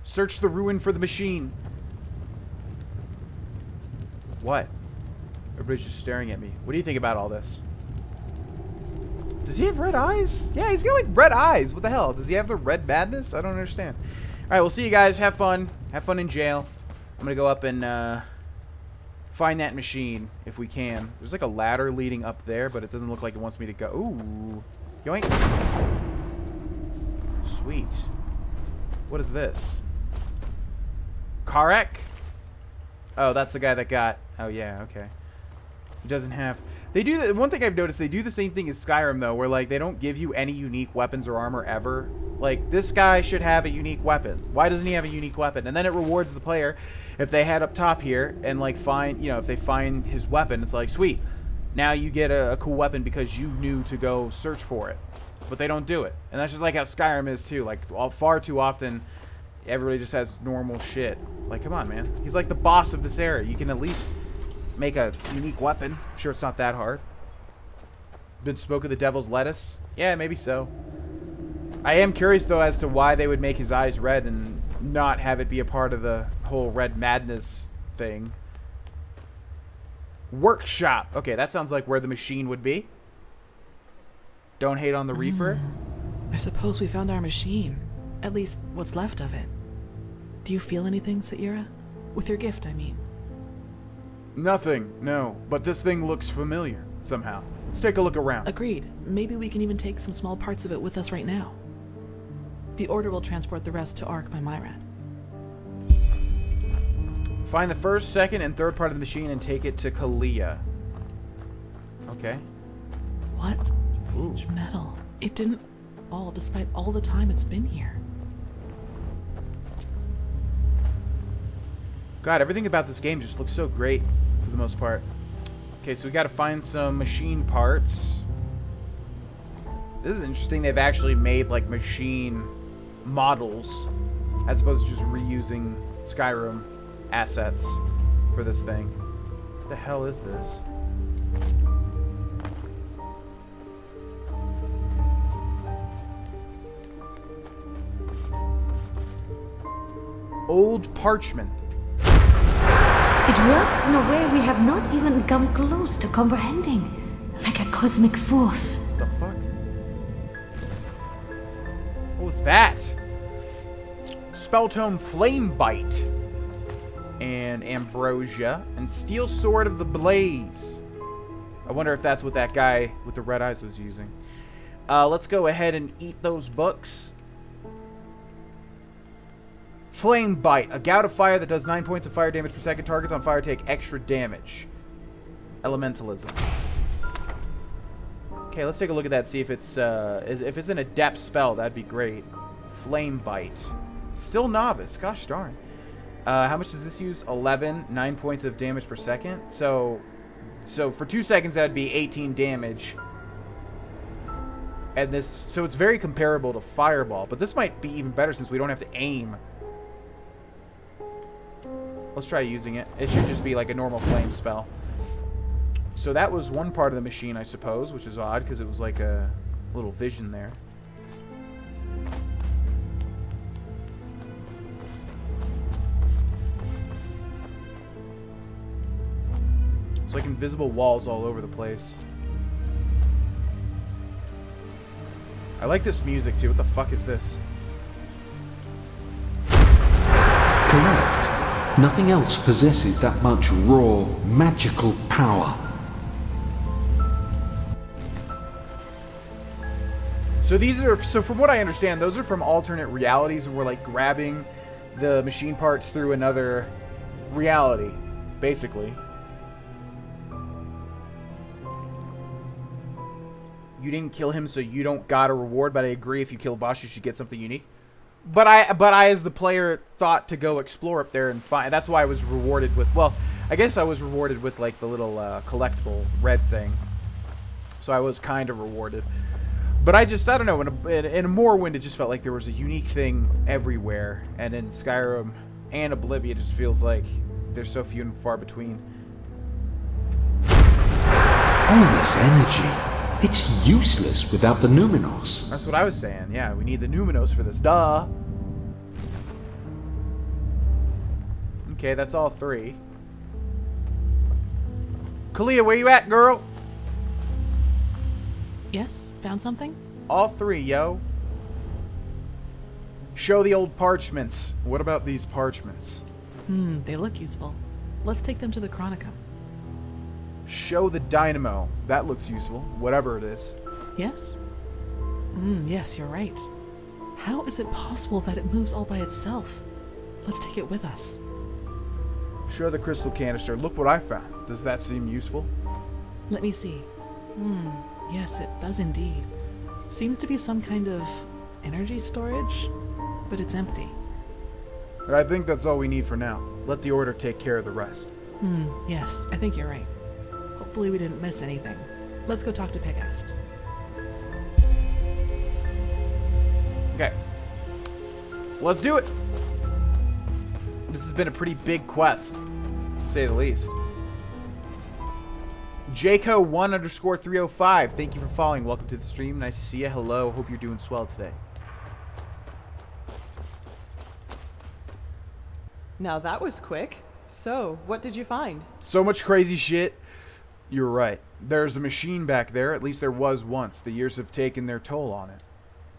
Search the ruin for the machine. What? Everybody's just staring at me. What do you think about all this? Does he have red eyes? Yeah, he's got like red eyes. What the hell? Does he have the red madness? I don't understand. Alright, we'll see you guys. Have fun. Have fun in jail. I'm gonna go up and find that machine if we can. There's like a ladder leading up there, but it doesn't look like it wants me to go. Ooh. Yoink. Sweet. What is this? Karek? Oh, that's the guy that got... Oh, yeah, okay. He doesn't have... They do... One thing I've noticed, they do the same thing as Skyrim, though, where, like, they don't give you any unique weapons or armor ever. Like, this guy should have a unique weapon. Why doesn't he have a unique weapon? And then it rewards the player if they head up top here and, like, find... You know, if they find his weapon, it's like, sweet. Now you get a cool weapon because you knew to go search for it. But they don't do it. And that's just like how Skyrim is, too. Like, far too often... Everybody just has normal shit. Like, come on, man. He's like the boss of this area. You can at least make a unique weapon. I'm sure it's not that hard. Been spoke of the devil's lettuce? Yeah, maybe so. I am curious, though, as to why they would make his eyes red and not have it be a part of the whole red madness thing. Workshop. Okay, that sounds like where the machine would be. Don't hate on the reefer. I suppose we found our machine. At least, what's left of it. Do you feel anything, Saira? With your gift, I mean. Nothing, no. But this thing looks familiar, somehow. Let's take a look around. Agreed. Maybe we can even take some small parts of it with us right now. The Order will transport the rest to Ark by Myrad. Find the first, second, and third part of the machine and take it to Kalia. Okay. What? Strange metal. It didn't fall despite all the time it's been here. God, everything about this game just looks so great for the most part. Okay, so we got to find some machine parts. This is interesting. They've actually made like machine models as opposed to just reusing Skyrim assets for this thing. What the hell is this? Old parchment. It works in a way we have not even come close to comprehending. Like a cosmic force. What the fuck? What was that? Spelltome Flame Bite. And Ambrosia. And Steel Sword of the Blaze. I wonder if that's what that guy with the red eyes was using. Let's go ahead and eat those books. Flame Bite. A gout of fire that does 9 points of fire damage per second. Targets on fire take extra damage. Elementalism. Okay, let's take a look at that. See if it's an adept spell. That'd be great. Flame Bite. Still novice. Gosh darn. How much does this use? 11. 9 points of damage per second. So for 2 seconds that'd be 18 damage. And this, so it's very comparable to Fireball. But this might be even better since we don't have to aim. Let's try using it. It should just be like a normal flame spell. So that was one part of the machine, I suppose, which is odd because it was like a little vision there. It's like invisible walls all over the place. I like this music too. What the fuck is this? Correct. Nothing else possesses that much raw, magical power. So these are, so from what I understand, those are from alternate realities and we're like grabbing the machine parts through another reality, basically. You didn't kill him, so you don't got a reward, but I agree if you kill a boss, you should get something unique. But I, as the player, thought to go explore up there and find. That's why I was rewarded with. Well, I guess I was rewarded with like the little collectible red thing. So I was kind of rewarded. But I don't know. In Morrowind, it just felt like there was a unique thing everywhere, and in Skyrim and Oblivion, it just feels like there's so few and far between. All this energy. It's useless without the Numinos. That's what I was saying. Yeah, we need the Numinos for this. Duh. Okay, that's all 3. Kalia, where you at, girl? Yes? Found something? All 3, yo. Show the old parchments. What about these parchments? They look useful. Let's take them to the Chronicum. Show the dynamo. That looks useful, whatever it is. Yes? Yes, you're right. How is it possible that it moves all by itself? Let's take it with us. Show the crystal canister. Look what I found. Does that seem useful? Let me see. Yes, it does indeed. Seems to be some kind of energy storage, but it's empty. I think that's all we need for now. Let the Order take care of the rest. Yes, I think you're right. Hopefully we didn't miss anything. Let's go talk to Pegast. Okay. Let's do it! This has been a pretty big quest, to say the least. Jaco1_305, thank you for following. Welcome to the stream. Nice to see you. Hello. Hope you're doing swell today. Now that was quick. So, what did you find? So much crazy shit. You're right. There's a machine back there. At least there was once. The years have taken their toll on it.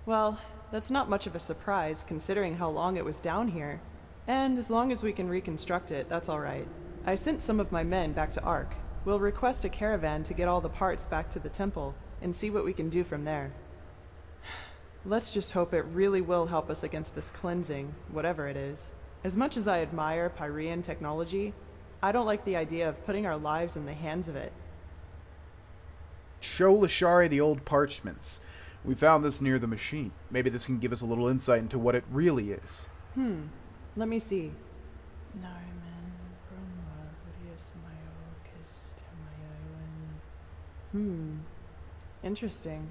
Well, that's not much of a surprise considering how long it was down here. And as long as we can reconstruct it, that's alright. I sent some of my men back to Ark. We'll request a caravan to get all the parts back to the temple and see what we can do from there. Let's just hope it really will help us against this cleansing, whatever it is. As much as I admire Pyrean technology, I don't like the idea of putting our lives in the hands of it. Show Lashari the old parchments. We found this near the machine. Maybe this can give us a little insight into what it really is. Let me see. Interesting.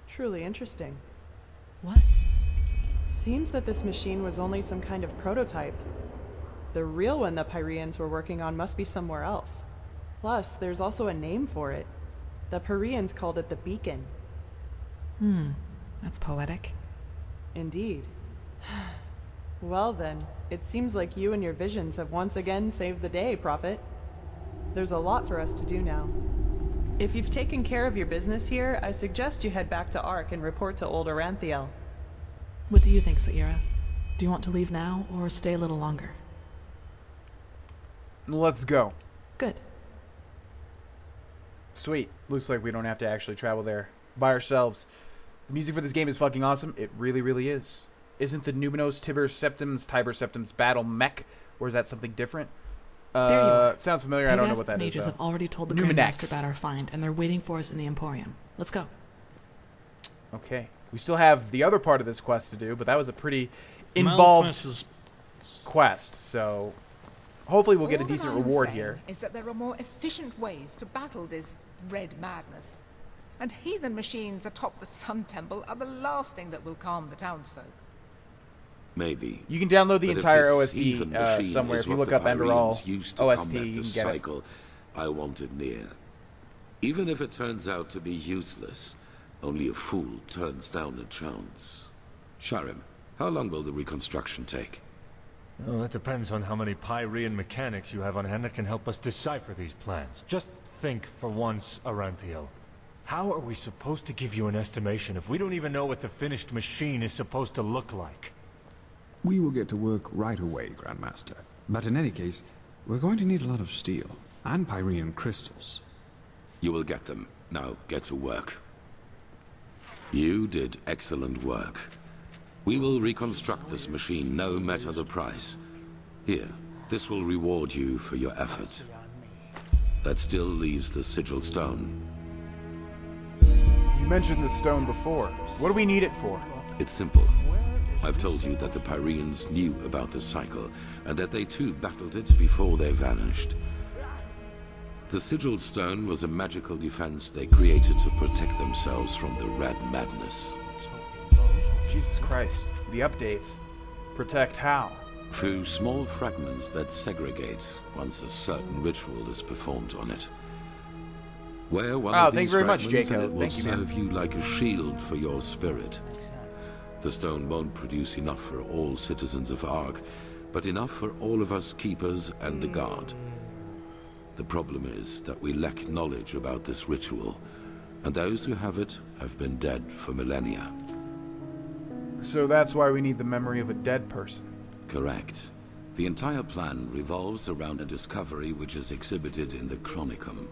Truly interesting. What? Seems that this machine was only some kind of prototype. The real one the Pyreans were working on must be somewhere else. Plus, there's also a name for it. The Pyreans called it the Beacon. That's poetic. Indeed. Well then, it seems like you and your visions have once again saved the day, Prophet. There's a lot for us to do now. If you've taken care of your business here, I suggest you head back to Ark and report to old Aranthiel. What do you think, Saira? Do you want to leave now, or stay a little longer? Let's go. Good. Sweet. Looks like we don't have to actually travel there by ourselves. The music for this game is fucking awesome. It really, really is. Isn't the Numinos Tiber Septums battle mech, or is that something different? There you are. It sounds familiar. I don't know what that is. Mages have already told the Numinex Grandmaster about our find, and they're waiting for us in the Emporium. Let's go. Okay. We still have the other part of this quest to do, but that was a pretty involved quest, so hopefully we'll get a decent reward here. Is that there are more efficient ways to battle this red madness. And heathen machines atop the Sun Temple are the last thing that will calm the townsfolk. Maybe. You can download the But entire if this OST somewhere. is If you what look up the Enderal Pyreans used to OST, combat you can this get it. cycle, I want it near. Even if it turns out to be useless, only a fool turns down a chance. Skyrim, how long will the reconstruction take? Well, that depends on how many Pyrean mechanics you have on hand that can help us decipher these plans. Just think for once, Aranthiel. How are we supposed to give you an estimation if we don't even know what the finished machine is supposed to look like? We will get to work right away, Grandmaster. But in any case, we're going to need a lot of steel and Pyrean crystals. You will get them. Now, get to work. You did excellent work. We will reconstruct this machine no matter the price. Here, this will reward you for your effort. That still leaves the sigil stone. You mentioned the stone before. What do we need it for? It's simple. I've told you that the Pyreans knew about the cycle, and that they too battled it before they vanished. The sigil stone was a magical defense they created to protect themselves from the red madness. Jesus Christ. The updates. Protect how? Through small fragments that segregate once a certain ritual is performed on it. Wear one of thank these you very much, fragments and Jacob. it will Thank you, man. serve you like a shield for your spirit. The stone won't produce enough for all citizens of Ark, but enough for all of us keepers and the guard. The problem is that we lack knowledge about this ritual, and those who have it have been dead for millennia. So that's why we need the memory of a dead person. Correct. The entire plan revolves around a discovery which is exhibited in the Chronicum.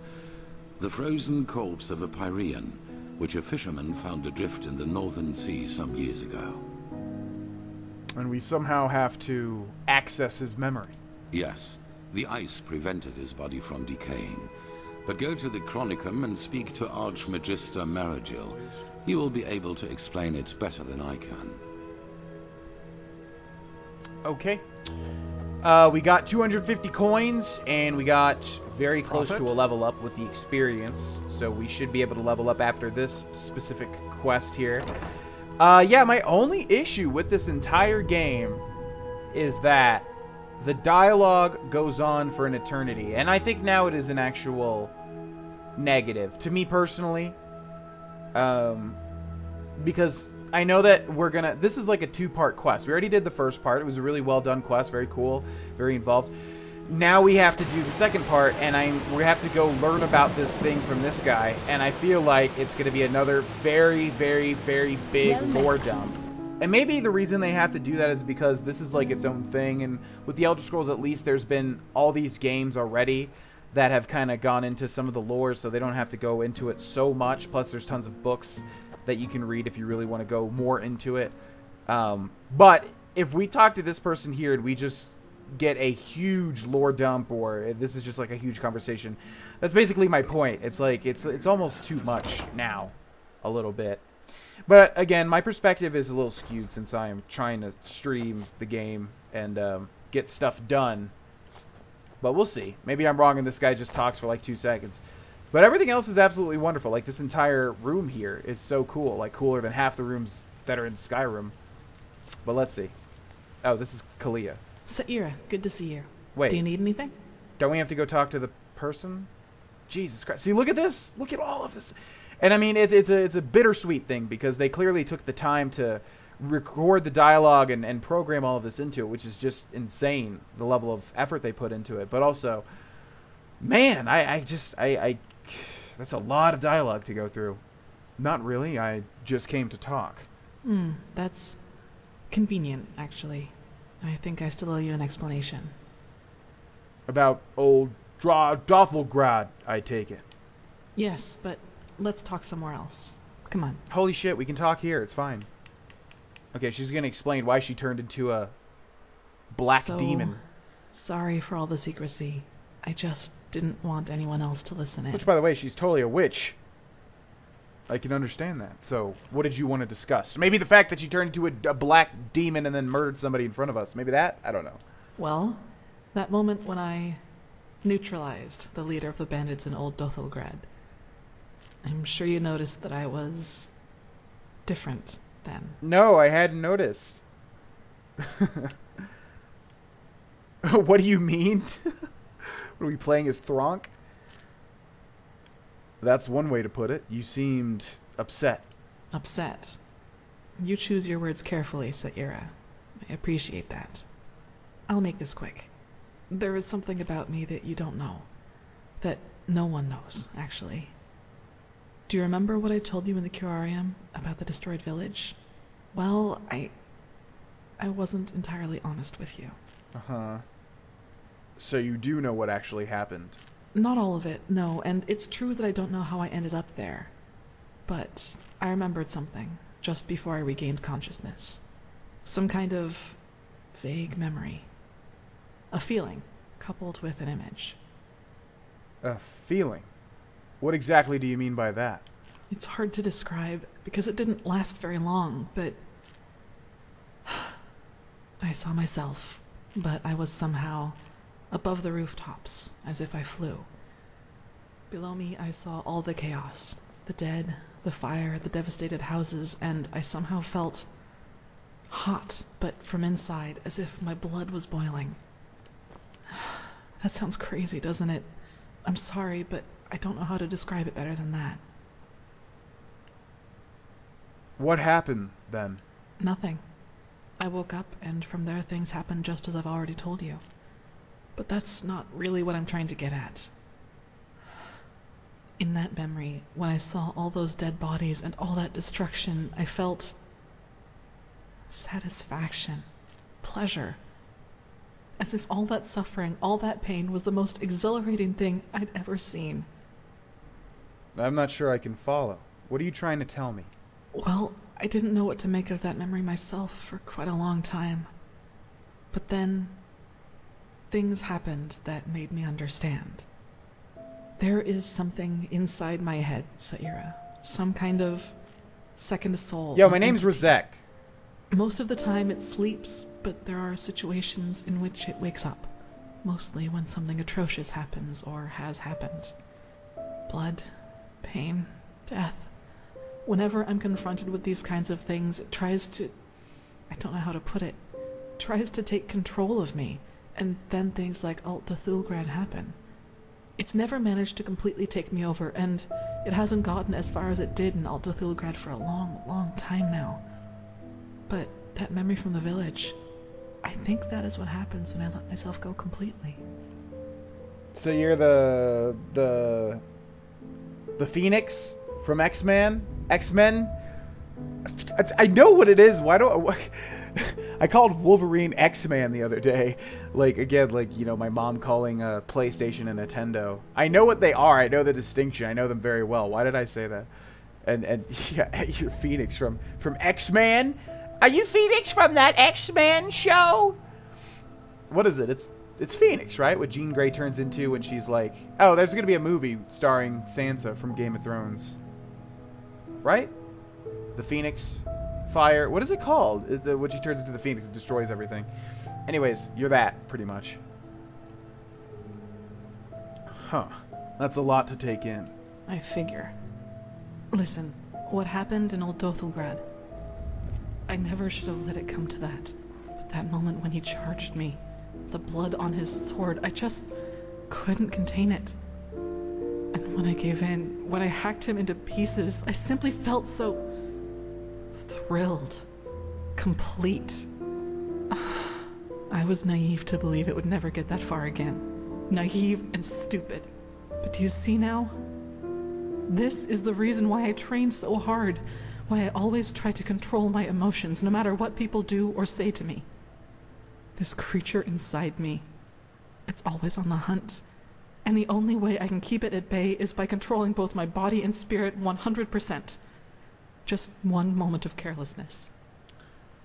The frozen corpse of a Pyrean, which a fisherman found adrift in the northern sea some years ago. And we somehow have to access his memory. Yes. The ice prevented his body from decaying. But go to the Chronicum and speak to Archmagister Maragil. He will be able to explain it better than I can. Okay. We got 250 coins, and we got very close to a level up with the experience. So we should be able to level up after this specific quest here. Yeah, my only issue with this entire game is that the dialogue goes on for an eternity. And I think now it is an actual negative to me personally. Because I know that we're gonna... This is like a two-part quest. We already did the first part. It was a really well-done quest. Very cool. Very involved. Now we have to do the second part, and we have to go learn about this thing from this guy. And I feel like it's going to be another very, very, very big lore dump. And maybe the reason they have to do that is because this is like its own thing. And with the Elder Scrolls, at least, there's been all these games already that have kind of gone into some of the lore, so they don't have to go into it so much. Plus, there's tons of books that you can read if you really want to go more into it. But if we talk to this person here and we just get a huge lore dump, or if this is just like a huge conversation, that's basically my point. It's like it's almost too much now, a little bit. But again, my perspective is a little skewed since I am trying to stream the game and get stuff done. But we'll see. Maybe I'm wrong and this guy just talks for like 2 seconds. But everything else is absolutely wonderful. Like, this entire room here is so cool. Like, cooler than half the rooms that are in Skyrim. But let's see. Oh, this is Kalia. Saira, good to see you. Wait. Do you need anything? Don't we have to go talk to the person? Jesus Christ. See, look at this. Look at all of this. And, I mean, it's a bittersweet thing because they clearly took the time to record the dialogue and program all of this into it, which is just insane, the level of effort they put into it. But also, man, I that's a lot of dialogue to go through. Not really. I just came to talk. That's convenient, actually. I think I still owe you an explanation. About old Dothelgrad, I take it. Yes, but let's talk somewhere else. Come on. Holy shit, we can talk here. It's fine. Okay, she's going to explain why she turned into a black demon. Sorry for all the secrecy. I just didn't want anyone else to listen in. Which, by the way, she's totally a witch. I can understand that. So, what did you want to discuss? Maybe the fact that she turned into a black demon and then murdered somebody in front of us. Maybe that? I don't know. Well, that moment when I neutralized the leader of the bandits in Old Dothelgrad. I'm sure you noticed that I was different then. No, I hadn't noticed. What do you mean? What, are we playing as Thronk? That's one way to put it. You seemed upset. Upset? You choose your words carefully, Saira. I appreciate that. I'll make this quick. There is something about me that you don't know. That no one knows, actually. Do you remember what I told you in the curarium about the destroyed village? Well, I wasn't entirely honest with you. Uh-huh. So you do know what actually happened? Not all of it, no, and it's true that I don't know how I ended up there. But I remembered something just before I regained consciousness. Some kind of vague memory. A feeling, coupled with an image. A feeling? What exactly do you mean by that? It's hard to describe because it didn't last very long, but I saw myself, but I was somehow above the rooftops, as if I flew. Below me, I saw all the chaos, the dead, the fire, the devastated houses, and I somehow felt hot, but from inside, as if my blood was boiling. That sounds crazy, doesn't it? I'm sorry, but I don't know how to describe it better than that. What happened then? Nothing. I woke up, and from there things happened just as I've already told you. But that's not really what I'm trying to get at. In that memory, when I saw all those dead bodies and all that destruction, I felt satisfaction, pleasure. As if all that suffering, all that pain was the most exhilarating thing I'd ever seen. I'm not sure I can follow. What are you trying to tell me? Well, I didn't know what to make of that memory myself for quite a long time. But then, things happened that made me understand. There is something inside my head, Saira. Some kind of second soul. Yo, my name's Razek. Most of the time it sleeps, but there are situations in which it wakes up. Mostly when something atrocious happens or has happened. Blood, pain, death. Whenever I'm confronted with these kinds of things, it tries to... I don't know how to put it. Tries to take control of me, and then things like Alt Cthulgrad happen. It's never managed to completely take me over, and it hasn't gotten as far as it did in Alt Cthulgrad for a long, long time now. But that memory from the village, I think that is what happens when I let myself go completely. So you're the Phoenix from X-Men? X-Men? I know what it is. Why don't I called Wolverine X-Man the other day. Like, again, like, you know, my mom calling a PlayStation a Nintendo. I know what they are. I know the distinction. I know them very well. Why did I say that? And yeah, you're Phoenix from X-Men? Are you Phoenix from that X-Men show? What is it? It's Phoenix, right? What Jean Grey turns into when she's like... Oh, there's going to be a movie starring Sansa from Game of Thrones. Right? The Phoenix Fire. What is it called? When she turns into the Phoenix and destroys everything. Anyways, you're that, pretty much. Huh. That's a lot to take in. I figure. Listen, what happened in Old Dothelgrad? I never should have let it come to that. But that moment when he charged me, the blood on his sword, I just couldn't contain it. And when I gave in, when I hacked him into pieces, I simply felt so thrilled. Complete. I was naive to believe it would never get that far again. Naive and stupid. But do you see now? This is the reason why I train so hard. Why I always try to control my emotions, no matter what people do or say to me. This creature inside me, it's always on the hunt. And the only way I can keep it at bay is by controlling both my body and spirit 100%. Just one moment of carelessness.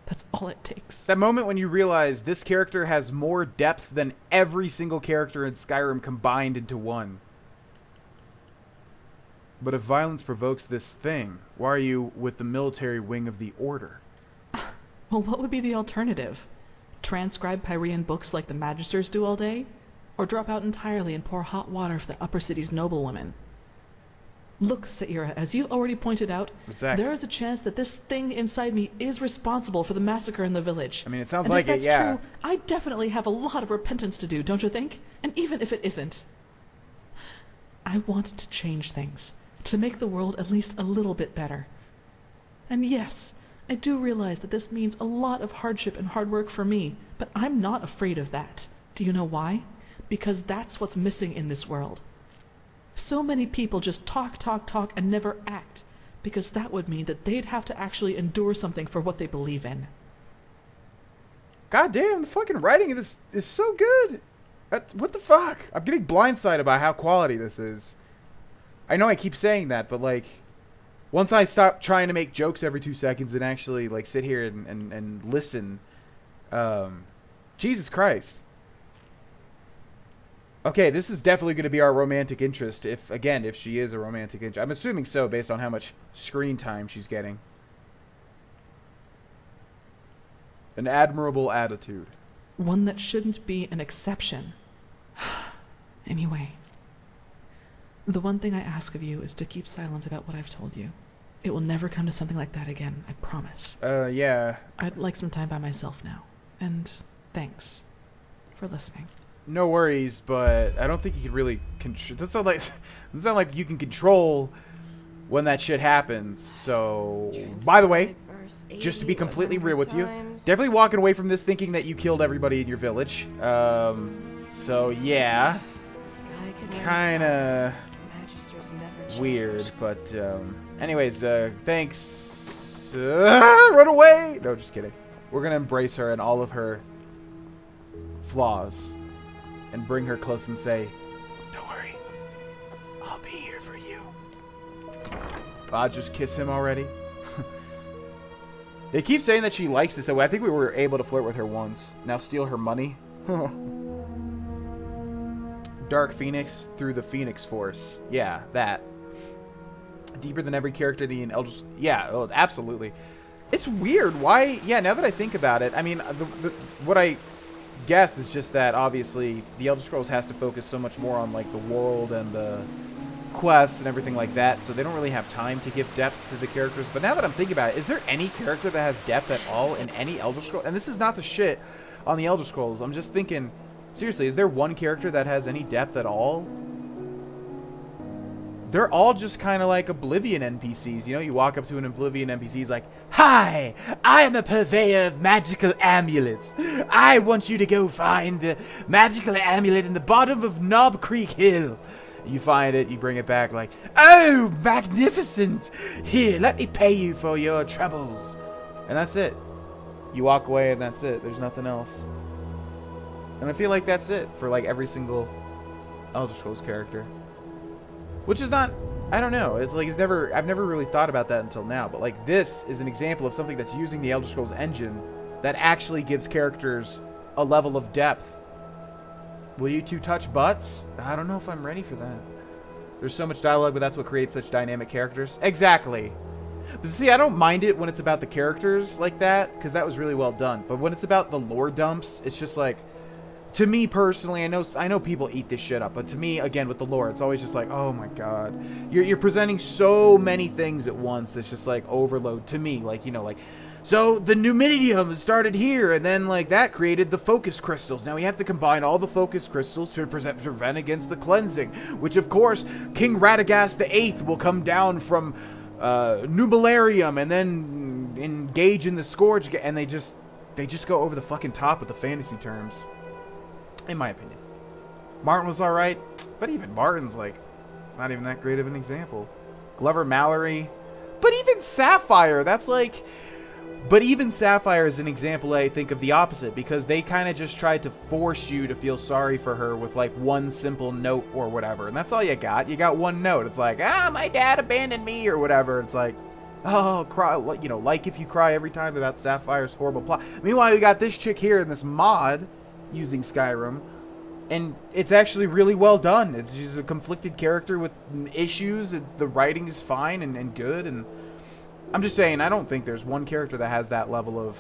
That's all it takes. That moment when you realize this character has more depth than every single character in Skyrim combined into one. But if violence provokes this thing, why are you with the military wing of the Order? Well, what would be the alternative? Transcribe Pyrean books like the Magisters do all day? Or drop out entirely and pour hot water for the upper city's noblewomen? Look, Saira, as you already pointed out, there is a chance that this thing inside me is responsible for the massacre in the village. I mean, it sounds like it, yeah. And if that's true, I definitely have a lot of repentance to do, don't you think? And even if it isn't, I want to change things. To make the world at least a little bit better. And yes, I do realize that this means a lot of hardship and hard work for me, but I'm not afraid of that. Do you know why? Because that's what's missing in this world. So many people just talk, and never act, because that would mean that they'd have to actually endure something for what they believe in. God damn, the fucking writing of this is so good. What the fuck? I'm getting blindsided by how quality this is. I know I keep saying that, but like, once I stop trying to make jokes every 2 seconds and actually like sit here and listen, Jesus Christ. Okay, this is definitely going to be our romantic interest, if she is a romantic interest. I'm assuming so, based on how much screen time she's getting. An admirable attitude. One that shouldn't be an exception. Anyway. The one thing I ask of you is to keep silent about what I've told you. It will never come to something like that again, I promise. Yeah. I'd like some time by myself now. And thanks for listening. no worries, but I don't think you can really control. Doesn't sound like you can control when that shit happens. So, by the way, just to be completely real with you, definitely walking away from this thinking that you killed everybody in your village. So yeah, kind of weird, but anyways, thanks. Run away! No, just kidding. We're gonna embrace her and all of her flaws and bring her close and say, don't worry, I'll be here for you. I'll just kiss him already. They keep saying that she likes this. I think we were able to flirt with her once. Now steal her money. Dark Phoenix through the Phoenix Force. Yeah, that. Deeper than every character in the Elder... Yeah, oh, absolutely. It's weird. Why? Yeah, now that I think about it, I mean, what I guess is just that, obviously, the Elder Scrolls has to focus so much more on, like, the world and the quests and everything like that, so they don't really have time to give depth to the characters. But now that I'm thinking about it, is there any character that has depth at all in any Elder Scrolls? And this is not the shit on the Elder Scrolls. I'm just thinking, seriously, is there one character that has any depth at all? They're all just kind of like Oblivion NPCs. You know, you walk up to an Oblivion NPC, he's like, hi, I am a purveyor of magical amulets. I want you to go find the magical amulet in the bottom of Knob Creek Hill. You find it, you bring it back like, oh, magnificent. Here, let me pay you for your troubles. And that's it. You walk away and that's it. There's nothing else. And I feel like that's it for like every single Elder Scrolls character. Which is not, I don't know. It's like, I've never really thought about that until now. But like, this is an example of something that's using the Elder Scrolls engine that actually gives characters a level of depth. Will you two touch butts? I don't know if I'm ready for that. There's so much dialogue, but that's what creates such dynamic characters. Exactly. But see, I don't mind it when it's about the characters like that, because that was really well done. But when it's about the lore dumps, it's just like, to me personally, I know people eat this shit up, but to me, again, with the lore, it's always just like, oh my god. You're presenting so many things at once, it's just like overload to me. Like, you know, like, so the Numidium started here, and then like that created the focus crystals. Now we have to combine all the focus crystals to prevent against the cleansing, which of course King Radagast the Eighth will come down from Nubalarium and then engage in the Scourge, and they just go over the fucking top with the fantasy terms, in my opinion. Martin was alright, but even Martin's like not even that great of an example. Glover Mallory, but even Sapphire, that's like. But even Sapphire is an example, I think, of the opposite, because they kind of just tried to force you to feel sorry for her with, like, one simple note or whatever. And that's all you got. You got one note. It's like, ah, my dad abandoned me or whatever. It's like, oh, cry, you know, like if you cry every time about Sapphire's horrible plot. Meanwhile, you got this chick here in this mod using Skyrim, and it's actually really well done. It's just a conflicted character with issues. The writing is fine and good, and I'm just saying, I don't think there's one character that has that level of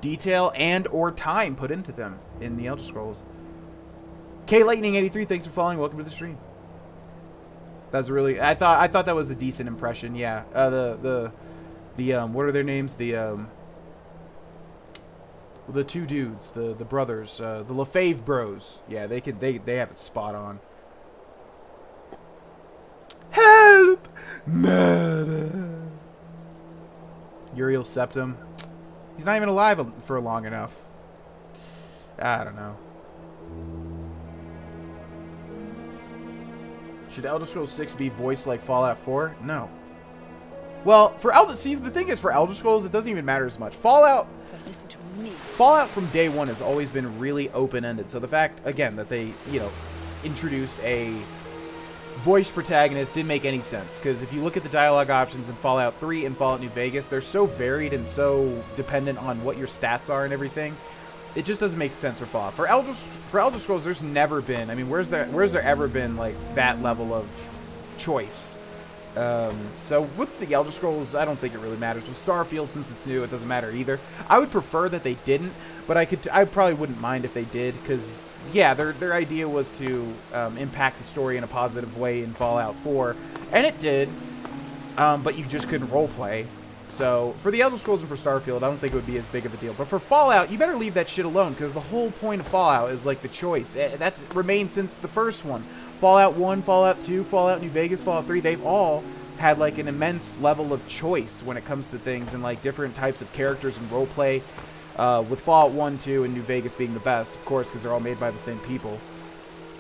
detail and or time put into them in the Elder Scrolls. K-Lightning83, thanks for following. Welcome to the stream. That was really, I thought that was a decent impression. Yeah. The what are their names? The two dudes, the brothers, the Lefebvre bros. Yeah, they have it spot on. Help! Murder! Uriel Septim. He's not even alive for long enough. I don't know. Should Elder Scrolls 6 be voiced like Fallout 4? No. Well, see, the thing is, for Elder Scrolls, it doesn't even matter as much. Fallout from day one has always been really open-ended. So the fact, again, that they, you know, introduced a voice protagonist didn't make any sense, because if you look at the dialogue options in Fallout 3 and Fallout New Vegas, they're so varied and so dependent on what your stats are and everything. It just doesn't make sense for Fallout. For Elder Scrolls, there's never been, I mean, where's there ever been like that level of choice? So with the Elder Scrolls, I don't think it really matters. With Starfield, since it's new, it doesn't matter either. I would prefer that they didn't, but I probably wouldn't mind if they did, because yeah, their idea was to impact the story in a positive way in Fallout 4, and it did, but you just couldn't roleplay. So, for the Elder Scrolls and for Starfield, I don't think it would be as big of a deal. But for Fallout, you better leave that shit alone, because the whole point of Fallout is, like, the choice. That's remained since the first one. Fallout 1, Fallout 2, Fallout New Vegas, Fallout 3, they've all had, like, an immense level of choice when it comes to things and, like, different types of characters and roleplay. With Fallout 1, 2, and New Vegas being the best, of course, because they're all made by the same people.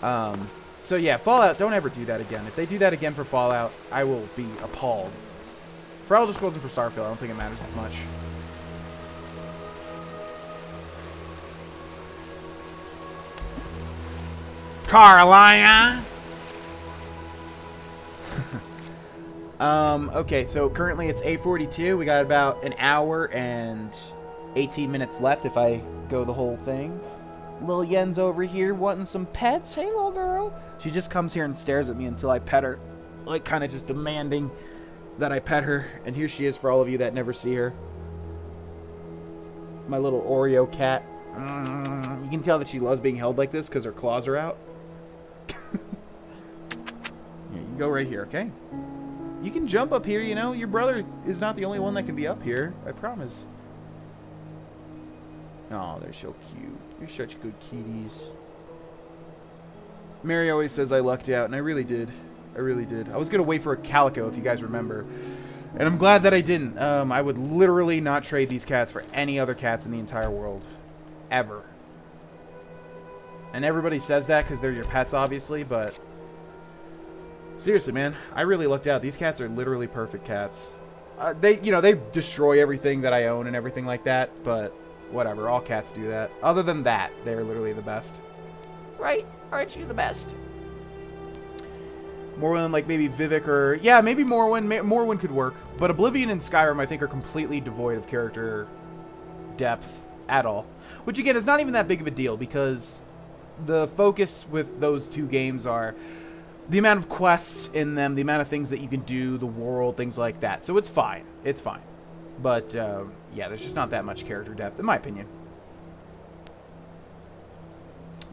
So, yeah, Fallout, don't ever do that again. If they do that again for Fallout, I will be appalled. For Elder Scrolls and for Starfield, I don't think it matters as much. Carolina! Okay, so currently it's 8:42. We got about an hour and 18 minutes left if I go the whole thing. Little Yen's over here wanting some pets. Hey, little girl. She just comes here and stares at me until I pet her. Like, kind of just demanding that I pet her. And here she is for all of you that never see her. My little Oreo cat. You can tell that she loves being held like this because her claws are out. Here, you can go right here, okay? You can jump up here, you know? Your brother is not the only one that can be up here. I promise. Oh, they're so cute. You're such good kitties. Mary always says I lucked out, and I really did. I really did. I was going to wait for a calico, if you guys remember. And I'm glad that I didn't. I would literally not trade these cats for any other cats in the entire world. Ever. And everybody says that because they're your pets, obviously, but... seriously, man. I really lucked out. These cats are literally perfect cats. They destroy everything that I own and everything like that, but... whatever, all cats do that. Other than that, they're literally the best. Right? Aren't you the best? Morrowind, like maybe Vivek or... yeah, maybe Morrowind. Morrowind could work. But Oblivion and Skyrim, I think, are completely devoid of character depth at all. Which, again, is not even that big of a deal, because the focus with those two games are the amount of quests in them, the amount of things that you can do, the world, things like that. So it's fine. It's fine. But, yeah, there's just not that much character depth, in my opinion.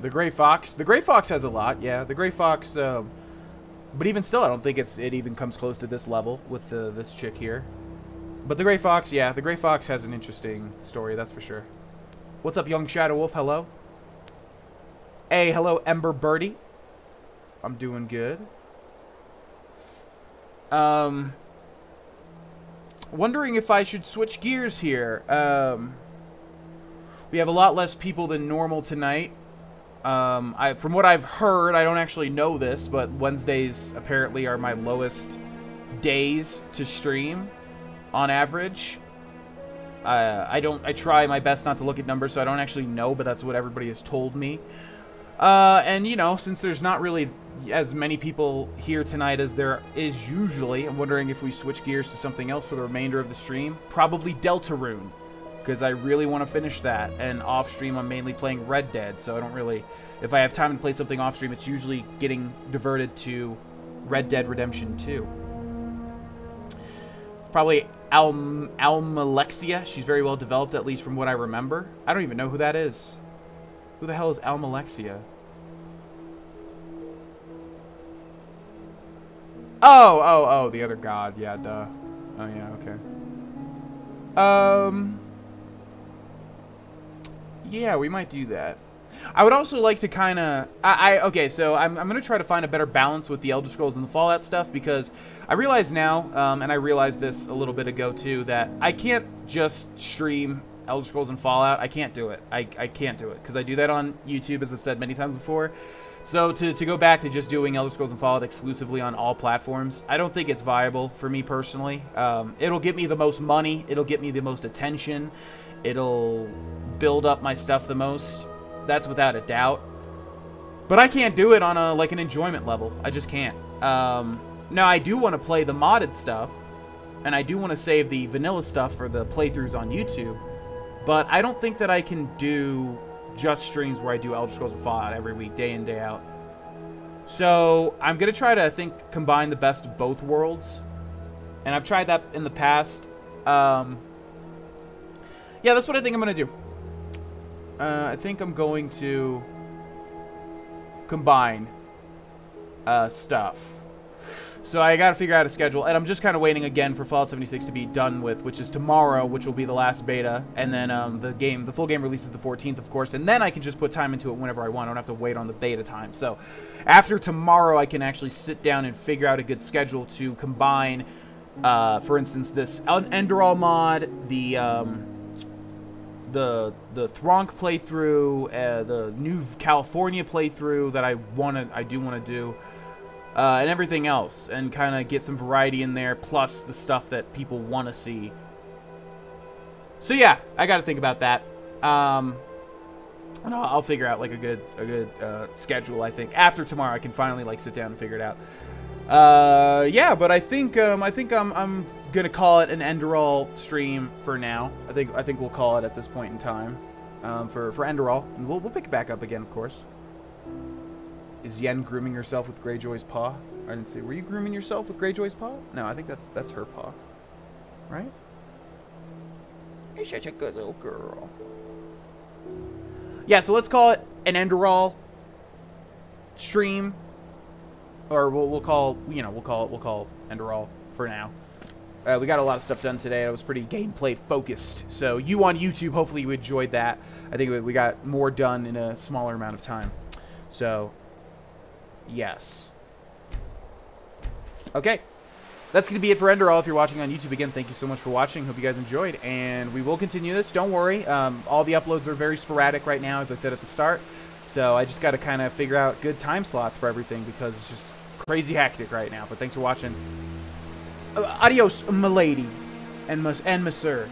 The Gray Fox. The Gray Fox has a lot, yeah. The Gray Fox, but even still, I don't think it even comes close to this level with this chick here. But the Gray Fox, yeah, the Gray Fox has an interesting story, that's for sure. What's up, young Shadow Wolf? Hello. Hey, hello, Ember Birdie. I'm doing good. Wondering if I should switch gears here. We have a lot less people than normal tonight. From what I've heard, I don't actually know this, but Wednesdays apparently are my lowest days to stream on average. I try my best not to look at numbers, so I don't actually know, but that's what everybody has told me. And, you know, since there's not really as many people here tonight as there is usually, I'm wondering if we switch gears to something else for the remainder of the stream. Probably Deltarune, because I really want to finish that. And off-stream, I'm mainly playing Red Dead, so I don't really... if I have time to play something off-stream, it's usually getting diverted to Red Dead Redemption 2. Probably Almalexia. She's very well developed, at least from what I remember. I don't even know who that is. Who the hell is Almalexia? Oh, the other god. Yeah, duh. Oh, yeah, okay. Yeah, we might do that. I would also like to kind of... okay, so I'm going to try to find a better balance with the Elder Scrolls and the Fallout stuff, because I realize now, and I realized this a little bit ago too, that I can't just stream Elder Scrolls and Fallout. I can't do it. I can't do it, because I do that on YouTube, as I've said many times before. So to go back to just doing Elder Scrolls and Fallout exclusively on all platforms, I don't think it's viable for me personally. It'll get me the most money. It'll get me the most attention. It'll build up my stuff the most. That's without a doubt. But I can't do it on an enjoyment level. I just can't. Now, I do want to play the modded stuff, and I do want to save the vanilla stuff for the playthroughs on YouTube, but I don't think that I can do just streams where I do Elder Scrolls and Fallout every week, day in, day out. So, I'm going to try to, I think, combine the best of both worlds, and I've tried that in the past. Yeah, that's what I think I'm going to do. I think I'm going to combine stuff. So I got to figure out a schedule, and I'm just kind of waiting again for Fallout 76 to be done with, which is tomorrow, which will be the last beta, and then the full game releases the 14th, of course, and then I can just put time into it whenever I want. I don't have to wait on the beta time. So after tomorrow, I can actually sit down and figure out a good schedule to combine, for instance, this Enderal mod, the Thronk playthrough, the new California playthrough that I do want to do. And everything else, and kind of get some variety in there, plus the stuff that people want to see. So yeah, I got to think about that. And I'll figure out like a good schedule. I think after tomorrow, I can finally like sit down and figure it out. Yeah, but I think I'm gonna call it an Enderal stream for now. I think we'll call it at this point in time for Enderal, and we'll pick it back up again, of course. Is Yen grooming herself with Greyjoy's paw? I didn't see. Were you grooming yourself with Greyjoy's paw? No, I think that's her paw. Right? You're such a good little girl. Yeah, so let's call it an Enderal stream. Or we'll call Enderal for now. We got a lot of stuff done today. It was pretty gameplay focused. So you on YouTube, hopefully you enjoyed that. I think we got more done in a smaller amount of time. So yes. Okay. That's going to be it for Enderal. If you're watching on YouTube, again, thank you so much for watching. Hope you guys enjoyed. And we will continue this. Don't worry. All the uploads are very sporadic right now, as I said at the start. So I just got to kind of figure out good time slots for everything because it's just crazy hectic right now. But thanks for watching. Adios, m'lady. And monsieur.